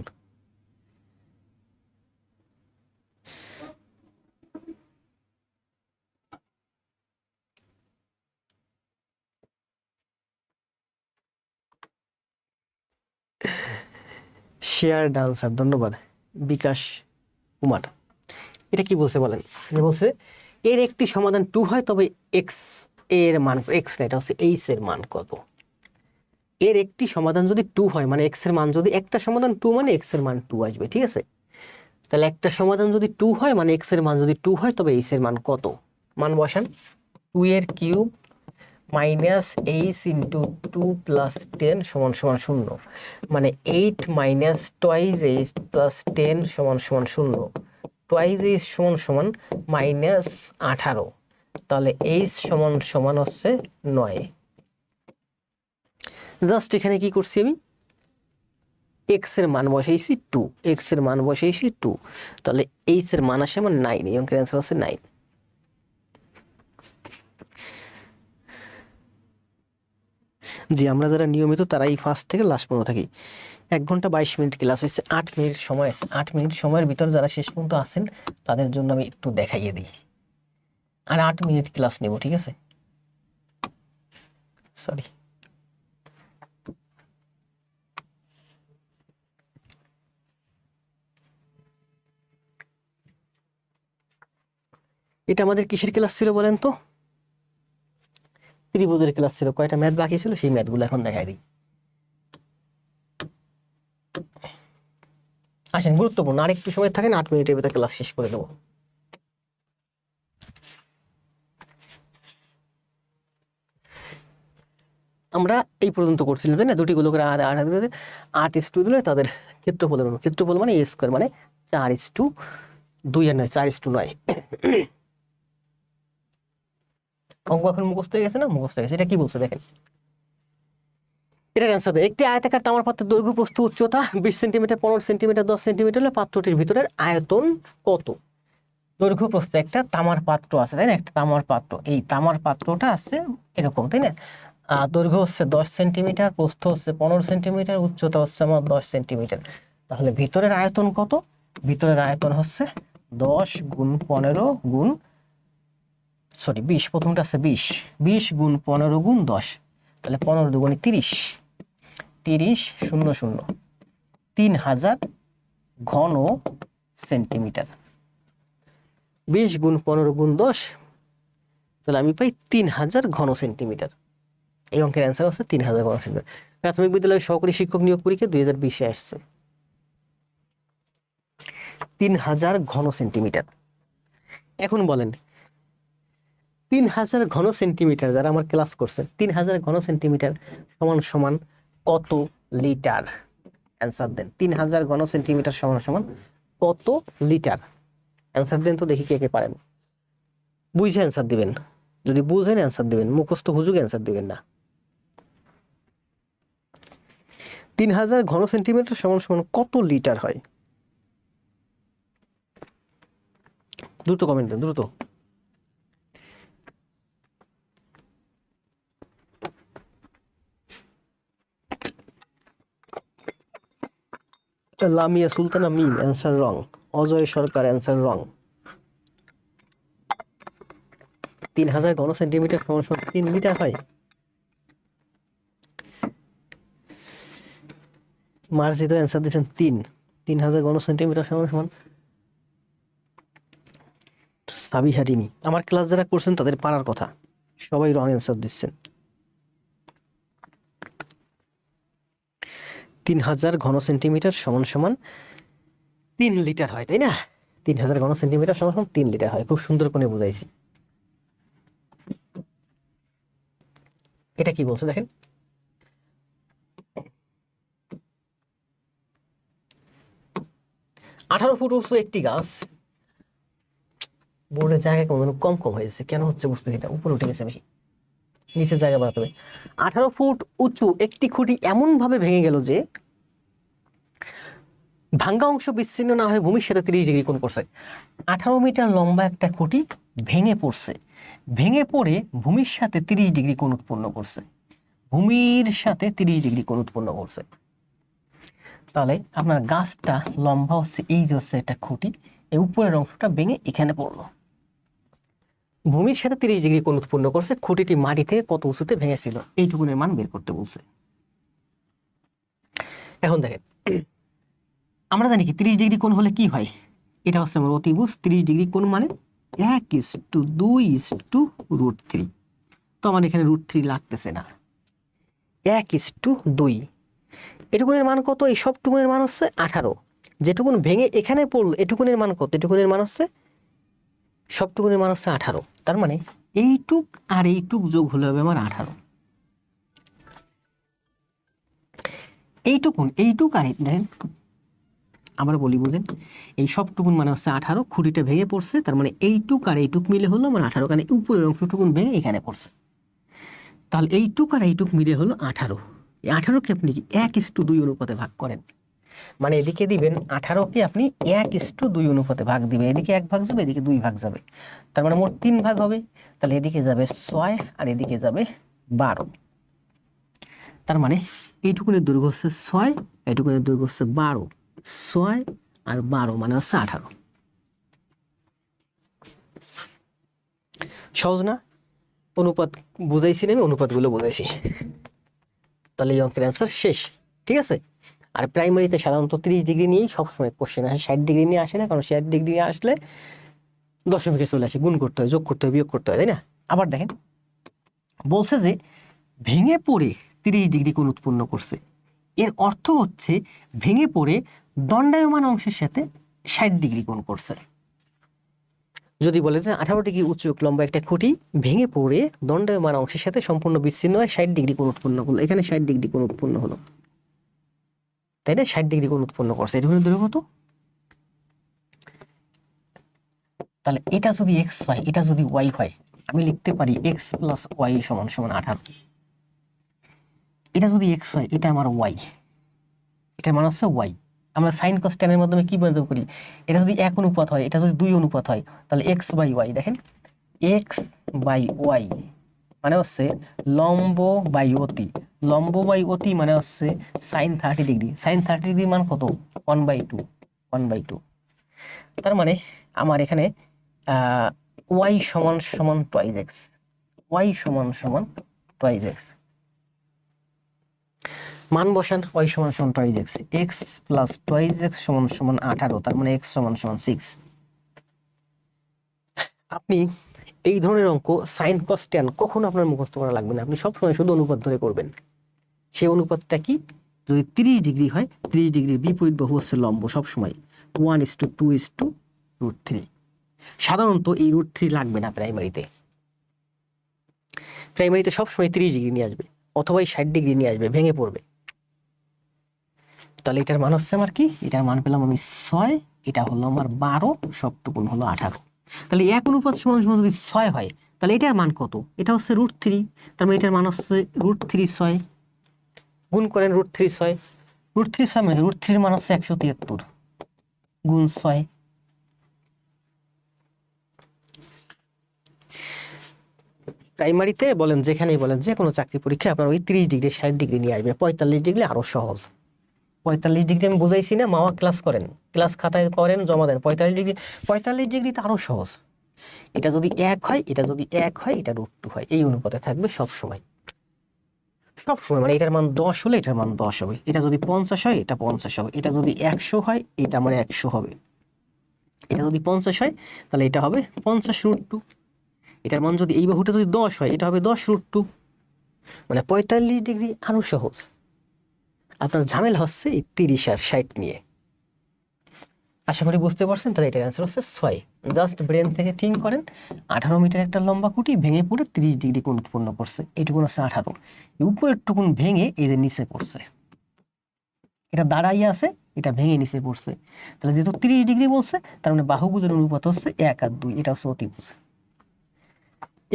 শেয়ার ডান্সার, ধন্যবাদ। বিকাশ কুমার, এটা কি বলছে বলেন? বলছে এর একটি সমাধান 2 হয় তবে এক্স এর মান, এক্স না, এটা হচ্ছে এইচ এর মান কত। এর একটি সমাধান যদি 2 হয়, মানে এক্স এর মান যদি একটা সমাধান 2, মানে এক্স এর মান 2 আসবে। ঠিক আছে, তাহলে একটা সমাধান যদি 2 হয়, মানে এক্স এর মান যদি 2 হয়, তবে এইচ এর মান কত? মান বসান, 2 এর cube minus H into 2 plus 10 সমান সমান 0, মানে 8 মাইনাস টুয়াইস এইচ প্লাস 10 সমান সমান 0। টুয়াইস এইচ সমান সমান মাইনাস 18, তাহলে এইচ সমান সমান হচ্ছে 9। জাস্ট এখানে কি করছি আমি, এক্স এর মান বসাইছি 2, এক্স এর মান বসাইছি 2, তাহলে এইচ এর মান আসে আমার 9। এই অঙ্কের অ্যান্সার হচ্ছে 9। জি, আমরা যারা নিয়মিত তারাই ফার্স্ট থেকে লাস্ট পর্যন্ত থাকি। 1 ঘন্টা 22 মিনিট ক্লাস হয়েছে, 8 মিনিট সময় আছে। 8 মিনিট সময়ের ভিতর যারা শেষ পর্যন্ত আছেন তাদের জন্য আমি একটু দেখাইয়ে দিই, আর 8 মিনিট ক্লাস নেব। ঠিক আছে, সরি। এটা আমাদের কিসের ক্লাস ছিল বলেন তো? ত্রিভুজের ক্লাস ছিল। কয়টা ম্যাথ বাকি ছিল সেই ম্যাথগুলো এখন দেখাই দিই। আসেন, গুরুত্বপূর্ণ, আর একটু সময় থাকেন, 8 মিনিটের ভিতরে ক্লাস শেষ করে দেবো। আমরা এই পর্যন্ত করছিলাম, তাই না? দুটি গোলকের 8:2 দিলে তাদের ক্ষেত্রফল মানে a স্কয়ার, মানে 4:2 আর 9, 4:9। অঙ্ক এখন মুখস্থ হয়ে গেছে না? মুখস্থ হয়ে গেছে। এটা কি বলছে দেখেন, এটার অ্যান্সার দেয়। একটি আয়তাকার তামার পাত্রের দৈর্ঘ্য প্রস্থ উচ্চতা 20 সেন্টিমিটার, 15 সেন্টিমিটার, 10 সেন্টিমিটার হলে পাত্রটির ভিতরের আয়তন কত? দৈর্ঘ্য প্রস্থ, একটা তামার পাত্র আছে, তাই না? একটা তামার পাত্র, এই তামার পাত্রটা আছে এরকম, তাই না? দৈর্ঘ্য হচ্ছে 10 সেন্টিমিটার, প্রস্থ হচ্ছে 15 সেন্টিমিটার, উচ্চতা হচ্ছে আমার 10 সেন্টিমিটার। তাহলে ভিতরের আয়তন কত? ভিতরের আয়তন হচ্ছে 10 গুণ 15 গুণ 20, প্রথমটা আছে 20, 20 গুণ 15 গুণ 10, তাহলে 15 দুগুণে 30, 30 0 0, 3000 ঘন সেন্টিমিটার। 20 গুণ 15 গুণ 10, তাহলে আমি পাই 3000 ঘন সেন্টিমিটার। এই অঙ্কের অ্যান্সার হচ্ছে 3000 ঘন সেন্টিমিটার। প্রাথমিক বিদ্যালয়ের সহকারী শিক্ষক নিয়োগ পরীক্ষা 2020-এ আসছে 3000 ঘন সেন্টিমিটার। এখন বলেন 3000 ঘন সেন্টিমিটার, যারা আমার ক্লাস করছে, 3000 ঘন সেন্টিমিটার সমান সমান কত লিটার? অ্যান্সার দেন। 3000 ঘন সেন্টিমিটার সমান সমান কত লিটার? অ্যান্সার দেন তো দেখি কে কে পারেন। বুঝে অ্যান্সার দিবেন, যদি বুঝেন অ্যান্সার দিবেন, মুখস্থ হুজুগে অ্যান্সার দিবেন না। 3000 ঘন সেন্টিমিটার সমান সমান কত লিটার হয়? দ্রুত কমেন্ট দেন, দ্রুত। লামিয়া সুলতানা মিম অ্যান্সার রং। অজয় সরকার অ্যান্সার রং। 3000 ঘন সেন্টিমিটার সমান সমান 3 লিটার হয়। মার্জিত অ্যান্সার দিচ্ছেন 3000 ঘন সেন্টিমিটার সমান সমান। সাবিহা রিমি, আমার ক্লাস যারা করছেন তাদের পারার কথা, সবাই রং অ্যান্সার দিচ্ছেন। 3000 ঘন সেন্টিমিটার সমান সমান 3 লিটার হয়, তাই না? 3000 ঘন সেন্টিমিটার সমান সমান 3 লিটার হয়। খুব সুন্দর করে বুঝাইছি। এটা কি বলছে দেখেন, 18 ফুট উঁচু একটি গাছ। বোর্ডের জায়গা কম কম হয়েছে, কেন হচ্ছে বুঝতেছি না, উপরে উঠে গেছে বেশি, নিচে জায়গা বাড়াতে হবে। 18 ফুট উঁচু একটি খুঁটি এমন ভাবে ভেঙে গেল যে ভাঙ্গা অংশ বিচ্ছিন্ন না হয়ে ভূমির সাথে 30 ডিগ্রি কোণ করছে। 18 মিটার লম্বা একটা খুঁটি ভেঙে পড়ছে, ভেঙে পড়ে ভূমির সাথে 30 ডিগ্রি কোণ উৎপন্ন করছে, ভূমির সাথে 30 ডিগ্রি কোণ উৎপন্ন করছে। তাহলে আপনার গাছটা লম্বা হচ্ছে, এই যে হচ্ছে একটা খুঁটি, এই উপরের অংশটা ভেঙে এখানে পড়লো, ভূমির সাথে 30 ডিগ্রি কোণ উৎপন্ন করছে। খুঁটিটি মাটি থেকে কত উঁচুতে ভেঙেছিল এইটুকুনের মান বের করতে বলছে। এখন দেখেন, আমরা জানি কি 30 ডিগ্রি কোণ হলে কি হয়, এটা হচ্ছে আমার অতিভুজ। 30 ডিগ্রি কোণ মানে 1:2√3। তো আমার এখানে √3 লাগতেছে না, 1:2। এটুকুনের মান কত? এই সবটুকুনের মান হচ্ছে 18। যেটুকুন ভেঙে এখানে পড়লো এটুকুনের মান কত? এটুকুনের মান হচ্ছে, সবটুকুনের মান হচ্ছে 18। তার মানে এইটুক আর এইটুক যোগ হলে হবে আমার 18। এইটুক আর দেখেন, আবার বলি বুঝেন, এই সবটুকুন মানে হচ্ছে 18। খুঁটিটা ভেঙে পড়ছে, তার মানে এইটুক আর এইটুক মিলে হলো আমার 18, কারণ উপরের অংশটুকুন ভেঙে এখানে পড়ছে। তাহলে এইটুক আর এইটুক মিলে হলো 18। এই 18কে আপনি 1:2 অনুপাতে ভাগ করেন, মানে এদিকে দিবেন 18কে আপনি 1:2 অনুপাতে ভাগ দিবেন। এদিকে 1 ভাগ যাবে, এদিকে 2 ভাগ যাবে, তার মানে মোট 3 ভাগ হবে। তাহলে এদিকে যাবে 6 আর এদিকে যাবে 12। তার মানে এইটুকুনের দৈর্ঘ্য হচ্ছে 6, এইটুকুনের দৈর্ঘ্য হচ্ছে 12। 6 আর 12 মানে হচ্ছে 18। সহজ না? অনুপাত বুঝাইছি না, আমি অনুপাতগুলো বুঝাইছি। তাহলে এই অঙ্কের অ্যান্সার শেষ, ঠিক আছে? আর প্রাইমারিতে সাধারণত 30 ডিগ্রি নিয়েই সবসময় কোশ্চেন আসে, 60 ডিগ্রি নিয়ে আসে না, কারণ 60 ডিগ্রি নিয়ে আসলে দশমিকে চলে আসে, গুণ করতে হয়, যোগ করতে হয়, বিয়োগ করতে হয়, তাই না? আবার দেখেন, বলছে যে ভেঙে পড়ে 30 ডিগ্রি কোণ উৎপন্ন করছে। এর অর্থ হচ্ছে ভেঙে পড়ে দণ্ডায়মান অংশের সাথে 60 ডিগ্রি কোণ করছে। যদি বলে যে 18 ডিগ্রি উঁচু লম্বা একটা খুঁটি ভেঙে পড়ে দণ্ডায়মান অংশের সাথে সম্পূর্ণ বিচ্ছিন্ন হয়, 60 ডিগ্রি কোণ উৎপন্ন হলো, এখানে 60 ডিগ্রি কোণ উৎপন্ন হলো, তাই না? 60 ডিগ্রি কোণ উৎপন্ন করছে। এটা হলো দৈর্ঘ্য কত? তাহলে এটা যদি x হয়, এটা যদি y হয়, আমি লিখতে পারি x + y = 18। এটা যদি x হয়, এটা আমার y, এটার মান হচ্ছে y। আমরা sin cos tan এর মাধ্যমে কি বের করি? এটা যদি 1 অনুপাত হয়, এটা যদি 2 অনুপাত হয়, তাহলে x/y, দেখেন x/y মানে হচ্ছে লম্ব বাই অতি। লম্ব বাই অতি মানে হচ্ছে sin 30 ডিগ্রি। sin 30 ডিগ্রি মান কত? 1/2। 1/2। তার মানে আমার এখানে y = 2x, y = 2x। মান বসান, y = 2x, x + 2x = 18, তার মানে x = 6। আপনি এই ধরনের অঙ্ক সাইন কস ট্যান কখনো আপনার মুখস্থ করা লাগবে না, আপনি সবসময় শুধু অনুপাত ধরে করবেন। সেই অনুপাতটা কি, যদি 30 ডিগ্রি হয় 30 ডিগ্রির বিপরীত বাহু হচ্ছে লম্ব সবসময় 1:2:√3। সাধারণত এই √3 লাগবে না প্রাইমারিতে, প্রাইমারিতে সবসময় 30 ডিগ্রি নিয়ে আসবে অথবা 60 ডিগ্রি নিয়ে আসবে, ভেঙে পড়বে। তাহলে এটার মান হচ্ছে আমার কি, এটার মান পেলাম আমি 6, এটা হলো আমার 12, সবটুকুন হলো 18। তাহলে 1 অনুপাত সমান সমান যদি 6 হয় তাহলে এটার মান কত, এটা হচ্ছে √3, তার মানে এটার মান হচ্ছে √3 6, গুণ করেন √3 6, √3 6 মানে √3 মান হচ্ছে 173 গুণ 6। প্রাইমারিতে বলেন যেখানেই বলেন যে কোনো চাকরি পরীক্ষায় আপনার ওই 30 ডিগ্রি 60 ডিগ্রি নিয়ে আসবে, 45 ডিগ্রি আরো সহজ। 45 ডিগ্রি আমি বুঝাইছি না, মামা ক্লাস করেন, ক্লাস খাতায় করেন, জমা দেন। 45 ডিগ্রি তো আরো সহজ। এটা যদি 1 হয়, এটা যদি 1 হয়, এটা √2 হয়, এই অনুপাতে থাকবে সব সময়, সব সময়। মানে এটার মান 10 হলে এটার মান 10 হবে, এটা যদি 50 হয় এটা 50 হবে, এটা যদি 100 হয় এটা আমার 100 হবে, এটা যদি 50 হয় তাহলে এটা হবে 50 √2। এটার মান যদি এই বাহুটা যদি 10 হয় এটা হবে 10 √2। মানে 45 ডিগ্রি আরো সহজ। আপনার ঝামেলা হচ্ছে এই 30 আর 60 নিয়ে। আশা করি বুঝতে পারছেন। তাহলে এটার অ্যান্সার হচ্ছে 6। জাস্ট ব্রেন থেকে থিঙ্ক করেন, 18 মিটার একটা লম্বা খুঁটি ভেঙে পড়ে 30 ডিগ্রি কোণ উৎপন্ন করছে, এইটুকুন হচ্ছে 18, উপরের টুকুন ভেঙে এই যে নিচে পড়ছে, এটা দাঁড়াইয়া আছে, এটা ভেঙে নিচে পড়ছে। তাহলে যেহেতু 30 ডিগ্রি বলছে তার মানে বাহুগুলোর অনুপাত হচ্ছে 1 আর 2, এটা হচ্ছে অতিভুজ।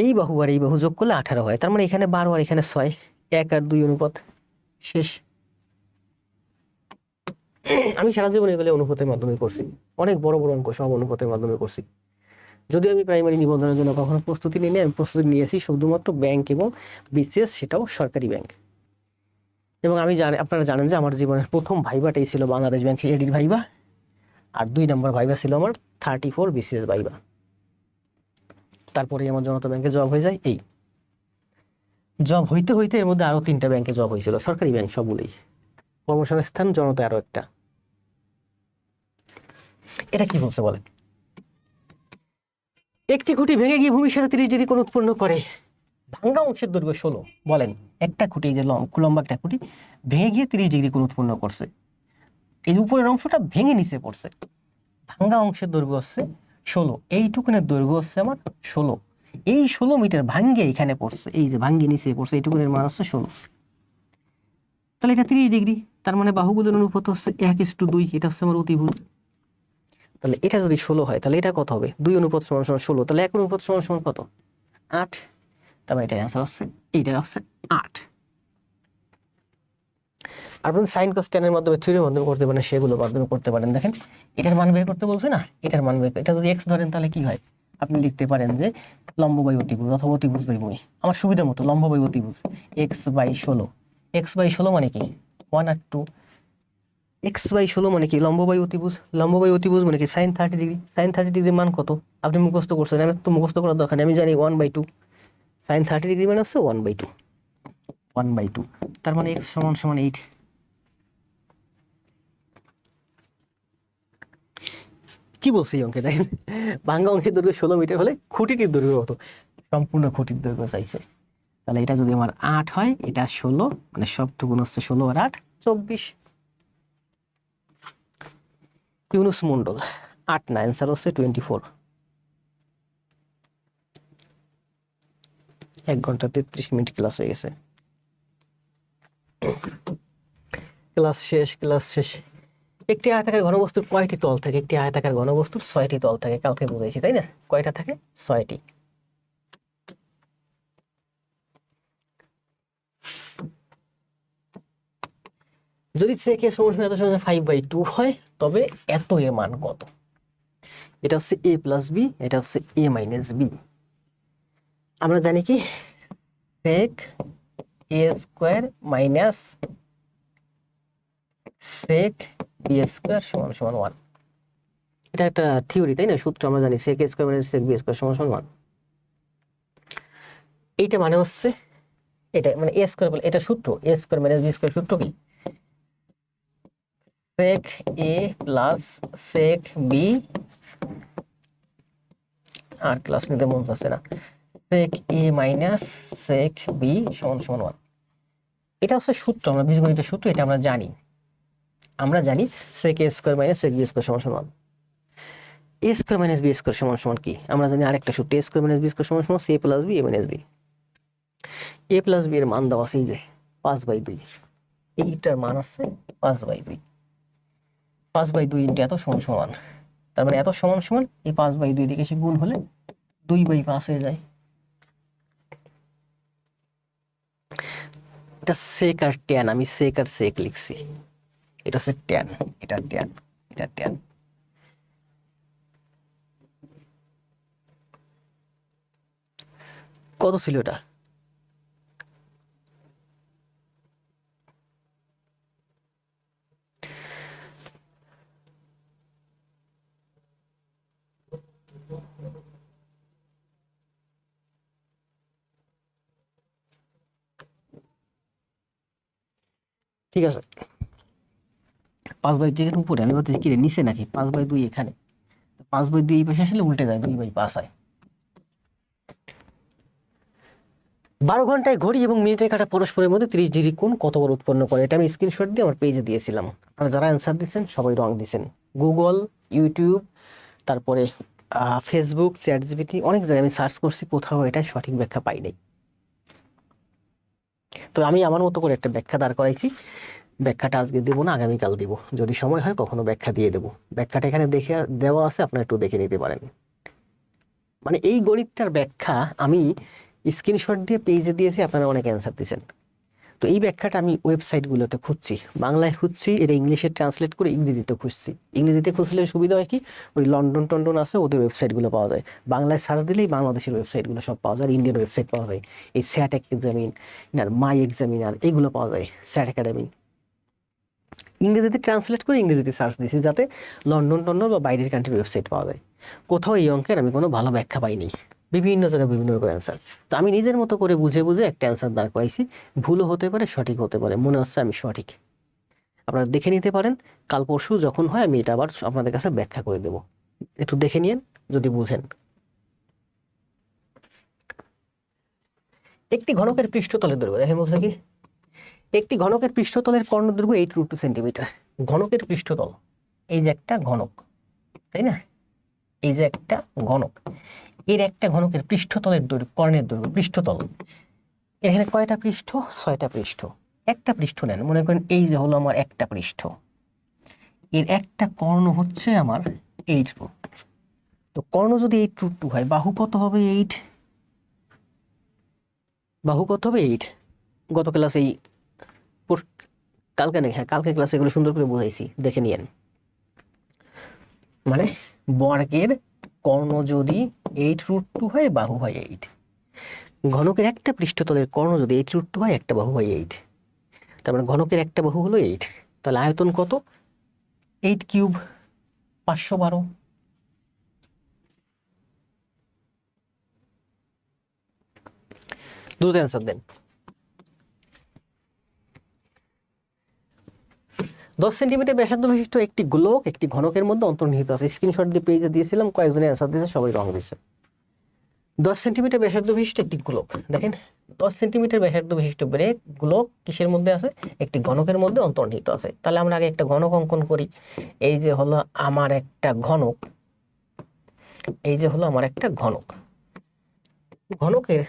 এই বাহু আর এই বাহু যোগ করলে 18 হয়, তার মানে এখানে 12 আর এখানে 6, 1 আর 2 অনুপাত, শেষ। আমি সারা জীবন এগুলো অনুপাতের মাধ্যমে করছি, অনেক বড় বড় অঙ্ক সব অনুপাতের মাধ্যমে করছি। যদিও আমি প্রাইমারি নিবন্ধনের জন্য কখনো প্রস্তুতি নিইনি, আমি প্রস্তুতি নিয়েছি শুধুমাত্র ব্যাংক এবং বিসিএস, সেটাও সরকারি ব্যাংক। এবং আমি জানি, আপনারা জানেন যে আমার জীবনের প্রথম ভাইবাটাই ছিল বাংলাদেশ ব্যাংক এডির ভাইবা, আর 2 নম্বর ভাইবা ছিল আমার 34 বিসিএস ভাইবা। তারপরে আমার জনতা ব্যাংকে জব হয়ে যায়। এই জব হইতে হইতে এর মধ্যে আরো 3টা ব্যাংকে জব হয়েছিল, সরকারি ব্যাংক সবগুলোই, কর্মসংস্থান, জনতা আরো একটা। এটা কি বলছে বলেন, একটি খুঁটি ভেঙে গিয়ে ভূমির সাথে 30 ডিগ্রি কোণ উৎপন্ন করে, ভাঙ্গা অংশের দৈর্ঘ্য 16। বলেন একটা খুঁটি, যে লম্বা একটা খুঁটি ভেঙে গিয়ে 30 ডিগ্রি কোণ উৎপন্ন করছে, এই যে উপরের অংশটা ভেঙে নিচে পড়ছে, ভাঙ্গা অংশের দৈর্ঘ্য হচ্ছে 16, এইটুকুনের দৈর্ঘ্য হচ্ছে আমার 16, এই 16 মিটার ভাঙ্গে এখানে পড়ছে, এই যে ভাঙ্গে নিচে পড়ছে, এইটুকুনের মান হচ্ছে 16। তাহলে এটা 30 ডিগ্রি, তার মানে বাহুগুলোর অনুপাত হচ্ছে 1:2, এটা হচ্ছে আমার অতিভুজ। তাহলে এটা যদি 16 হয় তাহলে এটা কত হবে, 2 অনুপাত সমান সমান 16, তাহলে 1 অনুপাত সমান সমান কত, 8। তারপরে এটা অ্যান্সার হচ্ছে, এইটা হচ্ছে 8। আপনি সাইন কস ট্যানের মাধ্যমে থিওরির মাধ্যমে করতে পারেন, সেগুলো মাধ্যমে করতে পারেন। দেখেন এটার মান বের করতে বলছে না, এটার মান বের, এটা যদি x ধরেন তাহলে কি হয়, আপনি লিখতে পারেন যে লম্ব বাই অতিভুজ অথবা অতিভুজ বাই ভূমি, আমার সুবিধা মতো লম্ব বাই অতিভুজ, x/16, x/16 মানে কি 1 আর 2, x/16 মানে কি লম্ব বাই অতিভুজ, লম্ব বাই অতিভুজ মানে কি সাইন 30 ডিগ্রি, সাইন 30 ডিগ্রির মান কত আপনি মুখস্থ করছেন, আমি তো মুখস্থ করার দরকার নেই, আমি জানি 1/2, সাইন 30 ডিগ্রি মানে হচ্ছে 1/2, 1/2, তার মানে x সমান সমান 8। কি বলছে এই অঙ্কে, দেখেন ভাঙ্গা অঙ্কের দৈর্ঘ্য 16 মিটার হলে খুঁটিটির দৈর্ঘ্য কত, সম্পূর্ণ খুঁটির দৈর্ঘ্য চাইছে। তাহলে এটা যদি আমার 8 হয়, এটা 16, মানে সবটুকুন হচ্ছে 16 আর 8 24। ইউনুস মন্ডল 8 না, অ্যান্সার হচ্ছে 24। 1 ঘন্টা 33 মিনিট ক্লাস হয়ে গেছে। ক্লাস শেষ, ক্লাস শেষ। একটি আয়তাকার ঘনবস্তুর কয়টি তল থাকে, একটি আয়তাকার ঘনবস্তুর 6টি তল থাকে, কালকে বুঝাইছি তাই না, কয়টা থাকে, 6টি। যদি sec এর সমান এত সমান 5/2 হয় তবে এত এর মান কত, এটা হচ্ছে a + b, এটা হচ্ছে a - b। আমরা জানি কি sec a² - sec b² = 1, এটা একটা থিওরি তাই না, সূত্র আমরা জানি sec a² - sec b² = 1। এইটা মানে হচ্ছে, এটা মানে a² বলে, এটা সূত্র a² - b² সূত্র কি, sec a + sec b আর ক্লাস নিতে মন চাচ্ছে না। সেক এ মাইনাস সেক বি সমান সমান 1। এটা হচ্ছে সূত্র, আমরা বীজগণিতের সূত্র, এটা আমরা জানি। Sec A square minus sec B square সমান সমান A square minus B square সমান সমান কি আমরা জানি আরেকটা সূত্র, A square minus B square সমান সমান C plus B A minus B. A plus B এর মান দেওয়া আছে এই যে 5/2, এইটার মান আছে 5/2। 5/2 ইন্টু এত সমান সমান, তার মানে এত সমান সমান এই 5/2 দিকে এসে গুণ হলে 2/5 হয়ে যায়। এটা সেক আর ট্যান, আমি সেক আর সেক লিখছি, এটা হচ্ছে ট্যান, এটা ট্যান, এটা ট্যান। কত ছিল এটা? ঠিক আছে, 5/2 এর উপরে, আমি বলতে কি রে নিচে নাকি? 5/2 এখানে, 5/2 এই পাশে আসলে উল্টে যায়, 2/5 হয়। 12 ঘন্টায় ঘড়ি এবং মিনিটের কাঁটা পরস্পরের মধ্যে 30 ডিগ্রি কোণ কতবার উৎপন্ন করে? এটা আমি স্ক্রিনশট দিয়ে আমার পেজে দিয়েছিলাম। আপনারা যারা অ্যান্সার দিচ্ছেন সবাই রং দিচ্ছেন। গুগল, ইউটিউব, তারপরে ফেসবুক, চ্যাট জিপিটি, অনেক জায়গায় আমি সার্চ করছি, কোথাও এটা সঠিক ব্যাখ্যা পাই নাই। তো আমি আমার মতো করে একটা ব্যাখ্যা দাঁড় করাইছি। ব্যাখ্যাটা আজকে দেবো না, আগামীকাল দিব, যদি সময় হয় কখনো ব্যাখ্যা দিয়ে দেবো। ব্যাখ্যাটা এখানে দেখে দেওয়া আছে, আপনারা একটু দেখে নিতে পারেন। মানে এই গণিতটার ব্যাখ্যা আমি স্ক্রিনশট দিয়ে পেজে দিয়েছি, আপনারা অনেক অ্যান্সার দিয়েছেন। তো এই ব্যাখ্যাটা আমি ওয়েবসাইটগুলোতে খুঁজছি, বাংলায় খুঁজছি, এটা ইংলিশে ট্রান্সলেট করে ইংরেজিতে খুঁজছি। ইংরেজিতে খুঁজলে সুবিধা হয় কি, ওই লন্ডন টন্ডন আছে, ওদের ওয়েবসাইটগুলো পাওয়া যায়। বাংলায় সার্চ দিলেই বাংলাদেশের ওয়েবসাইটগুলো সব পাওয়া যায়, ইন্ডিয়ান ওয়েবসাইট পাওয়া যায়। এই স্যাট এক্সামিনার, মাই এক্সামিনার, এইগুলো পাওয়া যায়, স্যাট একাডেমি। ইংরেজিতে ট্রান্সলেট করে ইংরেজিতে সার্চ দিয়েছি, যাতে লন্ডন টন্ডন বা বাইরের কান্ট্রির ওয়েবসাইট পাওয়া যায়। কোথাও এই অঙ্কের আমি কোনো ভালো ব্যাখ্যা পাইনি, বিভিন্ন জায়গায় বিভিন্ন রকম অ্যান্সার। তো আমি নিজের মতো করে বুঝে বুঝে একটা অ্যান্সার দাঁড় করাইছি। ভুলও হতে পারে, সঠিক হতে পারে, মনে হচ্ছে আমি সঠিক। আপনারা দেখে নিতে পারেন, কাল পরশু যখন হয় আমি এটা আবার আপনাদের কাছে ব্যাখ্যা করে দেব, একটু দেখে নিন যদি বুঝেন। একটি ঘনকের পৃষ্ঠতলের দৈর্ঘ্য দেখেন, বলছে কি একটি ঘনকের পৃষ্ঠতলের কর্ণদৈর্ঘ্য 8√2 সেন্টিমিটার। ঘনকের পৃষ্ঠতল, এই যে একটা ঘনক, তাই না, এই যে একটা ঘনক, এর একটা ঘনকের পৃষ্ঠতলের দৈর্ঘ্য, কর্ণের দৈর্ঘ্য, পৃষ্ঠতল, এখানে কয়টা পৃষ্ঠ? 6টা পৃষ্ঠ। একটা পৃষ্ঠ নেন, মনে করেন এই যে হলো আমার একটা পৃষ্ঠ, এর একটা কর্ণ হচ্ছে আমার 8√2। তো কর্ণ যদি 8√2 হয়, বাহু কত হবে? 8। বাহু কত হবে? 8। গত ক্লাসে কালকে নেই, হ্যাঁ কালকে ক্লাসে এগুলো সুন্দর করে বুঝাইছি, দেখে নিয়েন। মানে বর্গের কর্ণ যদি 8√2 হয়, বাহু হয় 8। ঘনকের একটা পৃষ্ঠতলের কর্ণ যদি 8√2 হয়, একটা বাহু হয় 8। তার মানে ঘনকের একটা বাহু হলো 8। তাহলে আয়তন কত? 8³ 512। দ্রুত অ্যান্সার দেন। 10 সেন্টিমিটার ব্যাসার্ধ বিশিষ্ট একটি গোলক একটি ঘনকের মধ্যে অন্তর্নিহিত আছে। স্ক্রিনশট দিয়ে পেজে দিয়েছিলাম, কয়েকজনে অ্যান্সার দিয়েছে, সবাই রং দিয়েছে। 10 সেন্টিমিটার ব্যাসার্ধ বিশিষ্ট একটি গোলক, দেখেন 10 সেন্টিমিটার ব্যাসার্ধ বিশিষ্ট ব্রেক গোলক কিসের মধ্যে আছে? একটি ঘনকের মধ্যে অন্তর্নিহিত আছে। তাহলে আমরা আগে একটা ঘনক অঙ্কন করি। এই যে হলো আমার একটা ঘনক, এই যে হলো আমার একটা ঘনক। ঘনকের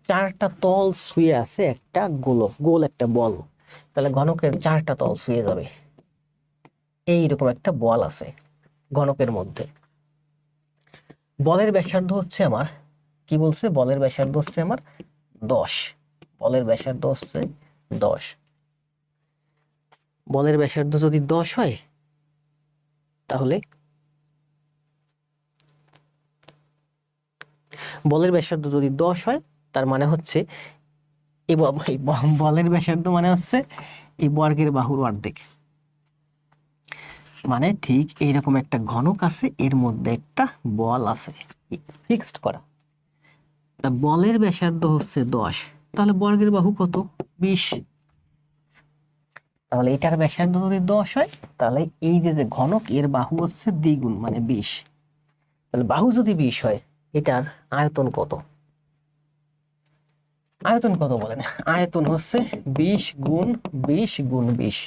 4টা তল শুয়ে আছে একটা গোলক, গোল একটা বল। তাহলে ঘনকের 4টা তল শুয়ে যাবে, এইরকম একটা বল আছে ঘনকের মধ্যে। বলের ব্যাসার্ধ হচ্ছে আমার, কি বলছে, বলের ব্যাসার্ধ হচ্ছে আমার 10। বলের ব্যাসার্ধ হচ্ছে 10। বলের ব্যাসার্ধ যদি 10 হয়, তাহলে বলের ব্যাসার্ধ যদি 10 হয়, তার মানে হচ্ছে এই বলের ব্যাসার্ধ মানে হচ্ছে এই বর্গের বাহুর অর্ধেক। মানে ঠিক এইরকম একটা ঘনক আছে, এর মধ্যে একটা বল আছে ফিক্সড করা। তা বলের ব্যাসার্ধ হচ্ছে 10, তাহলে বর্গের বাহু কত? 20। তাহলে এটার ব্যাসার্ধ যদি 10 হয়, তাহলে এই যে ঘনক, এর বাহু হচ্ছে দ্বিগুণ, মানে 20। তাহলে বাহু যদি 20 হয়, এটার আয়তন কত? আয়তন কত বলেন? আয়তন হচ্ছে 20 গুণ 20 গুণ 20,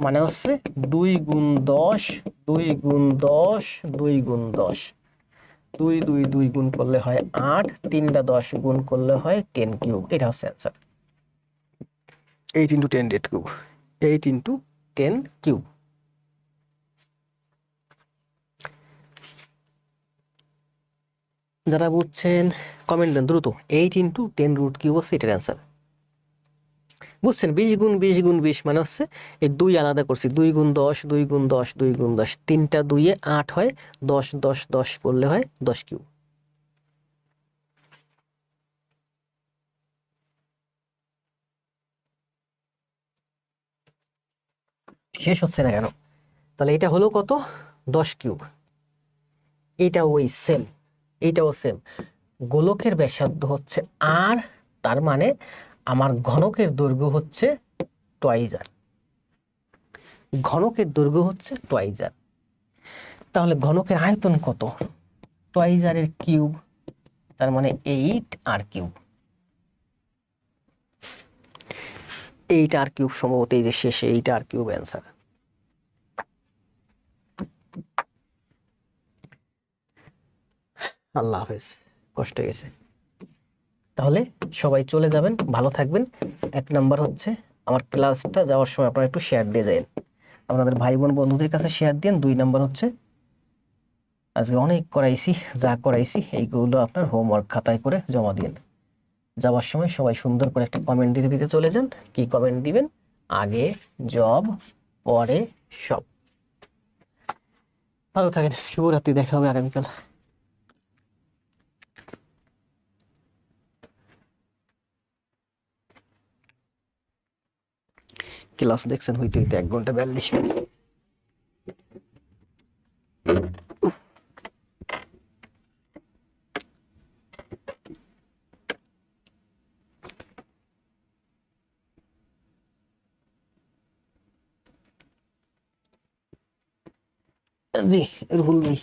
মানে হচ্ছে 2 গুণ 10, 2 গুণ 10, 2 গুণ 10, 2 2 2 গুণ করলে হয় 8, 3টা 10 গুণ করলে হয় 10 কিউব। এটা হচ্ছে অ্যান্সার। 8 × 10 red cube, 8 × 10 cube. যারা বুঝছেন কমেন্ট দেন দ্রুত। 8 × 10 রুট কিউব হচ্ছে এটার অ্যান্সার। বুঝছেন? 20 গুণ 20 গুণ 20 মানে হচ্ছে এই 2 আলাদা করছি, 2 গুণ 10, 2 গুণ 10, 2 গুণ 10, 3টা 2-এ 8 হয়, 10 10 10 করলে হয় 10 কিউব। শেষ হচ্ছে না কেন? তাহলে এটা হলো কত? 10 কিউব। এটা ওই সেম, এইটাও সেম। গোলকের ব্যাসার্ধ হচ্ছে আর, তার মানে আমার ঘনকের দৈর্ঘ্য হচ্ছে টুয়াইস আর। ঘনকের দৈর্ঘ্য হচ্ছে টুয়াইস আর। তাহলে ঘনকের আয়তন কত? টুয়াইস আর এর কিউব, তার মানে 8 আর কিউব। 8 আর কিউব সম্ভবত এই যে শেষে 8 আর কিউব অ্যান্সার। আল্লাহ হাফেজ, কষ্ট হয়ে গেছে। তাহলে সবাই চলে যাবেন, ভালো থাকবেন। 1 নাম্বার হচ্ছে আমার ক্লাসটা যাওয়ার সময় আপনারা একটু শেয়ার দিয়ে যাবেন, আপনাদের ভাই বোন বন্ধুদের কাছে শেয়ার দিন। 2 নাম্বার হচ্ছে আজকে অনেক করাইছি, যা করাইছি এইগুলো আপনার হোমওয়ার্ক খাতায় করে জমা দিন। যাওয়ার সময় সবাই সুন্দর করে একটা কমেন্ট দিতে দিতে চলে যান। কি কমেন্ট দিবেন? আগে জব, পরে সব। ভালো থাকেন, শুভরাত্রি, দেখা হবে আগামীকাল। ক্লাস দেখছেন হইতে হইতে 1 ঘন্টা 42 মিনিট। জি রুহুল ভাই।